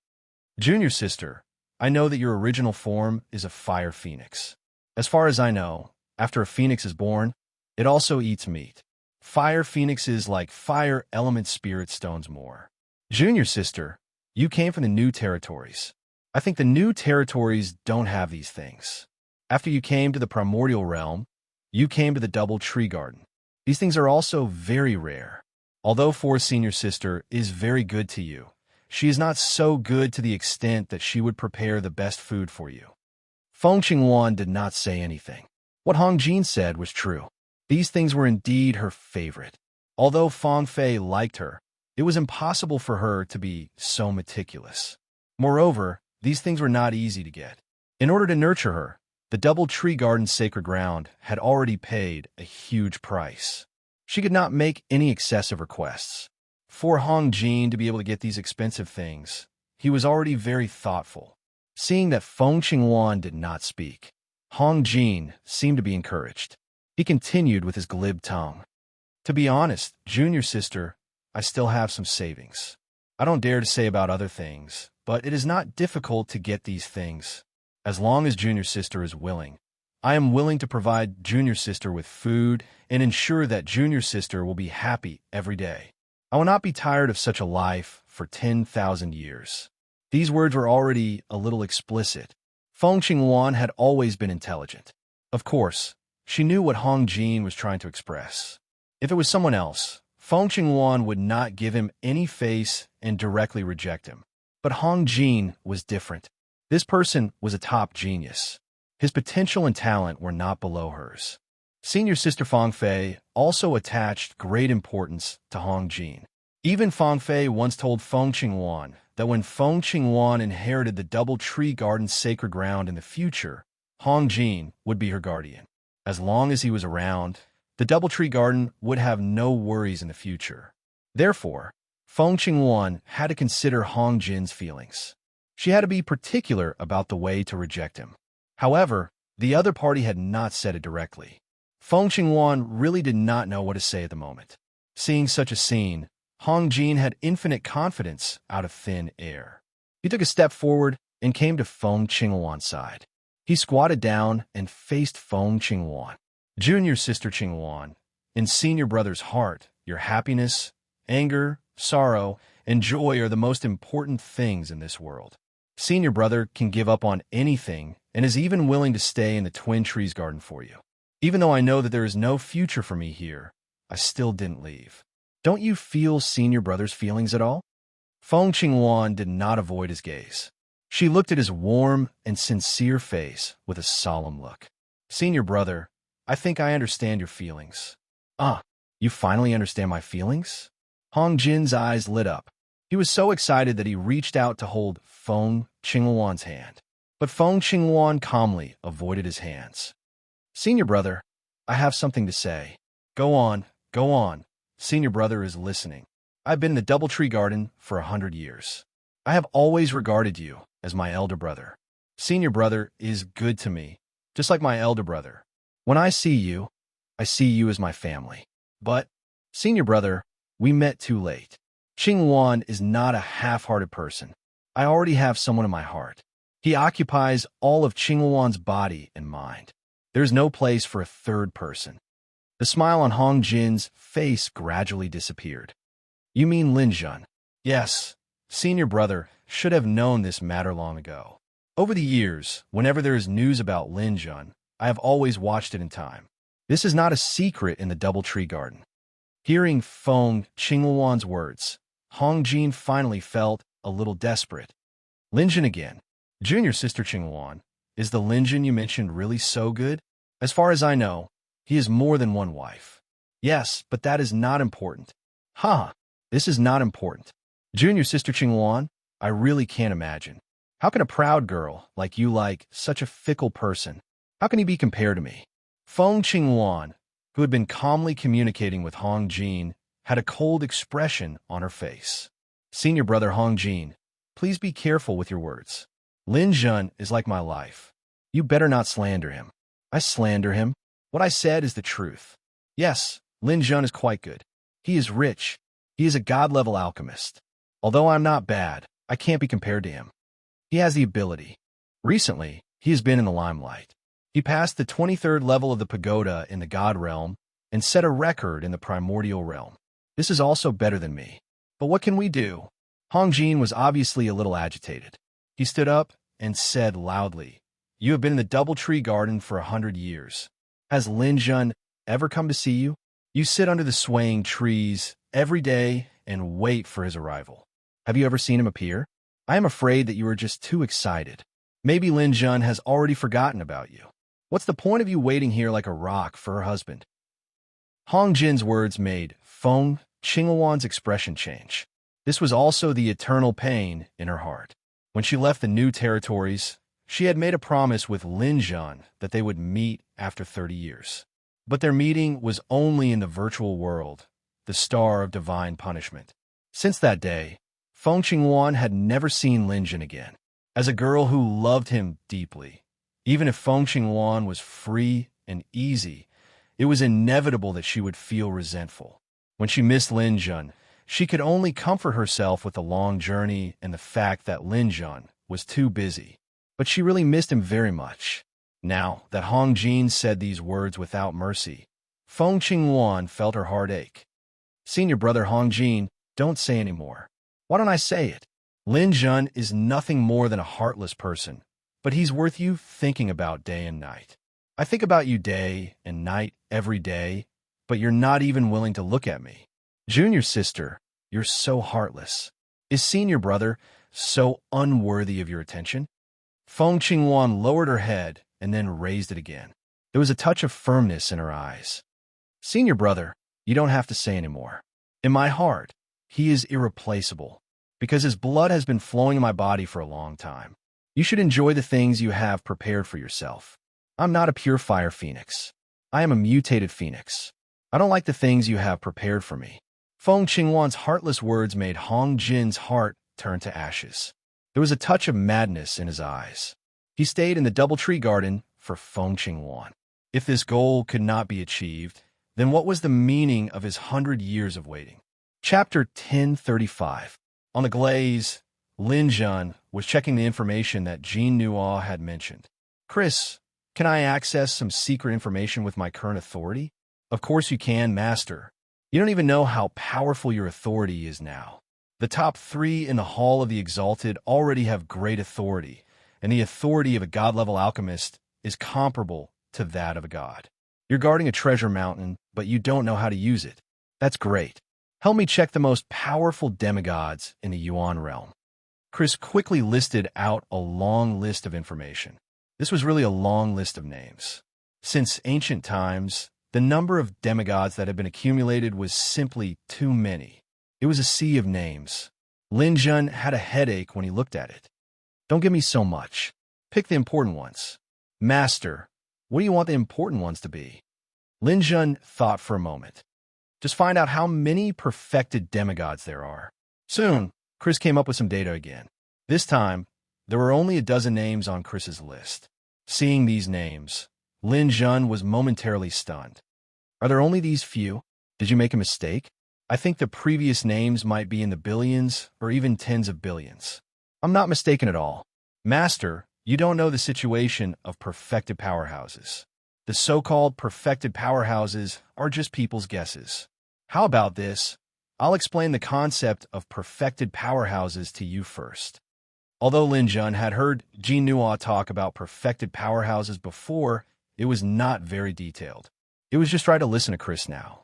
Junior sister, I know that your original form is a fire phoenix. As far as I know, after a phoenix is born, it also eats meat. Fire phoenixes like fire element spirit stones more. Junior sister, you came from the new territories. I think the new territories don't have these things. After you came to the primordial realm, you came to the double tree garden. These things are also very rare. Although Forest Senior Sister is very good to you, she is not so good to the extent that she would prepare the best food for you. Feng Qingwan did not say anything. What Hong Jin said was true. These things were indeed her favorite. Although Feng Fei liked her, it was impossible for her to be so meticulous. Moreover, these things were not easy to get. In order to nurture her, the Double Tree Garden's sacred ground had already paid a huge price. She could not make any excessive requests. For Hong Jin to be able to get these expensive things, he was already very thoughtful. Seeing that Feng Qingwan did not speak, Hong Jin seemed to be encouraged. He continued with his glib tongue. To be honest, junior sister, I still have some savings. I don't dare to say about other things, but it is not difficult to get these things. As long as junior sister is willing, I am willing to provide junior sister with food and ensure that junior sister will be happy every day. I will not be tired of such a life for 10,000 years. These words were already a little explicit. Feng Qingwan had always been intelligent. Of course, she knew what Hong Jin was trying to express. If it was someone else, Feng Qingwan would not give him any face and directly reject him. But Hong Jin was different. This person was a top genius. His potential and talent were not below hers. Senior sister Feng Fei also attached great importance to Hong Jin. Even Feng Fei once told Feng Qingwan that when Feng Qingwan inherited the Double Tree Garden's sacred ground in the future, Hong Jin would be her guardian. As long as he was around, the Double Tree Garden would have no worries in the future. Therefore, Feng Qingwan had to consider Hong Jin's feelings. She had to be particular about the way to reject him. However, the other party had not said it directly. Feng Qingwan really did not know what to say at the moment. Seeing such a scene, Hong Jin had infinite confidence out of thin air. He took a step forward and came to Feng Qingwan's side. He squatted down and faced Feng Qingwan. Junior sister Qingwan, in senior brother's heart, your happiness, anger, sorrow, and joy are the most important things in this world. Senior brother can give up on anything and is even willing to stay in the Twin Trees Garden for you. Even though I know that there is no future for me here, I still didn't leave. Don't you feel senior brother's feelings at all? Feng Qingwan did not avoid his gaze. She looked at his warm and sincere face with a solemn look. Senior brother, I think I understand your feelings. Ah, you finally understand my feelings? Hong Jin's eyes lit up. He was so excited that he reached out to hold Feng Qingwan's hand. But Feng Qingwan calmly avoided his hands. Senior brother, I have something to say. Go on, go on. Senior brother is listening. I've been in the Double Tree Garden for 100 years. I have always regarded you as my elder brother. Senior brother is good to me, just like my elder brother. When I see you as my family. But, senior brother, we met too late. Qingwan is not a half-hearted person. I already have someone in my heart. He occupies all of Qingwan's body and mind. There's no place for a third person. The smile on Hong Jin's face gradually disappeared. You mean Lin Jun? Yes. Senior brother should have known this matter long ago. Over the years, whenever there is news about Lin Jun, I have always watched it in time. This is not a secret in the Double Tree Garden. Hearing Feng Qingwan's words, Hong Jin finally felt a little desperate. Lin Jun again. Junior sister Qingwan, is the Lin Jun you mentioned really so good? As far as I know, he has more than one wife. Yes, but that is not important. Huh, this is not important. Junior sister Qingluan, I really can't imagine. How can a proud girl like you like such a fickle person? How can he be compared to me? Feng Qingluan, who had been calmly communicating with Hong Jin, had a cold expression on her face. Senior brother Hong Jin, please be careful with your words. Lin Jun is like my life. You better not slander him. I slander him. What I said is the truth. Yes, Lin Jun is quite good. He is rich. He is a god-level alchemist. Although I'm not bad, I can't be compared to him. He has the ability. Recently, he has been in the limelight. He passed the 23rd level of the pagoda in the god realm and set a record in the primordial realm. This is also better than me. But what can we do? Hong Jin was obviously a little agitated. He stood up and said loudly, You have been in the Doubletree Garden for 100 years. Has Lin Jun ever come to see you? You sit under the swaying trees every day and wait for his arrival. Have you ever seen him appear? I am afraid that you are just too excited. Maybe Lin Jun has already forgotten about you. What's the point of you waiting here like a rock for her husband? Hong Jin's words made Feng Qingluan's expression change. This was also the eternal pain in her heart. When she left the new territories, she had made a promise with Lin Jun that they would meet after 30 years. But their meeting was only in the virtual world, the star of divine punishment. Since that day, Feng Qingluan had never seen Lin Jun again. As a girl who loved him deeply, even if Feng Qingluan was free and easy, it was inevitable that she would feel resentful. When she missed Lin Jun, she could only comfort herself with the long journey and the fact that Lin Jun was too busy. But she really missed him very much. Now that Hong Jin said these words without mercy, Feng Qingluan felt her heart ache. Senior brother Hong Jin, don't say any more. Why don't I say it? Lin Jun is nothing more than a heartless person, but he's worth you thinking about day and night. I think about you day and night every day, but you're not even willing to look at me. Junior sister, you're so heartless. Is senior brother so unworthy of your attention? Feng Qingluan lowered her head and then raised it again. There was a touch of firmness in her eyes. Senior brother, you don't have to say any more. In my heart, he is irreplaceable, because his blood has been flowing in my body for a long time. You should enjoy the things you have prepared for yourself. I'm not a pure fire phoenix. I am a mutated phoenix. I don't like the things you have prepared for me. Feng Qingluan's heartless words made Hong Jin's heart turn to ashes. There was a touch of madness in his eyes. He stayed in the Doubletree Garden for Feng Qingluan. If this goal could not be achieved, then what was the meaning of his 100 years of waiting? Chapter 1035. On the glaze, Lin Jun was checking the information that Jean Nua had mentioned. Chris, can I access some secret information with my current authority? Of course you can, Master. You don't even know how powerful your authority is now. The top 3 in the Hall of the Exalted already have great authority, and the authority of a god-level alchemist is comparable to that of a god. You're guarding a treasure mountain, but you don't know how to use it. That's great. Help me check the most powerful demigods in the Yuan realm. Chris quickly listed out a long list of information. This was really a long list of names. Since ancient times, the number of demigods that had been accumulated was simply too many. It was a sea of names. Lin Jun had a headache when he looked at it. Don't give me so much. Pick the important ones. Master, what do you want the important ones to be? Lin Jun thought for a moment. Just find out how many perfected demigods there are. Soon, Chris came up with some data again. This time, there were only a dozen names on Chris's list. Seeing these names, Lin Jun was momentarily stunned. Are there only these few? Did you make a mistake? I think the previous names might be in the billions or even tens of billions. I'm not mistaken at all. Master, you don't know the situation of perfected powerhouses. The so-called perfected powerhouses are just people's guesses. How about this? I'll explain the concept of perfected powerhouses to you first. Although Lin Jun had heard Jean Nua talk about perfected powerhouses before, it was not very detailed. It was just try to listen to Chris now.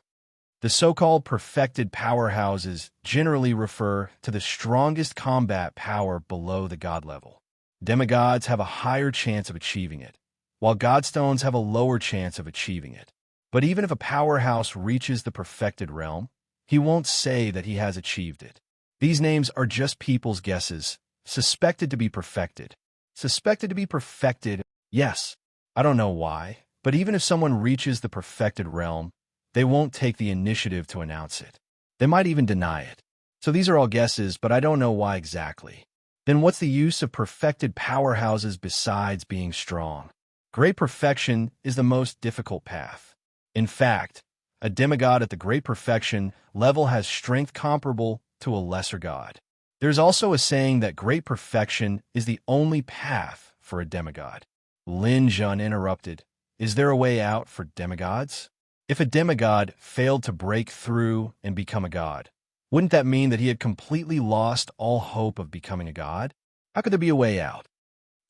The so-called perfected powerhouses generally refer to the strongest combat power below the god level. Demigods have a higher chance of achieving it, while godstones have a lower chance of achieving it. But even if a powerhouse reaches the perfected realm, he won't say that he has achieved it. These names are just people's guesses, suspected to be perfected. Suspected to be perfected, yes. I don't know why, but even if someone reaches the perfected realm, they won't take the initiative to announce it. They might even deny it. So these are all guesses, but I don't know why exactly. Then what's the use of perfected powerhouses besides being strong? Great perfection is the most difficult path. In fact, a demigod at the great perfection level has strength comparable to a lesser god. There's also a saying that great perfection is the only path for a demigod. Lin Jun interrupted. Is there a way out for demigods? If a demigod failed to break through and become a god, wouldn't that mean that he had completely lost all hope of becoming a god? How could there be a way out?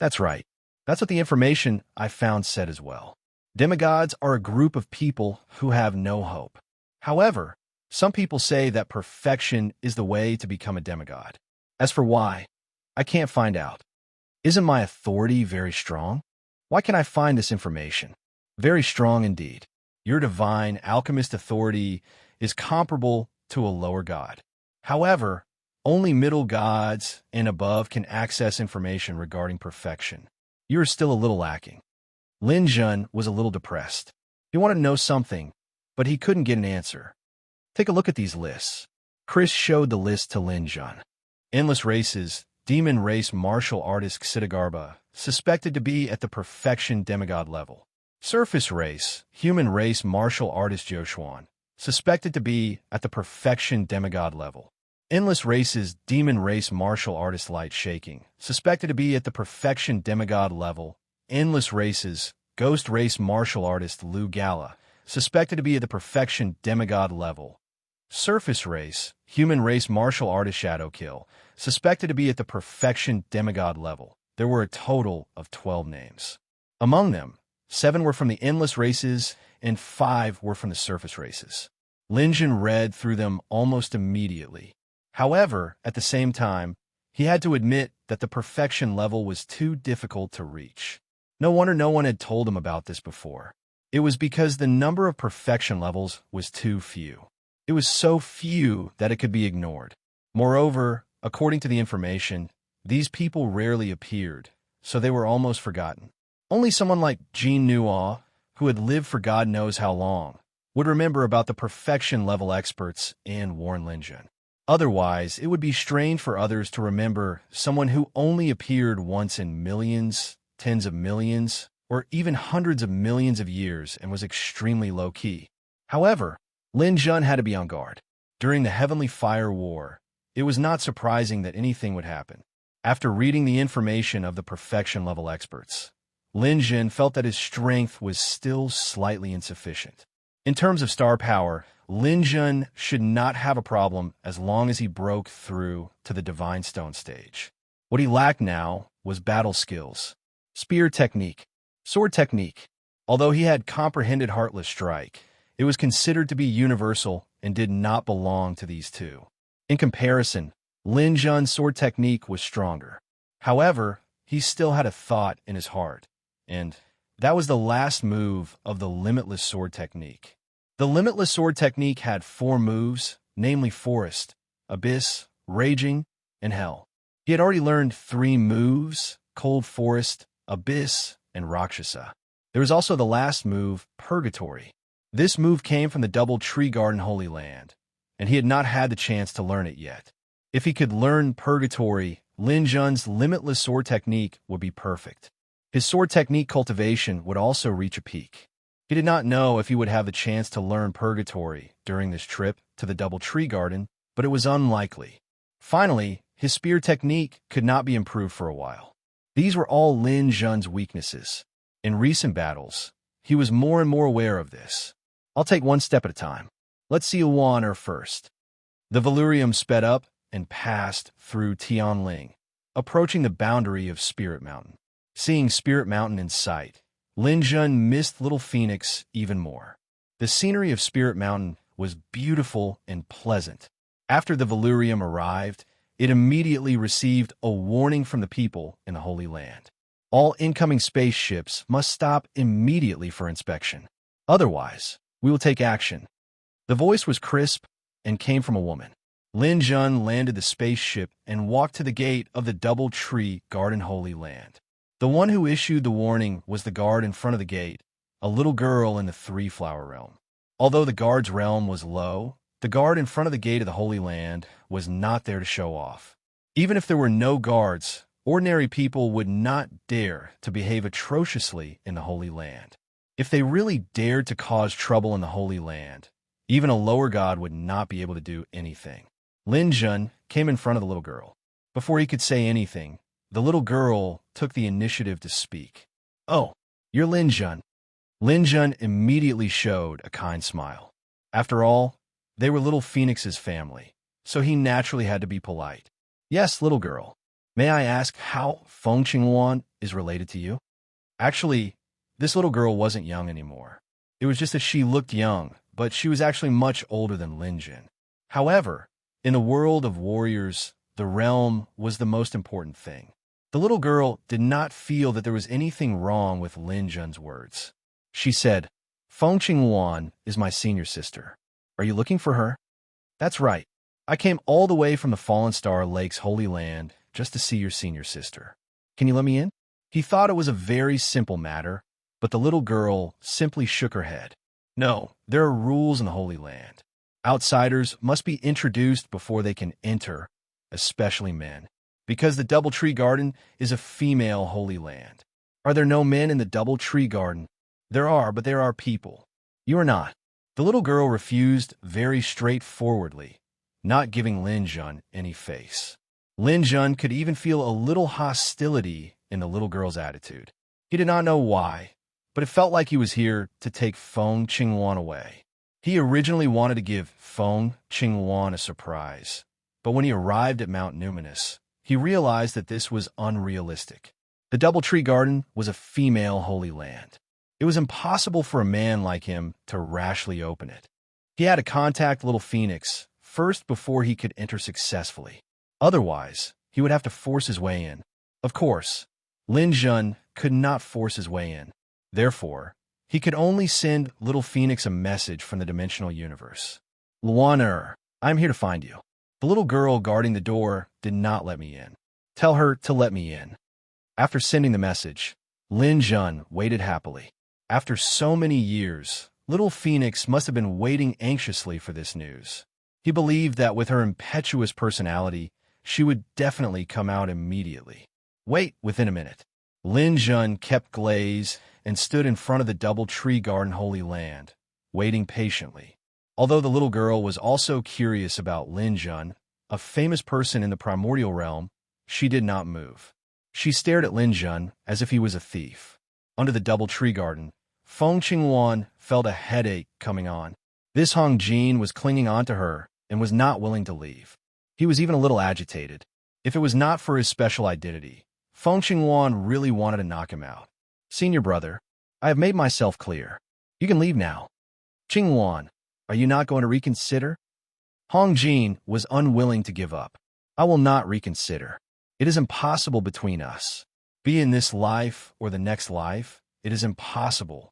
That's right. That's what the information I found said as well. Demigods are a group of people who have no hope. However, some people say that perfection is the way to become a demigod. As for why, I can't find out. Isn't my authority very strong? Why can't I find this information? Very strong indeed. Your divine alchemist authority is comparable to a lower god. However, only middle gods and above can access information regarding perfection. You are still a little lacking. Lin Jun was a little depressed. He wanted to know something, but he couldn't get an answer. Take a look at these lists. Chris showed the list to Lin Jun. Endless races, demon race martial artist Xidagarba, suspected to be at the perfection demigod level. Surface race, human race martial artist Joshuan, suspected to be at the perfection demigod level. Endless races, demon race martial artist Light Shaking, suspected to be at the perfection demigod level. Endless races, ghost race martial artist Lu Gala, suspected to be at the perfection demigod level. Surface race, human race martial artist Shadowkill, suspected to be at the perfection demigod level. There were a total of 12 names. Among them, 7 were from the endless races and 5 were from the surface races. Lin Jun read through them almost immediately. However, at the same time, he had to admit that the perfection level was too difficult to reach. No wonder no one had told him about this before. It was because the number of perfection levels was too few. It was so few that it could be ignored. Moreover, according to the information, these people rarely appeared, so they were almost forgotten. Only someone like Jean Nuo, who had lived for God knows how long, would remember about the perfection level experts and warn Lin Jun. Otherwise, it would be strange for others to remember someone who only appeared once in millions, tens of millions, or even hundreds of millions of years and was extremely low-key. However, Lin Jun had to be on guard. During the Heavenly Fire War, it was not surprising that anything would happen. After reading the information of the perfection level experts, Lin Jun felt that his strength was still slightly insufficient. In terms of star power, Lin Jun should not have a problem as long as he broke through to the Divine Stone stage. What he lacked now was battle skills, spear technique, sword technique. Although he had comprehended Heartless Strike, it was considered to be universal and did not belong to these two. In comparison, Lin Jun's sword technique was stronger. However, he still had a thought in his heart, and that was the last move of the Limitless Sword technique. The Limitless Sword technique had 4 moves, namely Forest, Abyss, Raging, and Hell. He had already learned 3 moves, Cold Forest, Abyss, and Rakshasa. There was also the last move, Purgatory. This move came from the Double Tree Garden Holy Land, and he had not had the chance to learn it yet. If he could learn Purgatory, Lin Jun's Limitless Sword technique would be perfect. His sword technique cultivation would also reach a peak. He did not know if he would have the chance to learn Purgatory during this trip to the Double Tree Garden, but it was unlikely. Finally, his spear technique could not be improved for a while. These were all Lin Jun's weaknesses. In recent battles, he was more and more aware of this. I'll take one step at a time. Let's see Luaner first. The Valurium sped up and passed through Tianling, approaching the boundary of Spirit Mountain. Seeing Spirit Mountain in sight, Lin Jun missed Little Phoenix even more. The scenery of Spirit Mountain was beautiful and pleasant. After the Valurium arrived, it immediately received a warning from the people in the Holy Land. All incoming spaceships must stop immediately for inspection. Otherwise, We will take action. The voice was crisp and came from a woman. Lin Jun landed the spaceship and walked to the gate of the Double-Tree Garden Holy Land. The one who issued the warning was the guard in front of the gate, a little girl in the Three-Flower Realm. Although the guard's realm was low, the guard in front of the gate of the Holy Land was not there to show off. Even if there were no guards, ordinary people would not dare to behave atrociously in the Holy Land. If they really dared to cause trouble in the Holy Land, even a lower god would not be able to do anything. Lin Jun came in front of the little girl. Before he could say anything, the little girl took the initiative to speak. "Oh, you're Lin Jun." Lin Jun immediately showed a kind smile. After all, they were little Phoenix's family, so he naturally had to be polite. "Yes, little girl. May I ask how Feng Qingwan is related to you?" Actually, this little girl wasn't young anymore. It was just that she looked young, but she was actually much older than Lin Jun. However, in the world of warriors, the realm was the most important thing. The little girl did not feel that there was anything wrong with Lin Jun's words. She said, "Feng Qingwan is my senior sister. Are you looking for her?" "That's right. I came all the way from the Fallen Star Lake's Holy Land just to see your senior sister. Can you let me in?" He thought it was a very simple matter, but the little girl simply shook her head. "No, there are rules in the Holy Land. Outsiders must be introduced before they can enter, especially men, because the Double-Tree Garden is a female Holy Land." "Are there no men in the Double-Tree Garden?" "There are, but there are people. You are not." The little girl refused very straightforwardly, not giving Lin Jun any face. Lin Jun could even feel a little hostility in the little girl's attitude. He did not know why, but it felt like he was here to take Feng Qingwan away. He originally wanted to give Feng Qingwan a surprise, but when he arrived at Mount Numinous, he realized that this was unrealistic. The Double-Tree Garden was a female Holy Land. It was impossible for a man like him to rashly open it. He had to contact Little Phoenix first before he could enter successfully. Otherwise, he would have to force his way in. Of course, Lin Jun could not force his way in. Therefore, he could only send Little Phoenix a message from the dimensional universe. "Luan, I'm here to find you." The little girl guarding the door did not let me in. "Tell her to let me in." After sending the message, Lin Jun waited happily. After so many years, Little Phoenix must have been waiting anxiously for this news. He believed that with her impetuous personality, she would definitely come out immediately. Wait within a minute. Lin Jun kept glaze and stood in front of the Double-Tree Garden Holy Land, waiting patiently. Although the little girl was also curious about Lin Jun, a famous person in the primordial realm, she did not move. She stared at Lin Jun as if he was a thief. Under the Double-Tree Garden, Feng Qingwan felt a headache coming on. This Hong Jin was clinging onto her and was not willing to leave. He was even a little agitated. If it was not for his special identity, Feng Qingwan really wanted to knock him out. "Senior brother, I have made myself clear. You can leave now." "Qingwan, are you not going to reconsider?" Hong Jin was unwilling to give up. "I will not reconsider. It is impossible between us. Be in this life or the next life, it is impossible."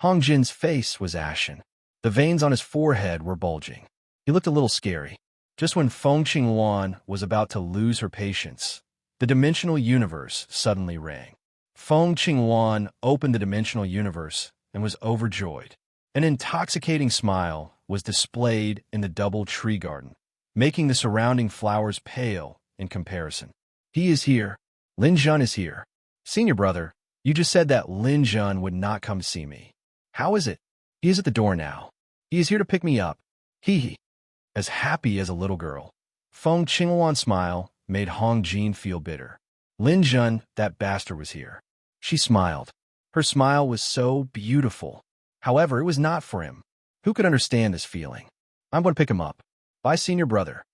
Hong Jin's face was ashen. The veins on his forehead were bulging. He looked a little scary. Just when Feng Qingwan was about to lose her patience, the dimensional universe suddenly rang. Feng Qingwan opened the dimensional universe and was overjoyed. An intoxicating smile was displayed in the Double-Tree Garden, making the surrounding flowers pale in comparison. "He is here. Lin Jun is here." "Senior brother, you just said that Lin Jun would not come to see me. How is it?" "He is at the door now. He is here to pick me up." He, as happy as a little girl. Feng Qingwan's smile made Hong Jin feel bitter. Lin Jun, that bastard, was here. She smiled. Her smile was so beautiful. However, it was not for him. Who could understand this feeling? "I'm going to pick him up. Bye, senior brother."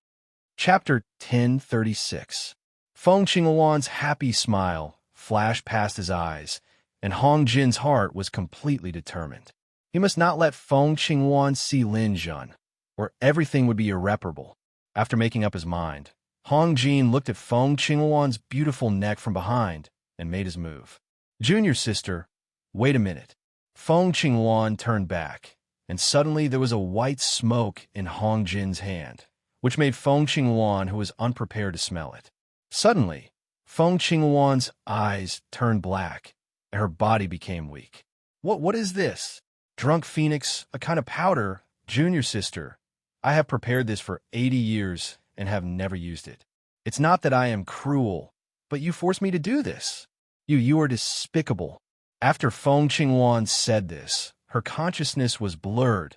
Chapter 1036. Feng Qingwan's happy smile flashed past his eyes, and Hong Jin's heart was completely determined. He must not let Feng Qingwan see Lin Jun, or everything would be irreparable. After making up his mind, Hong Jin looked at Feng Qingwan's beautiful neck from behind and made his move. "Junior sister, wait a minute." Feng Qingwan turned back, and suddenly there was a white smoke in Hong Jin's hand, which made Feng Qingwan, who was unprepared to smell it. Suddenly, Feng Qingwan's eyes turned black, and her body became weak. What is this? Drunk Phoenix, a kind of powder, junior sister. I have prepared this for 80 years and have never used it. It's not that I am cruel, but you forced me to do this. You are despicable. After Feng Qingwan said this, her consciousness was blurred,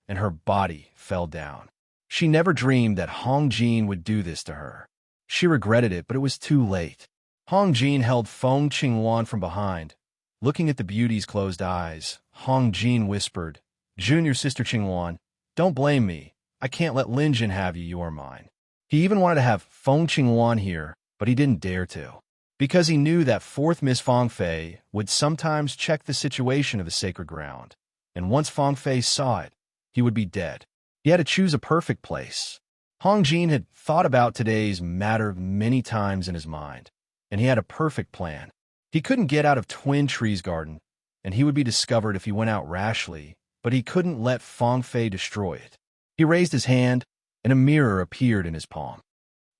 and her body fell down. She never dreamed that Hong Jin would do this to her. She regretted it, but it was too late. Hong Jin held Feng Qingwan from behind. Looking at the beauty's closed eyes, Hong Jin whispered, "Junior sister Qingwan, don't blame me. I can't let Lin Jin have you, you are mine." He even wanted to have Feng Qingwan here, but he didn't dare to, because he knew that fourth Miss Fang Fei would sometimes check the situation of the sacred ground, and once Fang Fei saw it, he would be dead. He had to choose a perfect place. Hong Jin had thought about today's matter many times in his mind, and he had a perfect plan. He couldn't get out of Twin Trees Garden, and he would be discovered if he went out rashly, but he couldn't let Fang Fei destroy it. He raised his hand, and a mirror appeared in his palm.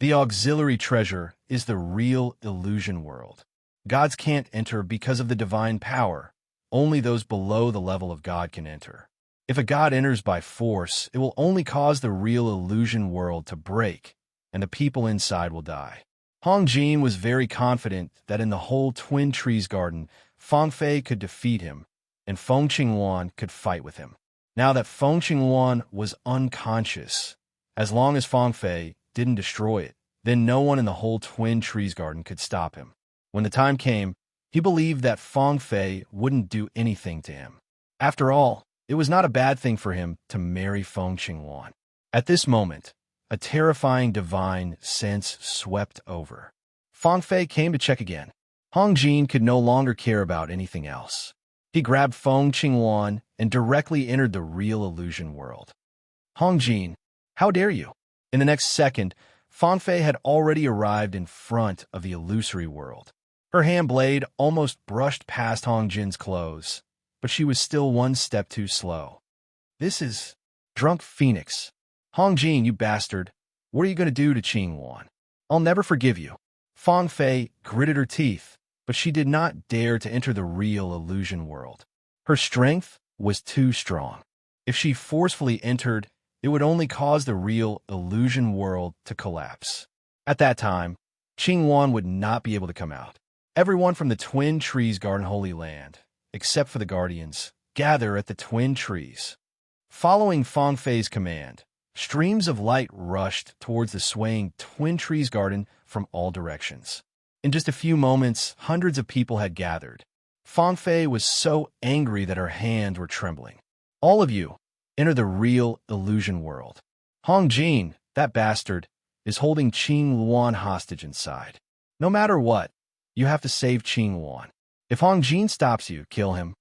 The auxiliary treasure is the real illusion world. Gods can't enter because of the divine power. Only those below the level of God can enter. If a god enters by force, it will only cause the real illusion world to break, and the people inside will die. Hong Jin was very confident that in the whole Twin Trees Garden, Fang Fei could defeat him, and Feng Qingwan could fight with him. Now that Feng Qingwan was unconscious, as long as Fang Fei didn't destroy it, then no one in the whole Twin Trees Garden could stop him. When the time came, he believed that Fang Fei wouldn't do anything to him. After all, it was not a bad thing for him to marry Feng Qingwan. At this moment, a terrifying divine sense swept over. Fang Fei came to check again. Hong Jin could no longer care about anything else. He grabbed Feng Qingwan and directly entered the real illusion world. "Hong Jin, how dare you?" In the next second, Fang Fei had already arrived in front of the illusory world. Her hand blade almost brushed past Hong Jin's clothes, but she was still one step too slow. "This is Drunk Phoenix. Hong Jin, you bastard. What are you going to do to Qingwan? I'll never forgive you." Fang Fei gritted her teeth, but she did not dare to enter the real illusion world. Her strength was too strong. If she forcefully entered, it would only cause the real illusion world to collapse. At that time, Qingwan would not be able to come out. Everyone from the Twin Trees Garden Holy Land, except for the Guardians, gather at the Twin Trees. Following Fang Fei's command, streams of light rushed towards the swaying Twin Trees Garden from all directions. In just a few moments, hundreds of people had gathered. Fang Fei was so angry that her hands were trembling. "All of you, enter the real illusion world. Hong Jin, that bastard, is holding Qingwan hostage inside. No matter what, you have to save Qingwan. If Hong Jin stops you, kill him."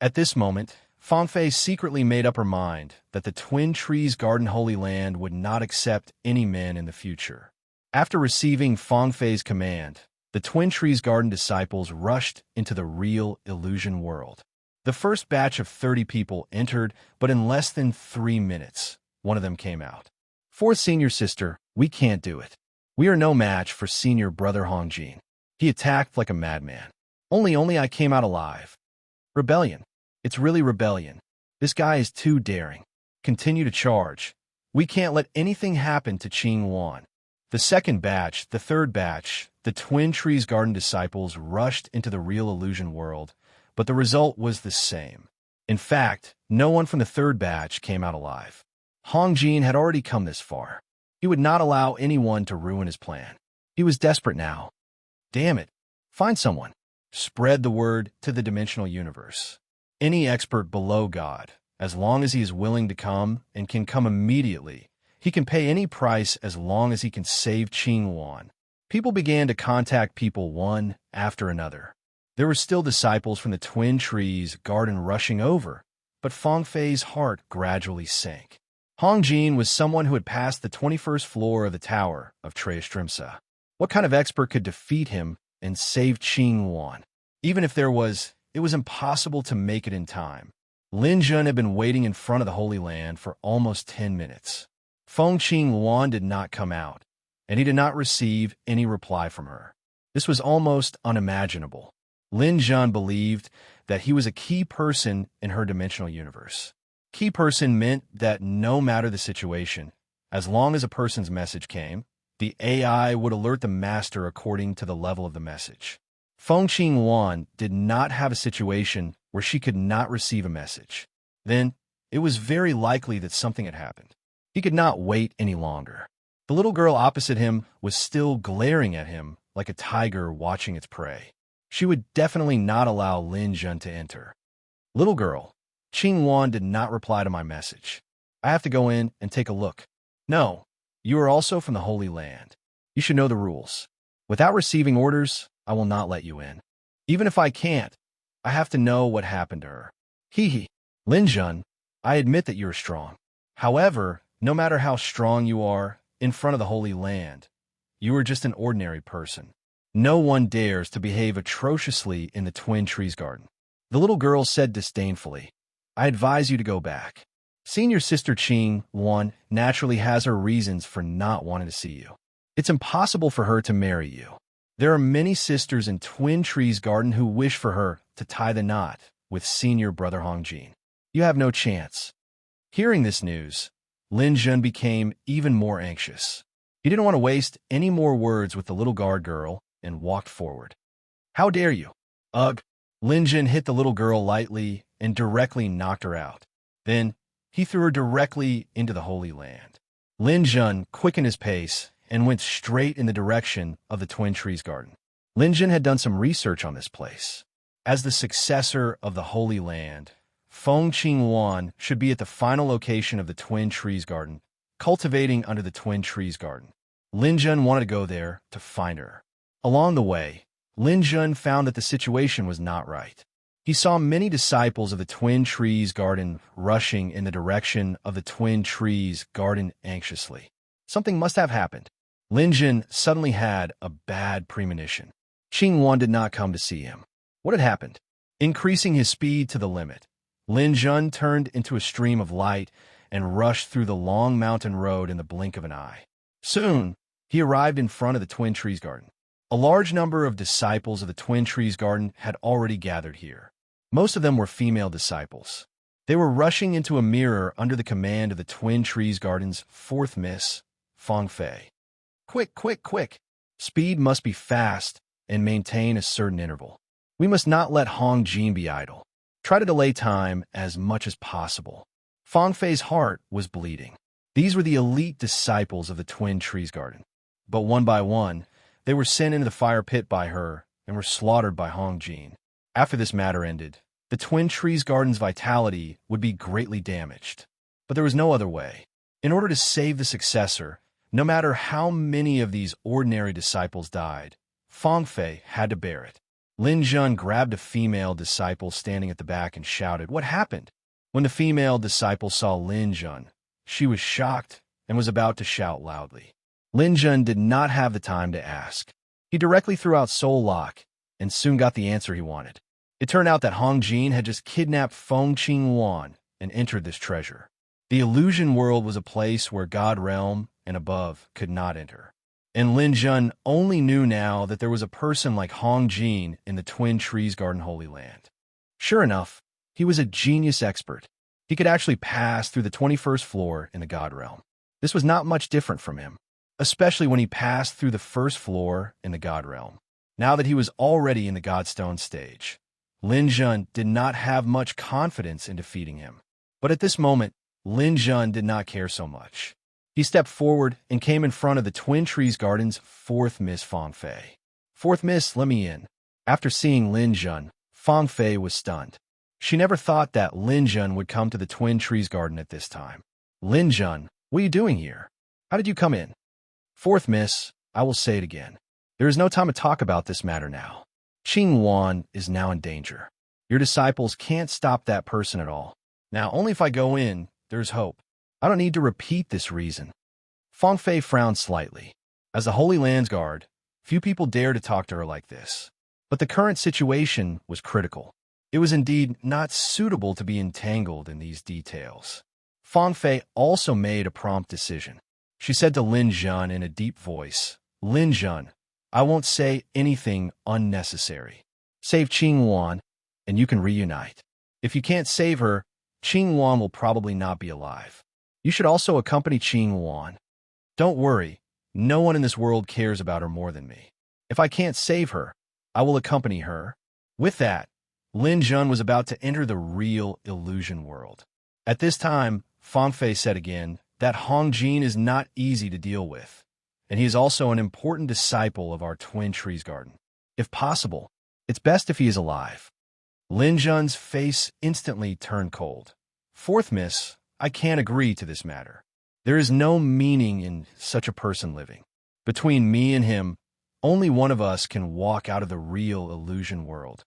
At this moment, Fang Fei secretly made up her mind that the Twin Trees Garden Holy Land would not accept any men in the future. After receiving Fang Fei's command, the Twin Trees Garden disciples rushed into the real illusion world. The first batch of 30 people entered, but in less than 3 minutes, one of them came out. "Fourth senior sister, we can't do it. We are no match for senior brother Hong Jin. He attacked like a madman. Only I came out alive. Rebellion. It's really rebellion. This guy is too daring. Continue to charge. We can't let anything happen to Qingwan." The second batch, the third batch, the Twin Trees Garden disciples rushed into the real illusion world, but the result was the same. In fact, no one from the third batch came out alive. Hong Jin had already come this far. He would not allow anyone to ruin his plan. He was desperate now. Damn it. Find someone. Spread the word to the dimensional universe. Any expert below God, as long as he is willing to come and can come immediately, he can pay any price as long as he can save Qingwan. People began to contact people one after another. There were still disciples from the Twin Trees Garden rushing over, but Fang Fei's heart gradually sank. Hong Jin was someone who had passed the 21st floor of the Tower of Treastrimsa. What kind of expert could defeat him and save Qingwan? Even if there was, it was impossible to make it in time. Lin Jun had been waiting in front of the Holy Land for almost 10 minutes. Feng Qingwan did not come out, and he did not receive any reply from her. This was almost unimaginable. Lin Jun believed that he was a key person in her dimensional universe. Key person meant that no matter the situation, as long as a person's message came, the AI would alert the master according to the level of the message. Feng Qingwan did not have a situation where she could not receive a message. Then, it was very likely that something had happened. He could not wait any longer. The little girl opposite him was still glaring at him like a tiger watching its prey. She would definitely not allow Lin Jun to enter. Little girl, Qingwan did not reply to my message. I have to go in and take a look. No, you are also from the Holy Land. You should know the rules. Without receiving orders, I will not let you in. Even if I can't, I have to know what happened to her. Hee hee. Lin Jun, I admit that you are strong. However, no matter how strong you are in front of the Holy Land, you are just an ordinary person. No one dares to behave atrociously in the Twin Trees Garden. The little girl said disdainfully, I advise you to go back. Senior sister Qingwan naturally has her reasons for not wanting to see you. It's impossible for her to marry you. There are many sisters in Twin Trees Garden who wish for her to tie the knot with senior brother Hongjin. You have no chance. Hearing this news, Lin Jun became even more anxious. He didn't want to waste any more words with the little guard girl and walked forward. How dare you? Ugh. Lin Jun hit the little girl lightly and directly knocked her out. Then, he threw her directly into the Holy Land. Lin Jun quickened his pace and went straight in the direction of the Twin Trees Garden. Lin Jun had done some research on this place. As the successor of the Holy Land, Feng Qingwan should be at the final location of the Twin Trees Garden, cultivating under the Twin Trees Garden. Lin Jun wanted to go there to find her. Along the way, Lin Jun found that the situation was not right. He saw many disciples of the Twin Trees Garden rushing in the direction of the Twin Trees Garden anxiously. Something must have happened. Lin Jun suddenly had a bad premonition. Qingwan did not come to see him. What had happened? Increasing his speed to the limit, Lin Jun turned into a stream of light and rushed through the long mountain road in the blink of an eye. Soon, he arrived in front of the Twin Trees Garden. A large number of disciples of the Twin Trees Garden had already gathered here. Most of them were female disciples. They were rushing into a mirror under the command of the Twin Trees Garden's fourth miss, Feng Fei. Quick, quick, quick! Speed must be fast and maintain a certain interval. We must not let Hongjin be idle. Try to delay time as much as possible. Feng Fei's heart was bleeding. These were the elite disciples of the Twin Trees Garden. But one by one, they were sent into the fire pit by her and were slaughtered by Hongjin. After this matter ended, the Twin Trees Garden's vitality would be greatly damaged. But there was no other way. In order to save the successor, no matter how many of these ordinary disciples died, Feng Fei had to bear it. Lin Jun grabbed a female disciple standing at the back and shouted, "What happened?" When the female disciple saw Lin Jun, she was shocked and was about to shout loudly. Lin Jun did not have the time to ask. He directly threw out Soul Lock and soon got the answer he wanted. It turned out that Hongjin had just kidnapped Feng Qingwan and entered this treasure. The illusion world was a place where God Realm and above could not enter. And Lin Jun only knew now that there was a person like Hongjin in the Twin Trees Garden Holy Land. Sure enough, he was a genius expert. He could actually pass through the 21st floor in the God Realm. This was not much different from him, especially when he passed through the first floor in the God Realm. Now that he was already in the Godstone stage, Lin Jun did not have much confidence in defeating him. But at this moment, Lin Jun did not care so much. He stepped forward and came in front of the Twin Trees Garden's fourth Miss Feng Fei. "Fourth Miss, let me in." After seeing Lin Jun, Feng Fei was stunned. She never thought that Lin Jun would come to the Twin Trees Garden at this time. "Lin Jun, what are you doing here? How did you come in?" "Fourth Miss, I will say it again. There is no time to talk about this matter now. Qingwan is now in danger. Your disciples can't stop that person at all. Now, only if I go in, there's hope. I don't need to repeat this reason." Feng Fei frowned slightly. As the Holy Land's guard, few people dared to talk to her like this. But the current situation was critical. It was indeed not suitable to be entangled in these details. Fang Fei also made a prompt decision. She said to Lin Zhan in a deep voice, "Lin Zhan, I won't say anything unnecessary. Save Qing Wan, and you can reunite. If you can't save her, Qing Wan will probably not be alive. You should also accompany Qing Wan. Don't worry, no one in this world cares about her more than me. If I can't save her, I will accompany her." With that, Lin Zhan was about to enter the real illusion world. At this time, Fang Fei said again that Hong Jin is not easy to deal with, and he is also an important disciple of our Twin Trees Garden. If possible, it's best if he is alive. Lin Zhan's face instantly turned cold. "Fourth Miss, I can't agree to this matter. There is no meaning in such a person living. Between me and him, only one of us can walk out of the real illusion world."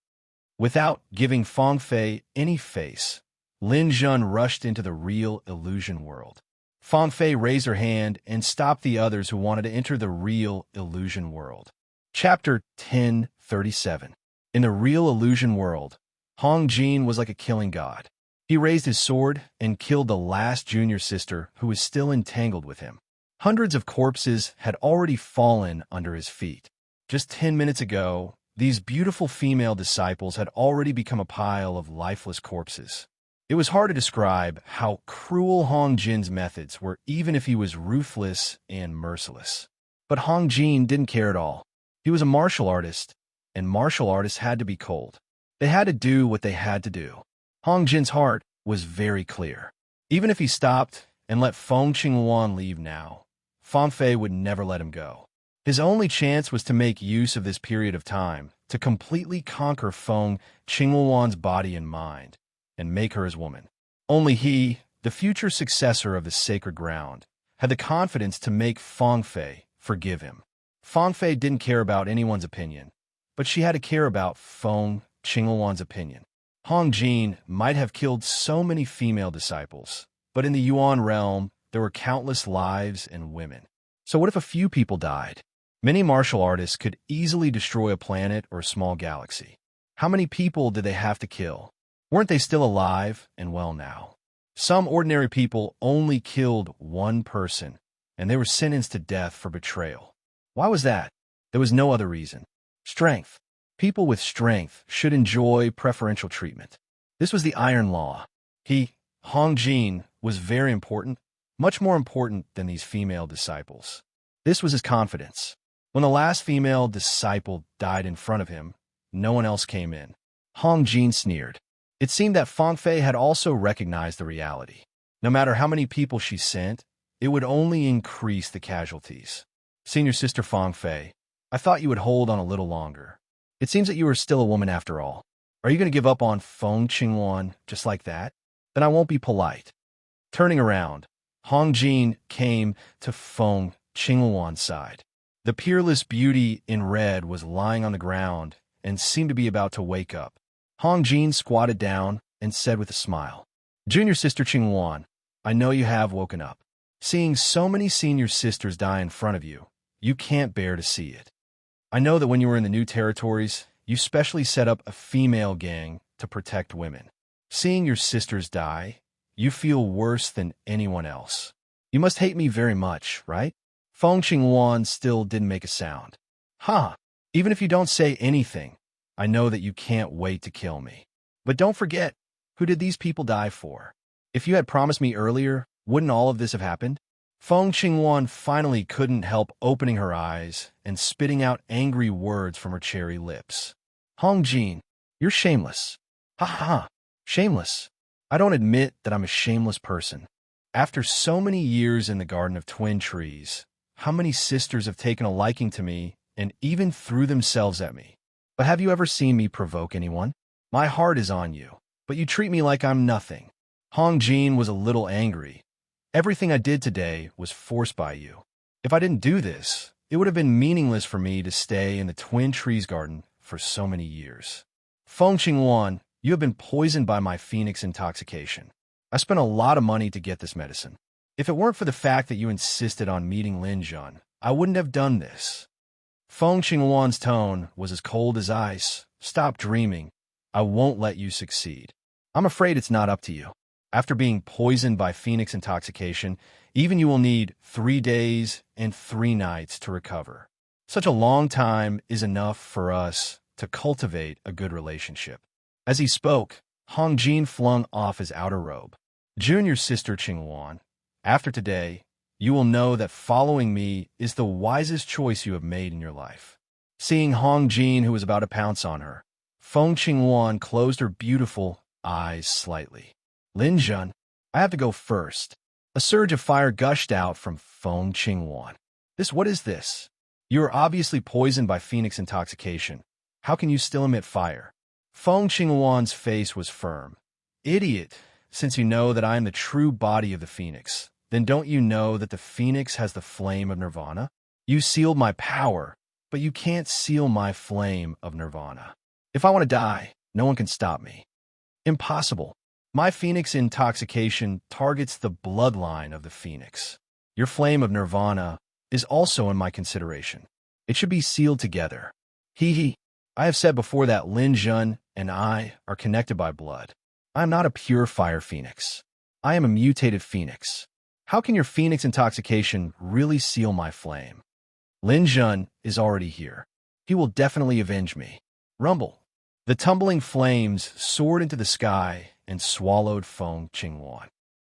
Without giving Fang Fei any face, Lin Zhan rushed into the real illusion world. Fang Fei raised her hand and stopped the others who wanted to enter the real illusion world. Chapter 1037. In the real illusion world, Hong Jin was like a killing god. He raised his sword and killed the last junior sister who was still entangled with him. Hundreds of corpses had already fallen under his feet. Just 10 minutes ago, these beautiful female disciples had already become a pile of lifeless corpses. It was hard to describe how cruel Hong Jin's methods were, even if he was ruthless and merciless. But Hong Jin didn't care at all. He was a martial artist, and martial artists had to be cold. They had to do what they had to do. Hong Jin's heart was very clear. Even if he stopped and let Feng Qingwan leave now, Fang Fei would never let him go. His only chance was to make use of this period of time to completely conquer Feng Qingwan's body and mind, and make her his woman. Only he, the future successor of the sacred ground, had the confidence to make Fang Fei forgive him. Fang Fei didn't care about anyone's opinion, but she had to care about Feng Qingwan's opinion. Hong Jin might have killed so many female disciples, but in the Yuan realm, there were countless lives and women. So what if a few people died? Many martial artists could easily destroy a planet or a small galaxy. How many people did they have to kill? Weren't they still alive and well now? Some ordinary people only killed one person, and they were sentenced to death for betrayal. Why was that? There was no other reason. Strength. People with strength should enjoy preferential treatment. This was the Iron Law. He, Hong Jin, was very important, much more important than these female disciples. This was his confidence. When the last female disciple died in front of him, no one else came in. Hong Jin sneered. It seemed that Fang Fei had also recognized the reality. No matter how many people she sent, it would only increase the casualties. Senior Sister Fang Fei, I thought you would hold on a little longer. It seems that you are still a woman after all. Are you going to give up on Feng Qingwan just like that? Then I won't be polite. Turning around, Hong Jin came to Feng Qingwan's side. The peerless beauty in red was lying on the ground and seemed to be about to wake up. Hong Jin squatted down and said with a smile, "Junior Sister Qingwan, I know you have woken up. Seeing so many senior sisters die in front of you, you can't bear to see it. I know that when you were in the new territories, you specially set up a female gang to protect women. Seeing your sisters die, you feel worse than anyone else. You must hate me very much, right?" Feng Qingwan still didn't make a sound. "Huh, even if you don't say anything, I know that you can't wait to kill me. But don't forget, who did these people die for? If you had promised me earlier, wouldn't all of this have happened?" Feng Qingwan finally couldn't help opening her eyes and spitting out angry words from her cherry lips. "Hong Jin, you're shameless." "Ha ha, shameless. I don't admit that I'm a shameless person. After so many years in the Garden of Twin Trees, how many sisters have taken a liking to me and even threw themselves at me? But have you ever seen me provoke anyone? My heart is on you, but you treat me like I'm nothing." Hong Jin was a little angry. "Everything I did today was forced by you. If I didn't do this, it would have been meaningless for me to stay in the Twin Trees Garden for so many years. Feng Qingwan, you have been poisoned by my phoenix intoxication. I spent a lot of money to get this medicine. If it weren't for the fact that you insisted on meeting Lin Zhan, I wouldn't have done this." Feng Qingwan's tone was as cold as ice. "Stop dreaming. I won't let you succeed. I'm afraid it's not up to you. After being poisoned by phoenix intoxication, even you will need 3 days and 3 nights to recover. Such a long time is enough for us to cultivate a good relationship." As he spoke, Hong Jin flung off his outer robe. "Junior sister Qingwan, after today, you will know that following me is the wisest choice you have made in your life." Seeing Hong Jin, who was about to pounce on her, Feng Qingwan closed her beautiful eyes slightly. "Lin Jun, I have to go first." A surge of fire gushed out from Feng Qingwan. What is this? You are obviously poisoned by phoenix intoxication. How can you still emit fire?" Feng Qingwan's face was firm. "Idiot, since you know that I am the true body of the phoenix, then don't you know that the phoenix has the flame of nirvana? You sealed my power, but you can't seal my flame of nirvana. If I want to die, no one can stop me." "Impossible. My phoenix intoxication targets the bloodline of the phoenix. Your flame of nirvana is also in my consideration. It should be sealed together. He. I have said before that Lin Jun and I are connected by blood. I am not a pure fire phoenix. I am a mutated phoenix. How can your phoenix intoxication really seal my flame? Lin Jun is already here. He will definitely avenge me." Rumble. The tumbling flames soared into the sky and swallowed Feng Qingwan.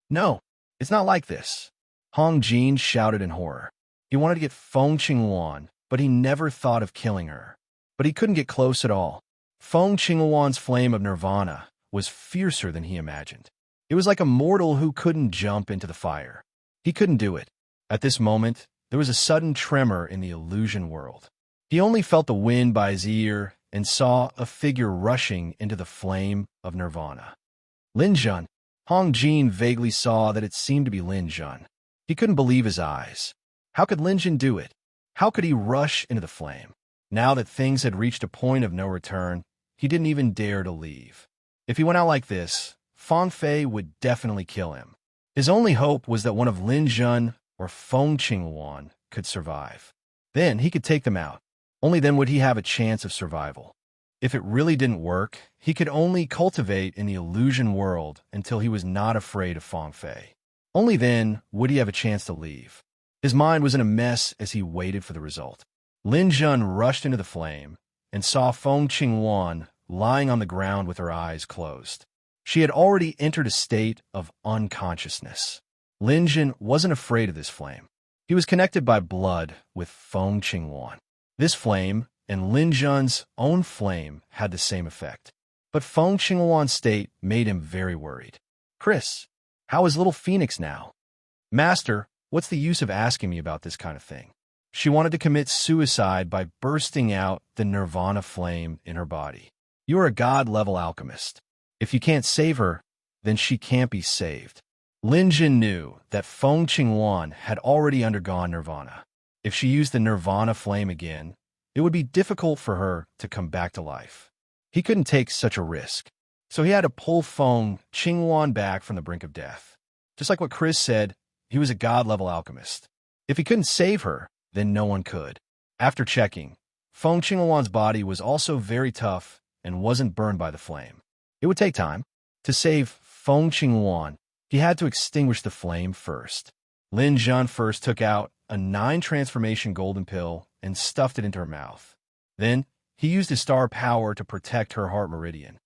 "No, it's not like this," Hong Jin shouted in horror. He wanted to get Feng Qingwan, but he never thought of killing her. But he couldn't get close at all. Feng Qingwan's flame of nirvana was fiercer than he imagined. It was like a mortal who couldn't jump into the fire. He couldn't do it. At this moment, there was a sudden tremor in the illusion world. He only felt the wind by his ear and saw a figure rushing into the flame of nirvana. Lin Jun. Hong Jin vaguely saw that it seemed to be Lin Jun. He couldn't believe his eyes. How could Lin Jun do it? How could he rush into the flame? Now that things had reached a point of no return, he didn't even dare to leave. If he went out like this, Fang Fei would definitely kill him. His only hope was that one of Lin Jun or Feng Qingwan could survive. Then he could take them out. Only then would he have a chance of survival. If it really didn't work, he could only cultivate in the illusion world until he was not afraid of Fang Fei. Only then would he have a chance to leave. His mind was in a mess as he waited for the result. Lin Jun rushed into the flame and saw Feng Qingwan lying on the ground with her eyes closed. She had already entered a state of unconsciousness. Lin Jun wasn't afraid of this flame. He was connected by blood with Feng Qingwan. This flame and Lin Jun's own flame had the same effect. But Feng Qingwan's state made him very worried. "Chris, how is little Phoenix now?" "Master, what's the use of asking me about this kind of thing?" She wanted to commit suicide by bursting out the nirvana flame in her body. "You are a god-level alchemist. If you can't save her, then she can't be saved." Lin Jun knew that Feng Qingwan had already undergone nirvana. If she used the nirvana flame again, it would be difficult for her to come back to life. He couldn't take such a risk, so he had to pull Feng Qingwan back from the brink of death. Just like what Chris said, he was a god-level alchemist. If he couldn't save her, then no one could. After checking, Feng Qingwan's body was also very tough and wasn't burned by the flame. It would take time. To save Feng Qingwan, he had to extinguish the flame first. Lin Jun first took out a 9-transformation golden pill and stuffed it into her mouth. Then, he used his star power to protect her heart meridian.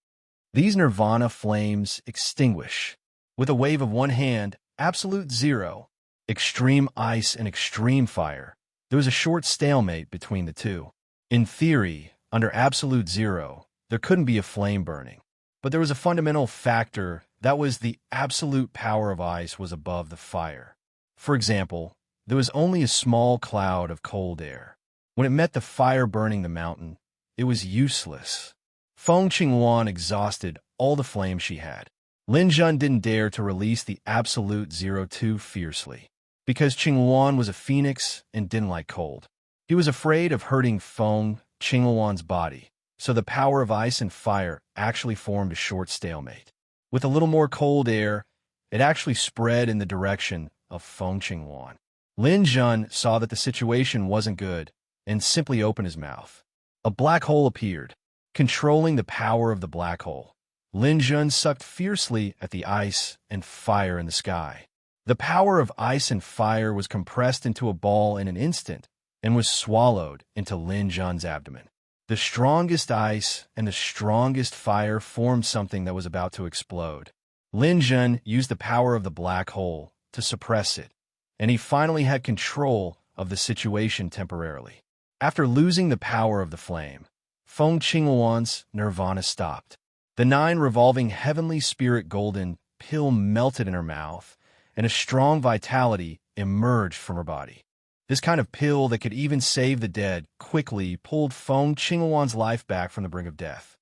These nirvana flames extinguish. With a wave of one hand, absolute zero, extreme ice and extreme fire, there was a short stalemate between the two. In theory, under absolute zero, there couldn't be a flame burning. But there was a fundamental factor, that was the absolute power of ice was above the fire. For example, there was only a small cloud of cold air. When it met the fire burning the mountain, it was useless. Feng Qingwan exhausted all the flame she had. Lin Jun didn't dare to release the absolute zero too fiercely, because Qingwan was a phoenix and didn't like cold. He was afraid of hurting Feng Qingwan's body, so the power of ice and fire actually formed a short stalemate. With a little more cold air, it actually spread in the direction of Feng Qingwan. Lin Jun saw that the situation wasn't good and simply opened his mouth. A black hole appeared. controlling the power of the black hole. Lin Jun sucked fiercely at the ice and fire in the sky. The power of ice and fire was compressed into a ball in an instant and was swallowed into Lin Jun's abdomen. The strongest ice and the strongest fire formed something that was about to explode. Lin Jun used the power of the black hole to suppress it, and he finally had control of the situation temporarily. After losing the power of the flame, Feng Qinghuan's nirvana stopped. The 9 revolving heavenly spirit golden pill melted in her mouth, and a strong vitality emerged from her body. This kind of pill that could even save the dead quickly pulled Feng Qinghuan's life back from the brink of death.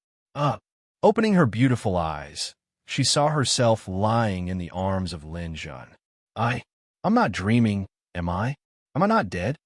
Opening her beautiful eyes, she saw herself lying in the arms of Lin Jun. I'm not dreaming, am I? Am I not dead?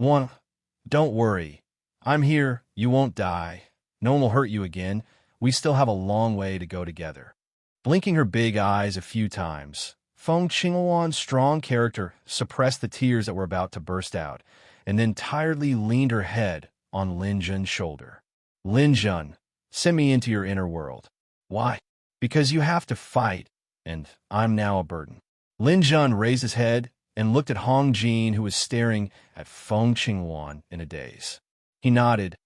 Don't worry. I'm here, you won't die. No one will hurt you again. We still have a long way to go together. Blinking her big eyes a few times, Feng Qinghuan's strong character suppressed the tears that were about to burst out, and then tiredly leaned her head on Lin Jun's shoulder. Lin Jun, send me into your inner world. Why? Because you have to fight, and I'm now a burden. Lin Jun raised his head and looked at Hong Jin, who was staring at Feng Qinghuan in a daze. He nodded.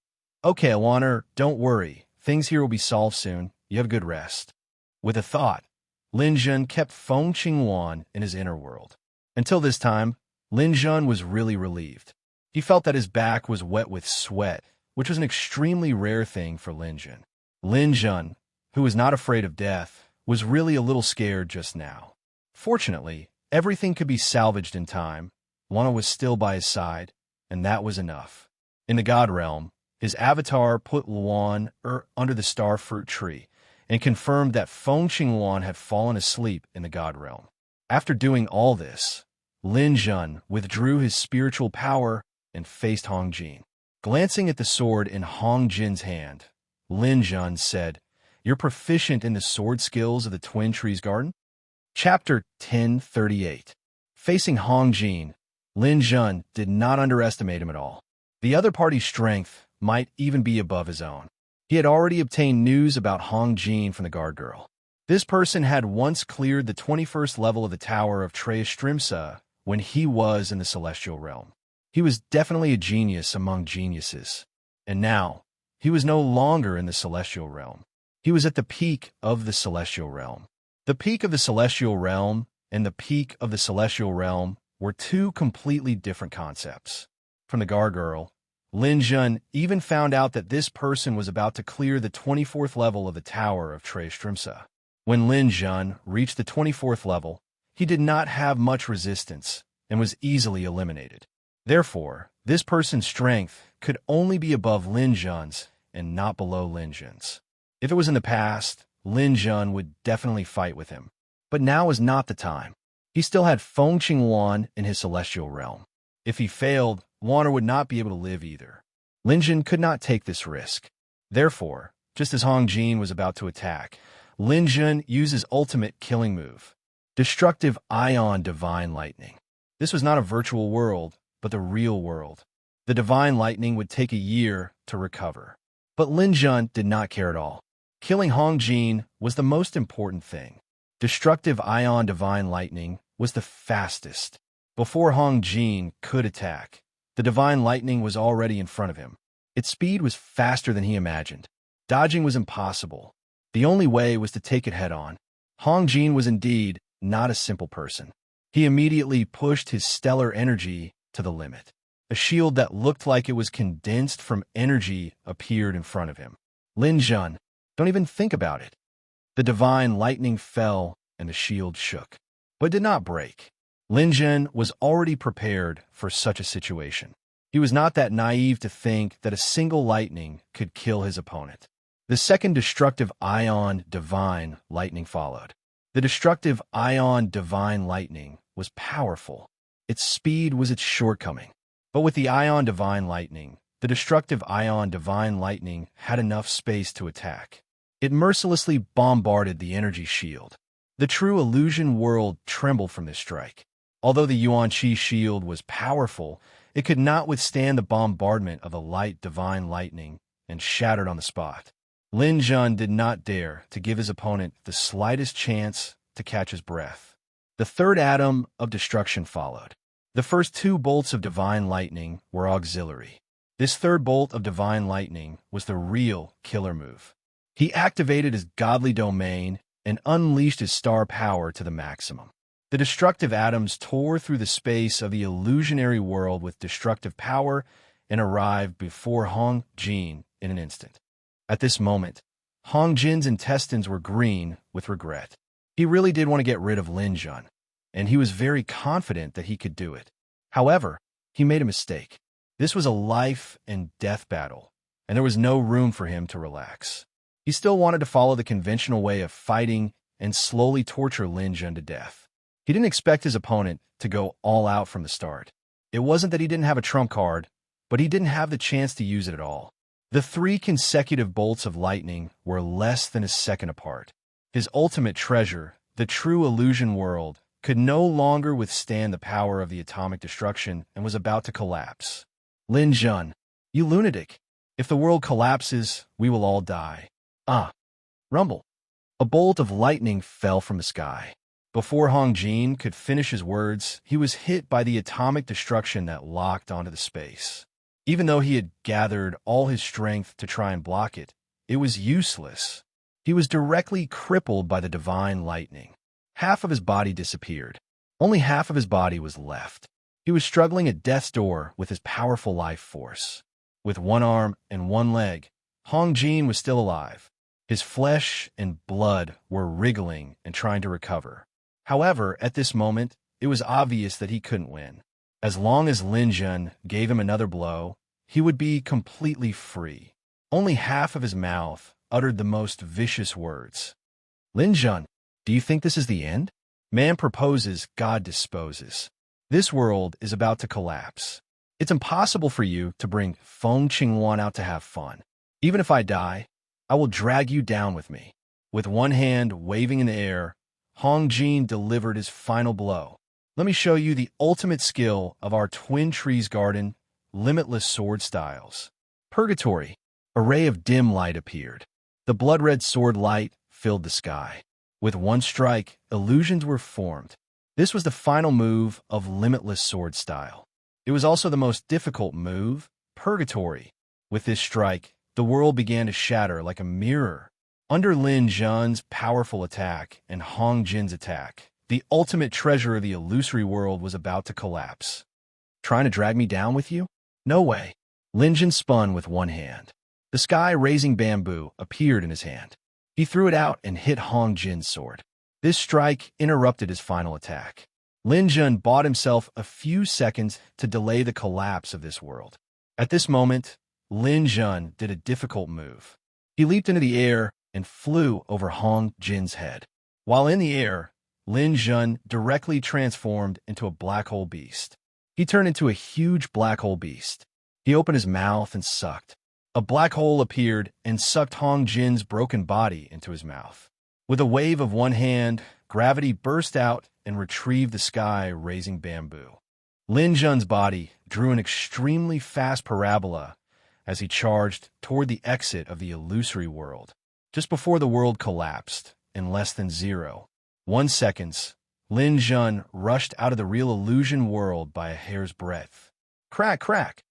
Okay, Awaner, don't worry. Things here will be solved soon. You have a good rest. With a thought, Lin Jun kept Feng Qinghuan in his inner world. Until this time, Lin Jun was really relieved. He felt that his back was wet with sweat, which was an extremely rare thing for Lin Jun. Lin Jun, who was not afraid of death, was really a little scared just now. Fortunately, everything could be salvaged in time. Lana was still by his side, and that was enough. In the God Realm, his avatar put Luan under the starfruit tree and confirmed that Feng Qinghuan had fallen asleep in the God Realm. After doing all this, Lin Jun withdrew his spiritual power and faced Hong Jin. Glancing at the sword in Hong Jin's hand, Lin Jun said, "You're proficient in the sword skills of the Twin Trees Garden?" Chapter 1038. Facing Hong Jin, Lin Jun did not underestimate him at all. The other party's strength might even be above his own. He had already obtained news about Hong Jin from the guard girl. This person had once cleared the 21st level of the Tower of Trastrimsa when he was in the Celestial Realm. He was definitely a genius among geniuses. And now, he was no longer in the Celestial Realm. He was at the peak of the Celestial Realm. The peak of the Celestial Realm and the peak of the Celestial Realm were two completely different concepts. From the guard girl, Lin Jun even found out that this person was about to clear the 24th level of the Tower of Trastrimsa. When Lin Jun reached the 24th level, he did not have much resistance and was easily eliminated. Therefore, this person's strength could only be above Lin Jun's and not below Lin Jun's. If it was in the past, Lin Jun would definitely fight with him. But now was not the time. He still had Feng Qinghuan in his celestial realm. If he failed, Warner would not be able to live either. Lin Jun could not take this risk. Therefore, just as Hong Jin was about to attack, Lin Jun used his ultimate killing move, Destructive Ion Divine Lightning. This was not a virtual world, but the real world. The divine lightning would take a year to recover. But Lin Jun did not care at all. Killing Hong Jin was the most important thing. Destructive Ion Divine Lightning was the fastest. Before Hong Jin could attack, the divine lightning was already in front of him. Its speed was faster than he imagined. Dodging was impossible. The only way was to take it head-on. Hong Jin was indeed not a simple person. He immediately pushed his stellar energy to the limit. A shield that looked like it was condensed from energy appeared in front of him. Lin Jun, don't even think about it. The divine lightning fell and the shield shook, but did not break. Lin Jun was already prepared for such a situation. He was not that naive to think that a single lightning could kill his opponent. The second destructive ion divine lightning followed. The destructive ion divine lightning was powerful. Its speed was its shortcoming. But with the ion divine lightning, the destructive ion divine lightning had enough space to attack. It mercilessly bombarded the energy shield. The true illusion world trembled from this strike. Although the Yuan-Chi shield was powerful, it could not withstand the bombardment of the light divine lightning and shattered on the spot. Lin Jun did not dare to give his opponent the slightest chance to catch his breath. The third atom of destruction followed. The first two bolts of divine lightning were auxiliary. This third bolt of divine lightning was the real killer move. He activated his godly domain and unleashed his star power to the maximum. The destructive atoms tore through the space of the illusionary world with destructive power and arrived before Hong Jin in an instant. At this moment, Hong Jin's intestines were green with regret. He really did want to get rid of Lin Jun, and he was very confident that he could do it. However, he made a mistake. This was a life and death battle, and there was no room for him to relax. He still wanted to follow the conventional way of fighting and slowly torture Lin Jun to death. He didn't expect his opponent to go all out from the start. It wasn't that he didn't have a trump card, but he didn't have the chance to use it at all. The three consecutive bolts of lightning were less than a second apart. His ultimate treasure, the true illusion world, could no longer withstand the power of the atomic destruction and was about to collapse. Lin Jun, you lunatic. If the world collapses, we will all die. Ah. Rumble. A bolt of lightning fell from the sky. Before Hong Jin could finish his words, he was hit by the atomic destruction that locked onto the space. Even though he had gathered all his strength to try and block it, it was useless. He was directly crippled by the divine lightning. Half of his body disappeared. Only half of his body was left. He was struggling at death's door with his powerful life force. With one arm and one leg, Hong Jin was still alive. His flesh and blood were wriggling and trying to recover. However, at this moment, it was obvious that he couldn't win. As long as Lin Jun gave him another blow, he would be completely free. Only half of his mouth uttered the most vicious words. Lin Jun, do you think this is the end? Man proposes, God disposes. This world is about to collapse. It's impossible for you to bring Feng Qingwan out to have fun. Even if I die, I will drag you down with me. With one hand waving in the air, Hong Jin delivered his final blow. Let me show you the ultimate skill of our Twin Trees Garden, limitless sword styles. Purgatory. A ray of dim light appeared. The blood-red sword light filled the sky. With one strike, illusions were formed. This was the final move of limitless sword style. It was also the most difficult move, Purgatory. With this strike, the world began to shatter like a mirror. Under Lin Jun's powerful attack and Hong Jin's attack, the ultimate treasure of the illusory world was about to collapse. Trying to drag me down with you? No way. Lin Jun spun with one hand. The sky-raising bamboo appeared in his hand. He threw it out and hit Hong Jin's sword. This strike interrupted his final attack. Lin Jun bought himself a few seconds to delay the collapse of this world. At this moment, Lin Jun did a difficult move. He leaped into the air and flew over Hong Jin's head. While in the air, Lin Jun directly transformed into a black hole beast. He turned into a huge black hole beast. He opened his mouth and sucked. A black hole appeared and sucked Hong Jin's broken body into his mouth. With a wave of one hand, gravity burst out and retrieved the sky-raising bamboo. Lin Jun's body drew an extremely fast parabola as he charged toward the exit of the illusory world. Just before the world collapsed, in less than 0.1 seconds, Lin Jun rushed out of the real illusion world by a hair's breadth. Crack, crack!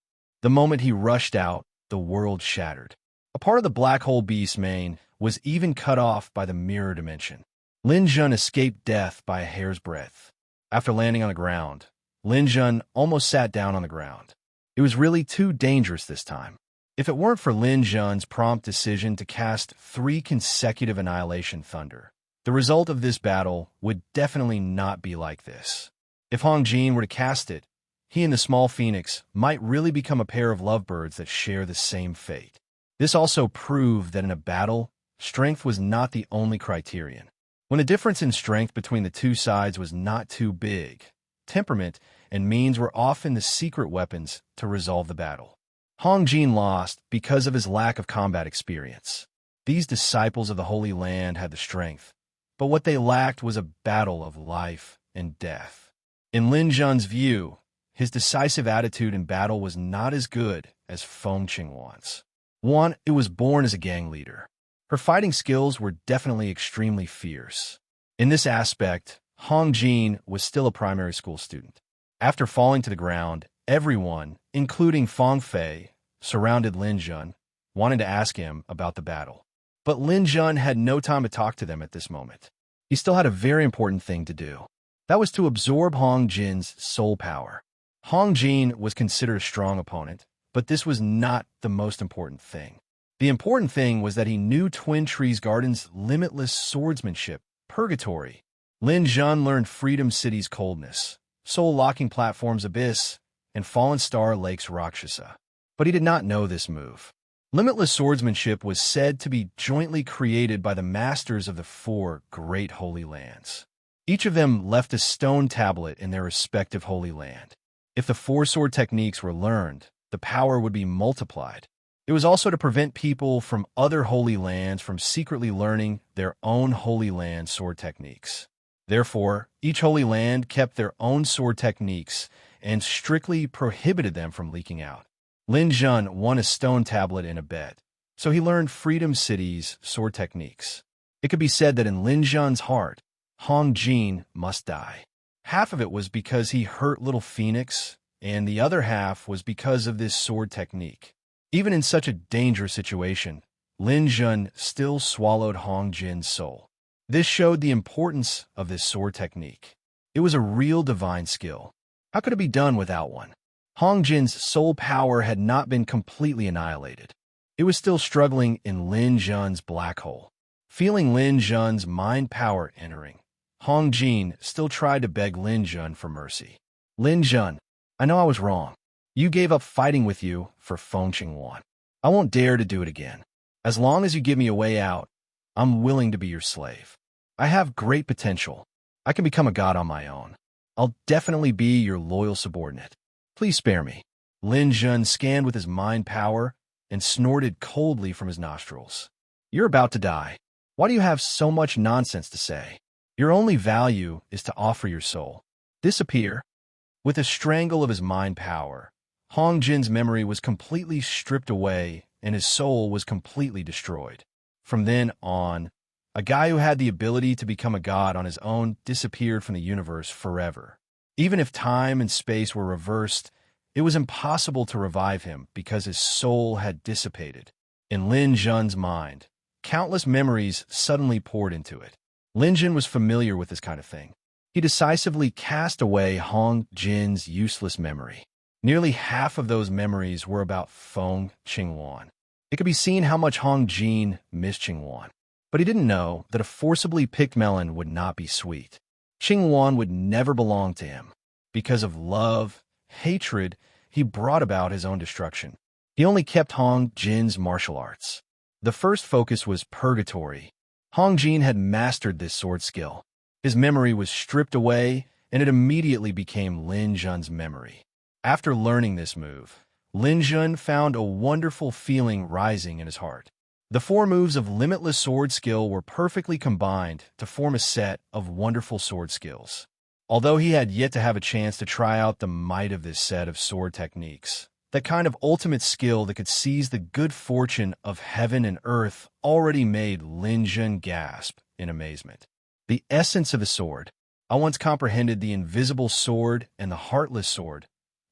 The moment he rushed out, the world shattered. A part of the black hole beast's mane was even cut off by the mirror dimension. Lin Jun escaped death by a hair's breadth. After landing on the ground, Lin Jun almost sat down on the ground. It was really too dangerous this time. If it weren't for Lin Jun's prompt decision to cast 3 consecutive Annihilation Thunder, the result of this battle would definitely not be like this. If Hong Jin were to cast it, he and the small phoenix might really become a pair of lovebirds that share the same fate. This also proved that in a battle, strength was not the only criterion. When the difference in strength between the two sides was not too big, temperament and means were often the secret weapons to resolve the battle. Hong Jin lost because of his lack of combat experience. These disciples of the Holy Land had the strength, but what they lacked was a battle of life and death. In Lin Jun's view, his decisive attitude in battle was not as good as Feng Qingwan's. One, it was born as a gang leader. Her fighting skills were definitely extremely fierce. In this aspect, Hong Jin was still a primary school student. After falling to the ground, everyone, including Fang Fei, surrounded Lin Jun, wanting to ask him about the battle. But Lin Jun had no time to talk to them at this moment. He still had a very important thing to do. That was to absorb Hong Jin's soul power. Hong Jin was considered a strong opponent, but this was not the most important thing. The important thing was that he knew Twin Trees Garden's limitless swordsmanship, Purgatory. Lin Jun learned Freedom City's coldness, soul-locking platform's abyss, and Fallen Star Lake's Rakshasa. But he did not know this move. Limitless swordsmanship was said to be jointly created by the masters of the 4 great holy lands. Each of them left a stone tablet in their respective holy land. If the 4 sword techniques were learned, the power would be multiplied. It was also to prevent people from other holy lands from secretly learning their own holy land sword techniques. Therefore, each holy land kept their own sword techniques and strictly prohibited them from leaking out. Lin Jun won a stone tablet in a bet, so he learned Freedom City's sword techniques. It could be said that in Lin Jun's heart, Hong Jin must die. Half of it was because he hurt Little Phoenix, and the other half was because of this sword technique. Even in such a dangerous situation, Lin Jun still swallowed Hong Jin's soul. This showed the importance of this sword technique. It was a real divine skill. How could it be done without one? Hong Jin's soul power had not been completely annihilated. It was still struggling in Lin Jun's black hole. Feeling Lin Jun's mind power entering, Hong Jin still tried to beg Lin Jun for mercy. Lin Jun, I know I was wrong. You gave up fighting with you for Feng Qingwan. I won't dare to do it again. As long as you give me a way out, I'm willing to be your slave. I have great potential. I can become a god on my own. I'll definitely be your loyal subordinate. Please spare me. Lin Jun scanned with his mind power and snorted coldly from his nostrils. You're about to die. Why do you have so much nonsense to say? Your only value is to offer your soul. Disappear. With a strangle of his mind power, Hong Jin's memory was completely stripped away and his soul was completely destroyed. From then on, a guy who had the ability to become a god on his own disappeared from the universe forever. Even if time and space were reversed, it was impossible to revive him because his soul had dissipated. In Lin Jun's mind, countless memories suddenly poured into it. Lin Jun was familiar with this kind of thing. He decisively cast away Hong Jin's useless memory. Nearly half of those memories were about Feng Qingwan. It could be seen how much Hong Jin missed Qingwan. But he didn't know that a forcibly picked melon would not be sweet. Qingwan would never belong to him. Because of love, hatred, he brought about his own destruction. He only kept Hong Jin's martial arts. The first focus was Purgatory. Hong Jin had mastered this sword skill. His memory was stripped away, and it immediately became Lin Jun's memory. After learning this move, Lin Jun found a wonderful feeling rising in his heart. The 4 moves of limitless sword skill were perfectly combined to form a set of wonderful sword skills. Although he had yet to have a chance to try out the might of this set of sword techniques, that kind of ultimate skill that could seize the good fortune of heaven and earth already made Lin Jun gasp in amazement. The essence of a sword. I once comprehended the invisible sword and the heartless sword,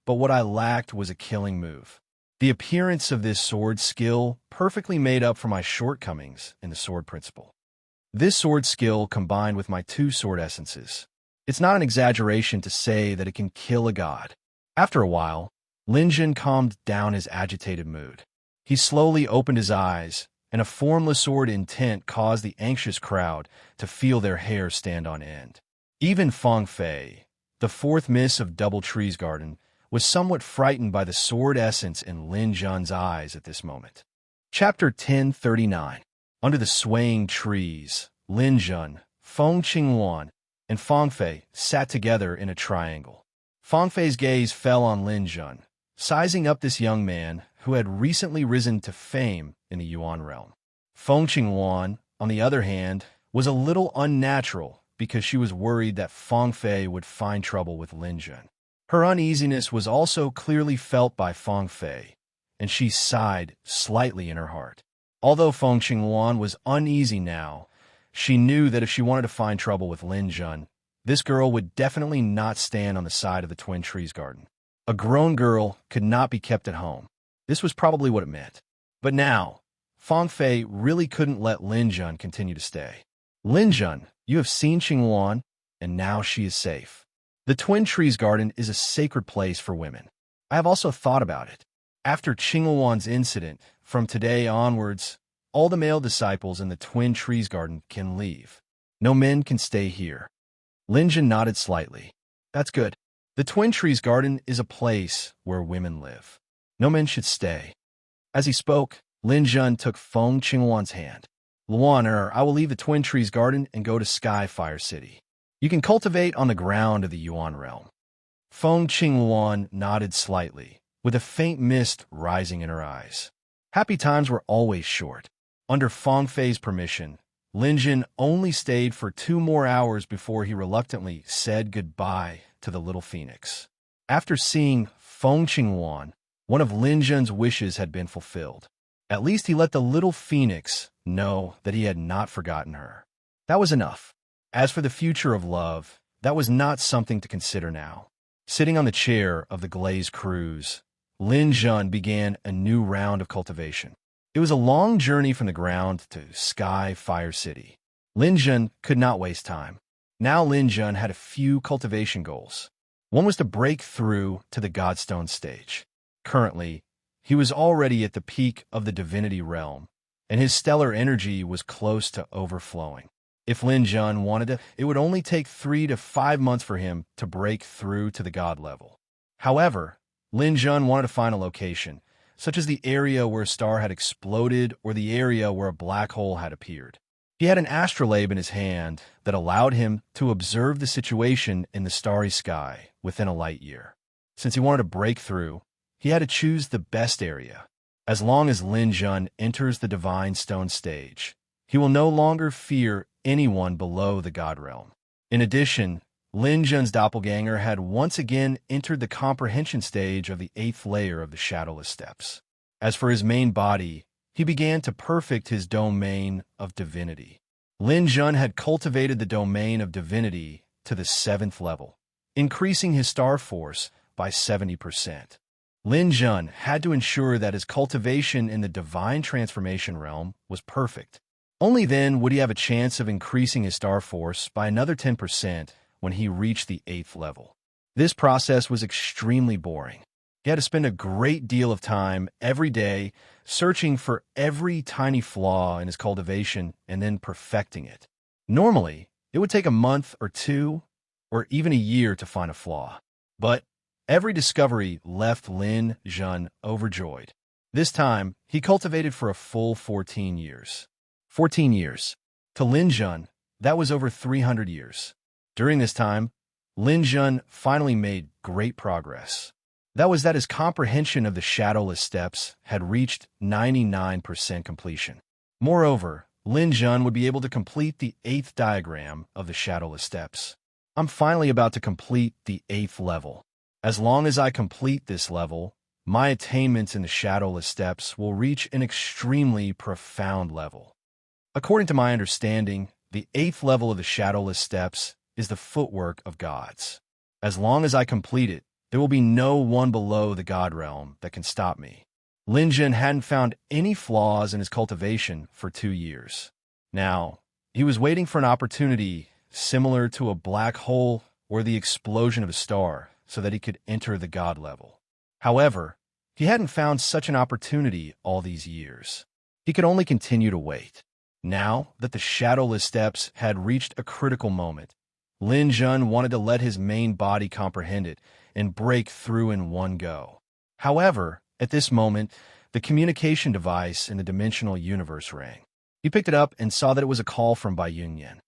but what I lacked was a killing move. The appearance of this sword skill perfectly made up for my shortcomings in the sword principle. This sword skill combined with my 2 sword essences. It's not an exaggeration to say that it can kill a god. After a while, Lin Jun calmed down his agitated mood. He slowly opened his eyes, and a formless sword intent caused the anxious crowd to feel their hair stand on end. Even Fang Fei, the 4th miss of Double Trees Garden, was somewhat frightened by the sword essence in Lin Jun's eyes at this moment. Chapter 1039. Under the swaying trees, Lin Jun, Feng Qingwan, and Fang Fei sat together in a triangle. Fang Fei's gaze fell on Lin Jun, sizing up this young man who had recently risen to fame in the Yuan realm. Feng Qingwan, on the other hand, was a little unnatural because she was worried that Fang Fei would find trouble with Lin Jun. Her uneasiness was also clearly felt by Fang Fei, and she sighed slightly in her heart. Although Feng Qingluan was uneasy now, she knew that if she wanted to find trouble with Lin Jun, this girl would definitely not stand on the side of the Twin Trees garden. A grown girl could not be kept at home. This was probably what it meant. But now, Fang Fei really couldn't let Lin Jun continue to stay. Lin Jun, you have seen Qingluan, and now she is safe. The Twin Trees garden is a sacred place for women. I have also thought about it. After Qingluan's incident, from today onwards, all the male disciples in the Twin Trees garden can leave. No men can stay here. Lin Jun nodded slightly. That's good. The Twin Trees garden is a place where women live. No men should stay. As he spoke, Lin Jun took Feng Qingluan's hand. Luan, I will leave the Twin Trees garden and go to Skyfire City. You can cultivate on the ground of the Yuan realm. Feng Qingluan nodded slightly, with a faint mist rising in her eyes. Happy times were always short. Under Fang Fei's permission, Lin Jun only stayed for 2 more hours before he reluctantly said goodbye to the little phoenix. After seeing Feng Qingluan, one of Lin Jun's wishes had been fulfilled. At least he let the little phoenix know that he had not forgotten her. That was enough. As for the future of love, that was not something to consider now. Sitting on the chair of the glazed cruise, Lin Jun began a new round of cultivation. It was a long journey from the ground to Skyfire City. Lin Jun could not waste time. Now Lin Jun had a few cultivation goals. One was to break through to the Godstone stage. Currently, he was already at the peak of the divinity realm, and his stellar energy was close to overflowing. If Lin Jun wanted to, it would only take 3 to 5 months for him to break through to the god level. However, Lin Jun wanted to find a location, such as the area where a star had exploded or the area where a black hole had appeared. He had an astrolabe in his hand that allowed him to observe the situation in the starry sky within a light year. Since he wanted to break through, he had to choose the best area. As long as Lin Jun enters the Divine Stone stage, he will no longer fear anyone below the God realm. In addition, Lin Jun's doppelganger had once again entered the comprehension stage of the 8th layer of the Shadowless Steps. As for his main body, he began to perfect his domain of divinity. Lin Jun had cultivated the domain of divinity to the 7th level, increasing his star force by 70%. Lin Jun had to ensure that his cultivation in the divine transformation realm was perfect. Only then would he have a chance of increasing his star force by another 10% when he reached the 8th level. This process was extremely boring. He had to spend a great deal of time every day searching for every tiny flaw in his cultivation and then perfecting it. Normally, it would take a month or 2 or even a year to find a flaw. But every discovery left Lin Jun overjoyed. This time, he cultivated for a full 14 years. 14 years. To Lin Jun, that was over 300 years. During this time, Lin Jun finally made great progress. That was that his comprehension of the Shadowless Steps had reached 99% completion. Moreover, Lin Jun would be able to complete the 8th diagram of the Shadowless Steps. I'm finally about to complete the 8th level. As long as I complete this level, my attainments in the Shadowless Steps will reach an extremely profound level. According to my understanding, the 8th level of the Shadowless Steps is the footwork of gods. As long as I complete it, there will be no one below the god realm that can stop me. Lin Jun hadn't found any flaws in his cultivation for 2 years. Now, he was waiting for an opportunity similar to a black hole or the explosion of a star so that he could enter the god level. However, he hadn't found such an opportunity all these years. He could only continue to wait. Now that the Shadowless Steps had reached a critical moment, Lin Jun wanted to let his main body comprehend it and break through in one go. However, at this moment, the communication device in the dimensional universe rang. He picked it up and saw that it was a call from Bai Yunyan.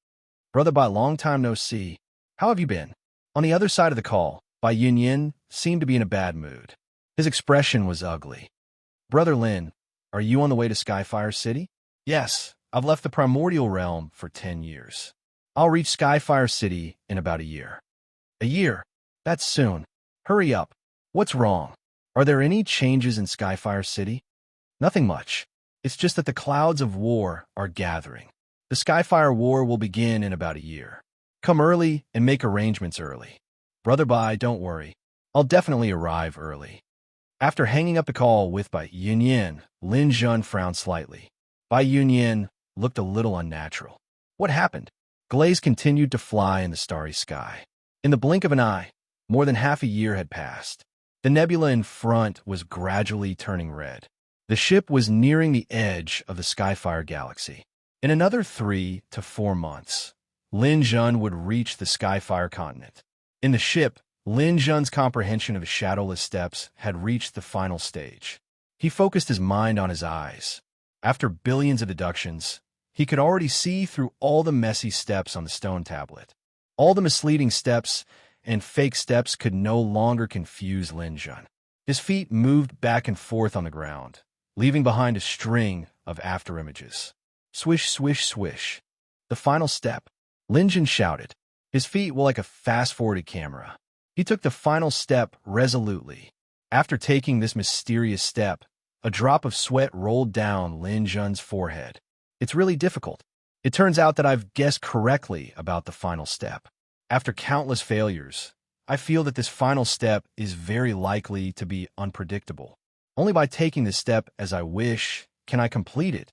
Brother Bai, long time no see. How have you been? On the other side of the call, Bai Yunyan seemed to be in a bad mood. His expression was ugly. Brother Lin, are you on the way to Skyfire City? Yes, I've left the primordial realm for 10 years. I'll reach Skyfire City in about a year. A year? That's soon. Hurry up. What's wrong? Are there any changes in Skyfire City? Nothing much. It's just that the clouds of war are gathering. The Skyfire War will begin in about a year. Come early and make arrangements early. Brother Bai, don't worry. I'll definitely arrive early. After hanging up the call with Bai Yunyan, Lin Jun frowned slightly. Bai Yunyan looked a little unnatural. What happened? Glaze continued to fly in the starry sky. In the blink of an eye, more than half a year had passed. The nebula in front was gradually turning red. The ship was nearing the edge of the Skyfire galaxy. In another 3 to 4 months, Lin Jun would reach the Skyfire continent. In the ship, Lin Jun's comprehension of the shadowless steppes had reached the final stage. He focused his mind on his eyes. After billions of deductions, he could already see through all the messy steps on the stone tablet. All the misleading steps and fake steps could no longer confuse Lin Jun. His feet moved back and forth on the ground, leaving behind a string of afterimages. Swish, swish, swish. The final step. Lin Jun shouted. His feet were like a fast-forwarded camera. He took the final step resolutely. After taking this mysterious step, a drop of sweat rolled down Lin Jun's forehead. It's really difficult. It turns out that I've guessed correctly about the final step. After countless failures, I feel that this final step is very likely to be unpredictable. Only by taking this step as I wish can I complete it.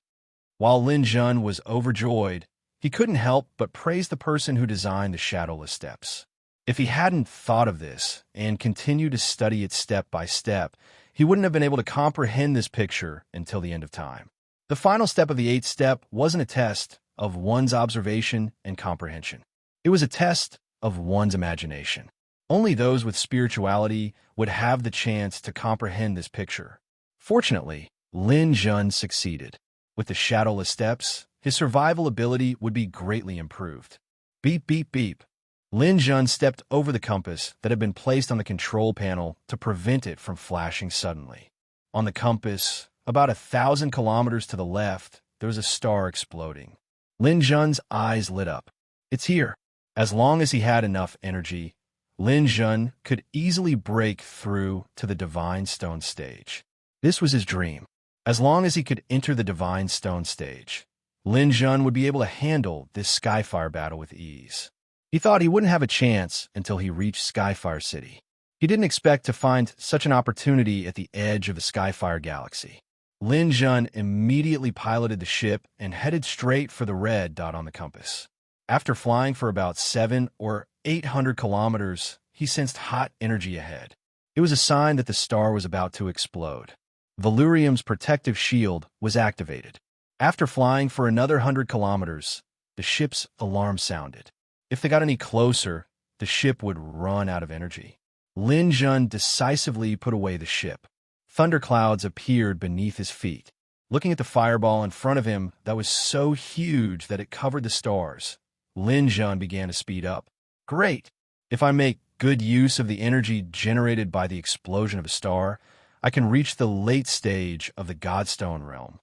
While Lin Jun was overjoyed, he couldn't help but praise the person who designed the shadowless steps. If he hadn't thought of this and continued to study it step by step, he wouldn't have been able to comprehend this picture until the end of time. The final step of the 8th step wasn't a test of one's observation and comprehension. It was a test of one's imagination. Only those with spirituality would have the chance to comprehend this picture. Fortunately, Lin Jun succeeded. With the shadowless steps, his survival ability would be greatly improved. Beep, beep, beep. Lin Jun stepped over the compass that had been placed on the control panel to prevent it from flashing suddenly. On the compass, about 1,000 kilometers to the left, there was a star exploding. Lin Jun's eyes lit up. It's here. As long as he had enough energy, Lin Jun could easily break through to the Divine Stone stage. This was his dream. As long as he could enter the Divine Stone stage, Lin Jun would be able to handle this Skyfire battle with ease. He thought he wouldn't have a chance until he reached Skyfire City. He didn't expect to find such an opportunity at the edge of the Skyfire galaxy. Lin Jun immediately piloted the ship and headed straight for the red dot on the compass. After flying for about 700 or 800 kilometers, he sensed hot energy ahead. It was a sign that the star was about to explode. Valurium's protective shield was activated. After flying for another 100 kilometers, the ship's alarm sounded. If they got any closer, the ship would run out of energy. Lin Jun decisively put away the ship. Thunderclouds appeared beneath his feet. Looking at the fireball in front of him that was so huge that it covered the stars, Lin Jun began to speed up. Great! If I make good use of the energy generated by the explosion of a star, I can reach the late stage of the Godstone realm.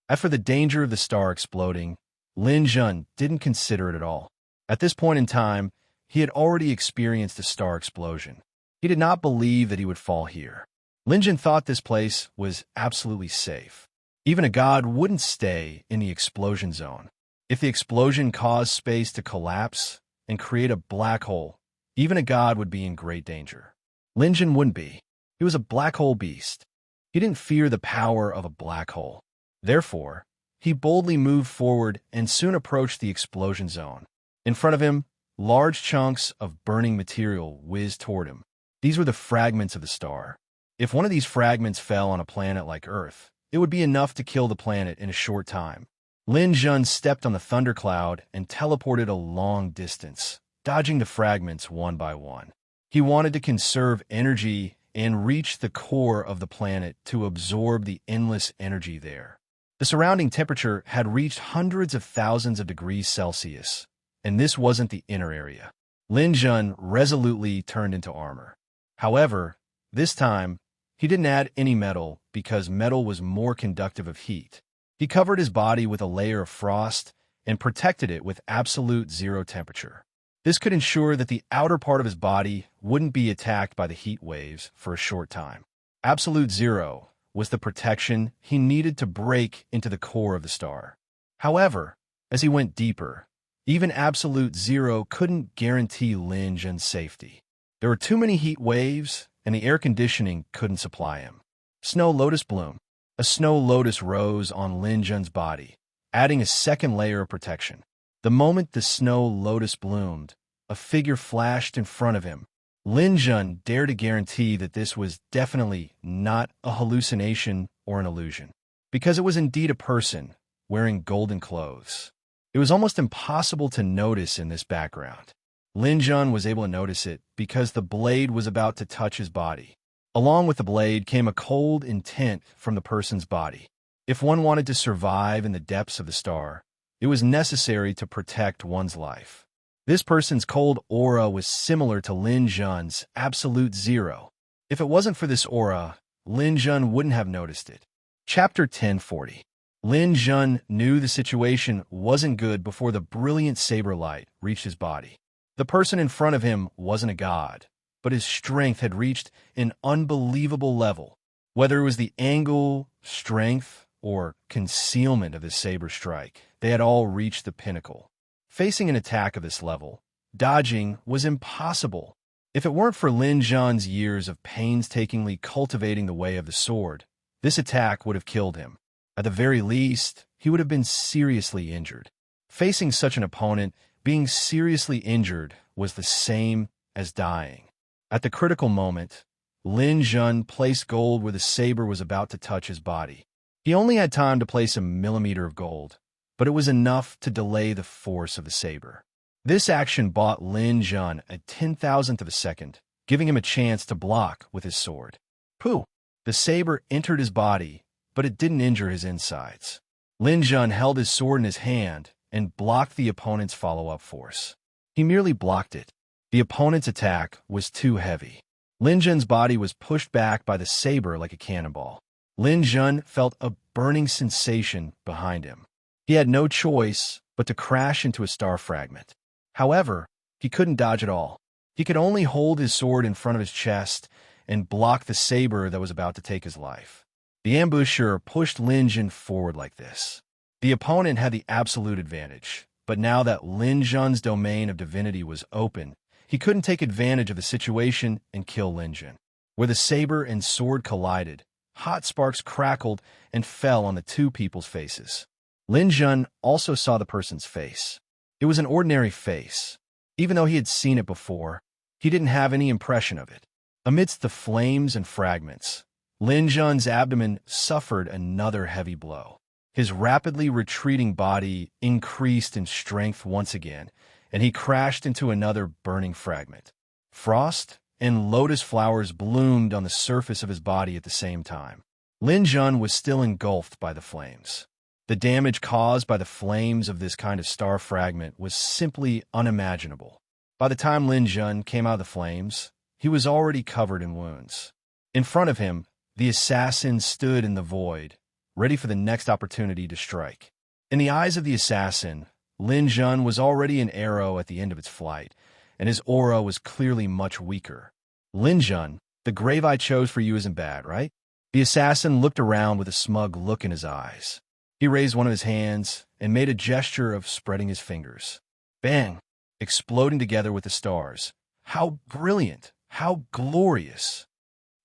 As for the danger of the star exploding, Lin Jun didn't consider it at all. At this point in time, he had already experienced a star explosion. He did not believe that he would fall here. Lin Jun thought this place was absolutely safe. Even a god wouldn't stay in the explosion zone. If the explosion caused space to collapse and create a black hole, even a god would be in great danger. Lin Jun wouldn't be. He was a black hole beast. He didn't fear the power of a black hole. Therefore, he boldly moved forward and soon approached the explosion zone. In front of him, large chunks of burning material whizzed toward him. These were the fragments of the star. If one of these fragments fell on a planet like Earth, it would be enough to kill the planet in a short time. Lin Jun stepped on the thundercloud and teleported a long distance, dodging the fragments one by one. He wanted to conserve energy and reach the core of the planet to absorb the endless energy there. The surrounding temperature had reached hundreds of thousands of degrees Celsius, and this wasn't the inner area. Lin Jun resolutely turned into armor. However, this time, he didn't add any metal because metal was more conductive of heat. He covered his body with a layer of frost and protected it with absolute zero temperature. This could ensure that the outer part of his body wouldn't be attacked by the heat waves for a short time. Absolute zero was the protection he needed to break into the core of the star. However, as he went deeper, even absolute zero couldn't guarantee Lin Jun's safety. There were too many heat waves, and the air conditioning couldn't supply him. Snow lotus bloom. A snow lotus rose on Lin Jun's body, adding a second layer of protection. The moment the snow lotus bloomed, a figure flashed in front of him. Lin Jun dared to guarantee that this was definitely not a hallucination or an illusion, because it was indeed a person wearing golden clothes. It was almost impossible to notice in this background. Lin Jun was able to notice it because the blade was about to touch his body. Along with the blade came a cold intent from the person's body. If one wanted to survive in the depths of the star, it was necessary to protect one's life. This person's cold aura was similar to Lin Jun's absolute zero. If it wasn't for this aura, Lin Jun wouldn't have noticed it. Chapter 1040. Lin Jun knew the situation wasn't good before the brilliant saber light reached his body. The person in front of him wasn't a god, but his strength had reached an unbelievable level. Whether it was the angle, strength, or concealment of his saber strike, they had all reached the pinnacle. Facing an attack of this level, dodging was impossible. If it weren't for Lin Jun's years of painstakingly cultivating the way of the sword, this attack would have killed him. At the very least, he would have been seriously injured. Facing such an opponent, being seriously injured was the same as dying. At the critical moment, Lin Jun placed gold where the saber was about to touch his body. He only had time to place a millimeter of gold, but it was enough to delay the force of the saber. This action bought Lin Jun a 10,000th of a second, giving him a chance to block with his sword. Pooh! The saber entered his body, but it didn't injure his insides. Lin Jun held his sword in his hand and blocked the opponent's follow-up force. He merely blocked it. The opponent's attack was too heavy. Lin Jun's body was pushed back by the saber like a cannonball. Lin Jun felt a burning sensation behind him. He had no choice but to crash into a star fragment. However, he couldn't dodge at all. He could only hold his sword in front of his chest and block the saber that was about to take his life. The ambusher pushed Lin Jun forward like this. The opponent had the absolute advantage, but now that Lin Jun's domain of divinity was open, he couldn't take advantage of the situation and kill Lin Jun. Where the saber and sword collided, hot sparks crackled and fell on the two people's faces. Lin Jun also saw the person's face. It was an ordinary face. Even though he had seen it before, he didn't have any impression of it. Amidst the flames and fragments, Lin Jun's abdomen suffered another heavy blow. His rapidly retreating body increased in strength once again, and he crashed into another burning fragment. Frost and lotus flowers bloomed on the surface of his body at the same time. Lin Jun was still engulfed by the flames. The damage caused by the flames of this kind of star fragment was simply unimaginable. By the time Lin Jun came out of the flames, he was already covered in wounds. In front of him, the assassin stood in the void, ready for the next opportunity to strike. In the eyes of the assassin, Lin Jun was already an arrow at the end of its flight, and his aura was clearly much weaker. Lin Jun, the grave I chose for you isn't bad, right? The assassin looked around with a smug look in his eyes. He raised one of his hands and made a gesture of spreading his fingers. Bang! Exploding together with the stars. How brilliant! How glorious!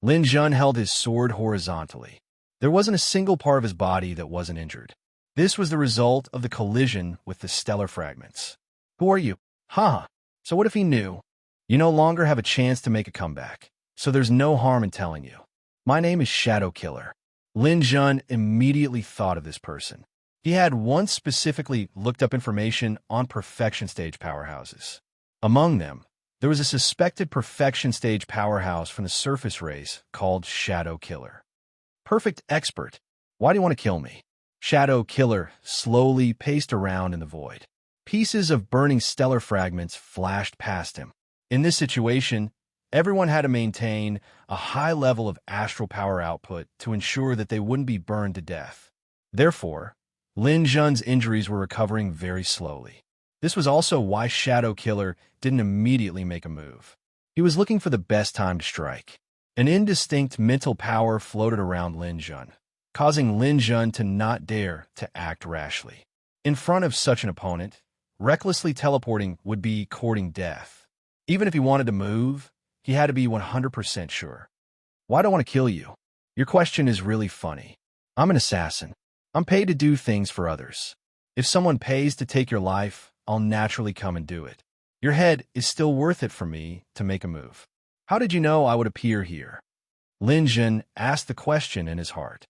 Lin Jun held his sword horizontally. There wasn't a single part of his body that wasn't injured. This was the result of the collision with the stellar fragments. Who are you? Huh. So what if he knew? You no longer have a chance to make a comeback, so there's no harm in telling you. My name is Shadow Killer. Lin Jun immediately thought of this person. He had once specifically looked up information on perfection stage powerhouses. Among them, there was a suspected perfection stage powerhouse from the surface race called Shadow Killer. Perfect expert. Why do you want to kill me? Shadow Killer slowly paced around in the void. Pieces of burning stellar fragments flashed past him. In this situation, everyone had to maintain a high level of astral power output to ensure that they wouldn't be burned to death. Therefore, Lin Jun's injuries were recovering very slowly. This was also why Shadow Killer didn't immediately make a move. He was looking for the best time to strike. An indistinct mental power floated around Lin Jun, causing Lin Jun to not dare to act rashly. In front of such an opponent, recklessly teleporting would be courting death. Even if he wanted to move, he had to be 100% sure. Why do I want to kill you? Your question is really funny. I'm an assassin. I'm paid to do things for others. If someone pays to take your life, I'll naturally come and do it. Your head is still worth it for me to make a move. How did you know I would appear here? Lin Jun asked the question in his heart.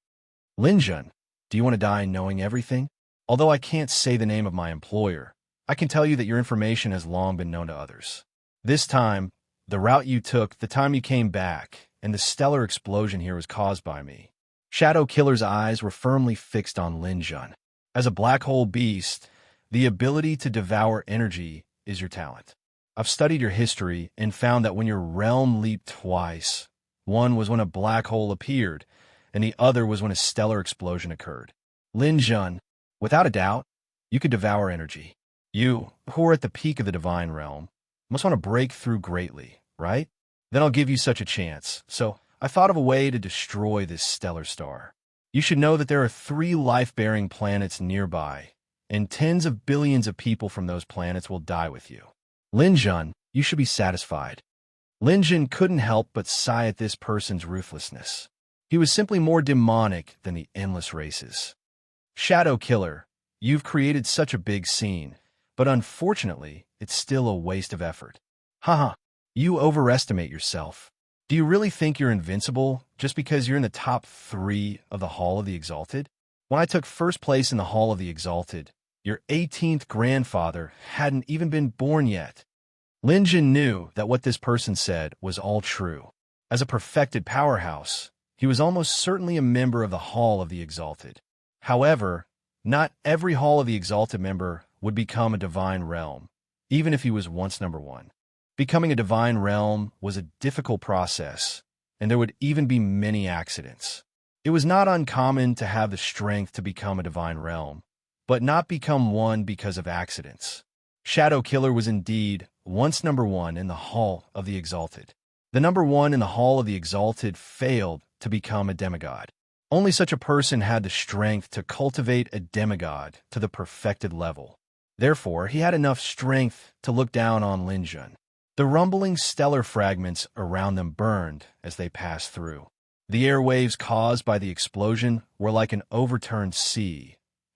Lin Jun, do you want to die knowing everything? Although I can't say the name of my employer, I can tell you that your information has long been known to others. This time, the route you took, the time you came back, and the stellar explosion here was caused by me. Shadow Killer's eyes were firmly fixed on Lin Jun. As a black hole beast, the ability to devour energy is your talent. I've studied your history and found that when your realm leaped twice, one was when a black hole appeared, and the other was when a stellar explosion occurred. Lin Jun, without a doubt, you could devour energy. You, who are at the peak of the divine realm, must want to break through greatly, right? Then I'll give you such a chance. So I thought of a way to destroy this stellar star. You should know that there are 3 life-bearing planets nearby, and tens of billions of people from those planets will die with you. Lin Jun, you should be satisfied. Lin Jun couldn't help but sigh at this person's ruthlessness. He was simply more demonic than the endless races. Shadow Killer, you've created such a big scene, but unfortunately, it's still a waste of effort. Haha, you overestimate yourself. Do you really think you're invincible just because you're in the top 3 of the Hall of the Exalted? When I took first place in the Hall of the Exalted, your 18th grandfather hadn't even been born yet. Lin Jun knew that what this person said was all true. As a perfected powerhouse, he was almost certainly a member of the Hall of the Exalted. However, not every Hall of the Exalted member would become a divine realm, even if he was once number 1. Becoming a divine realm was a difficult process, and there would even be many accidents. It was not uncommon to have the strength to become a divine realm, but not become one because of accidents. Shadow Killer was indeed once number 1 in the Hall of the Exalted. The number 1 in the Hall of the Exalted failed to become a demigod. Only such a person had the strength to cultivate a demigod to the perfected level. Therefore, he had enough strength to look down on Lin Jun. The rumbling stellar fragments around them burned as they passed through. The airwaves caused by the explosion were like an overturned sea,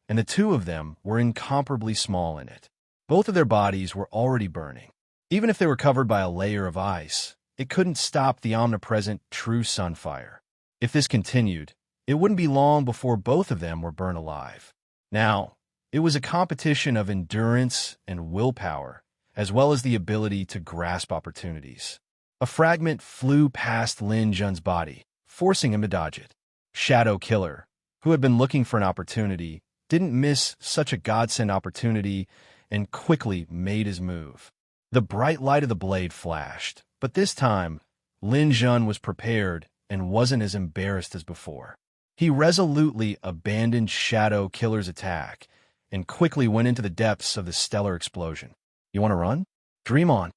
and the 2 of them were incomparably small in it. Both of their bodies were already burning. Even if they were covered by a layer of ice, it couldn't stop the omnipresent true sunfire. If this continued, it wouldn't be long before both of them were burned alive. Now, it was a competition of endurance and willpower, as well as the ability to grasp opportunities. A fragment flew past Lin Jun's body, forcing him to dodge it. Shadow Killer, who had been looking for an opportunity, didn't miss such a godsend opportunity and quickly made his move. The bright light of the blade flashed, but this time, Lin Jun was prepared and wasn't as embarrassed as before. He resolutely abandoned Shadow Killer's attack and quickly went into the depths of the stellar explosion. You want to run? Dream on.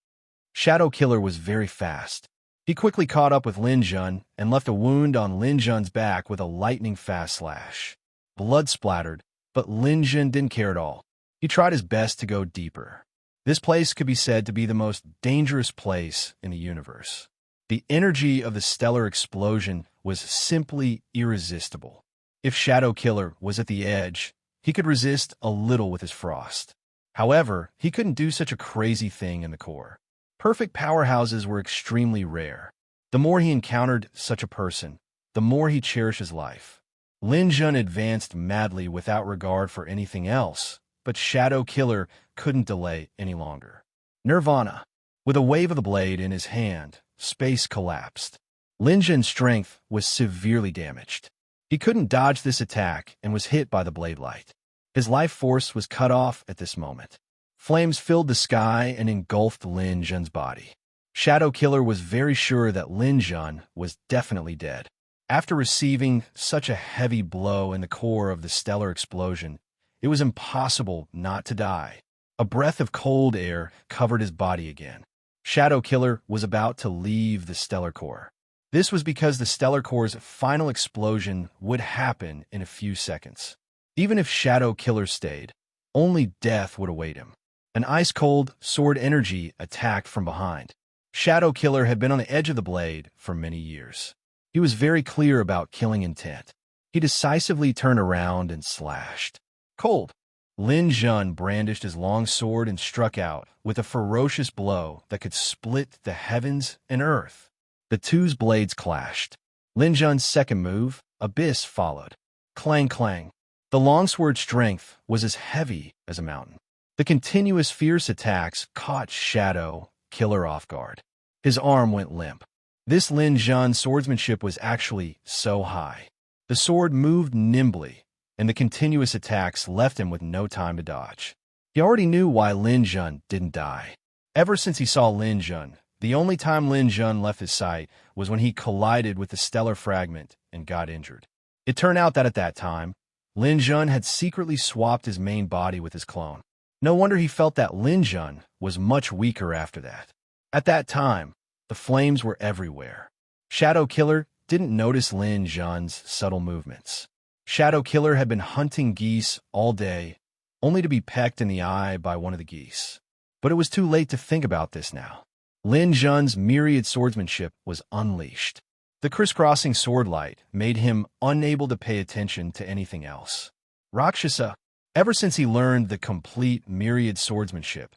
Shadow Killer was very fast. He quickly caught up with Lin Jun and left a wound on Lin Jun's back with a lightning-fast slash. Blood splattered, but Lin Jun didn't care at all. He tried his best to go deeper. This place could be said to be the most dangerous place in the universe. The energy of the stellar explosion was simply irresistible. If Shadow Killer was at the edge, he could resist a little with his frost. However, he couldn't do such a crazy thing in the core. Perfect powerhouses were extremely rare. The more he encountered such a person, the more he cherished his life. Lin Jun advanced madly without regard for anything else, but Shadow Killer couldn't delay any longer. Nirvana. With a wave of the blade in his hand, space collapsed. Lin Jun's strength was severely damaged. He couldn't dodge this attack and was hit by the blade light. His life force was cut off at this moment. Flames filled the sky and engulfed Lin Jun's body. Shadow Killer was very sure that Lin Jun was definitely dead. After receiving such a heavy blow in the core of the stellar explosion, it was impossible not to die. A breath of cold air covered his body again. Shadow Killer was about to leave the stellar core. This was because the stellar core's final explosion would happen in a few seconds. Even if Shadow Killer stayed, only death would await him. An ice-cold sword energy attacked from behind. Shadow Killer had been on the edge of the blade for many years. He was very clear about killing intent. He decisively turned around and slashed. Cold. Lin Jun brandished his long sword and struck out with a ferocious blow that could split the heavens and earth. The two's blades clashed. Lin Jun's second move, Abyss, followed. Clang, clang. The longsword's strength was as heavy as a mountain. The continuous fierce attacks caught Shadow Killer off guard. His arm went limp. This Lin Jun's swordsmanship was actually so high. The sword moved nimbly, and the continuous attacks left him with no time to dodge. He already knew why Lin Jun didn't die. Ever since he saw Lin Jun, the only time Lin Jun left his sight was when he collided with the stellar fragment and got injured. It turned out that at that time, Lin Jun had secretly swapped his main body with his clone. No wonder he felt that Lin Jun was much weaker after that. At that time, the flames were everywhere. Shadow Killer didn't notice Lin Jun's subtle movements. Shadow Killer had been hunting geese all day, only to be pecked in the eye by one of the geese. But it was too late to think about this now. Lin Jun's myriad swordsmanship was unleashed. The crisscrossing sword light made him unable to pay attention to anything else. Rakshasa. Ever since he learned the complete myriad swordsmanship,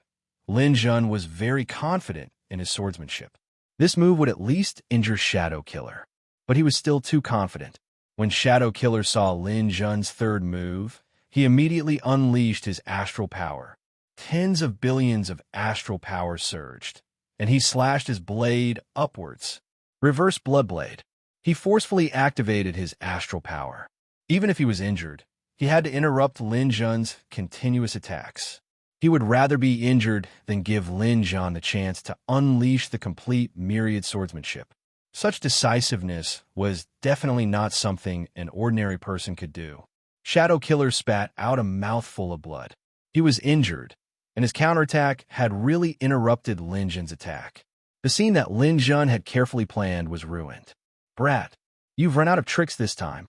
Lin Jun was very confident in his swordsmanship. This move would at least injure Shadow Killer. But he was still too confident. When Shadow Killer saw Lin Jun's third move, he immediately unleashed his astral power. Tens of billions of astral power surged, and he slashed his blade upwards. Reverse Bloodblade. He forcefully activated his astral power. Even if he was injured, he had to interrupt Lin Jun's continuous attacks. He would rather be injured than give Lin Jun the chance to unleash the complete myriad swordsmanship. Such decisiveness was definitely not something an ordinary person could do. Shadow Killer spat out a mouthful of blood. He was injured, and his counterattack had really interrupted Lin Jun's attack. The scene that Lin Jun had carefully planned was ruined. Brat, you've run out of tricks this time.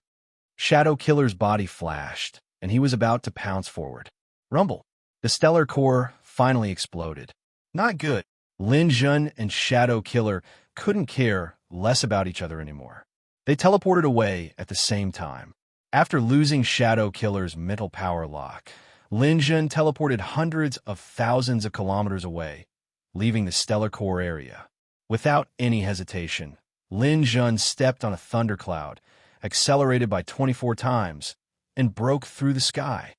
Shadow Killer's body flashed, and he was about to pounce forward. Rumble. The stellar core finally exploded. Not good. Lin Jun and Shadow Killer couldn't care less about each other anymore. They teleported away at the same time. After losing Shadow Killer's mental power lock, Lin Jun teleported hundreds of thousands of kilometers away, leaving the stellar core area. Without any hesitation, Lin Jun stepped on a thundercloud, accelerated by 24 times, and broke through the sky.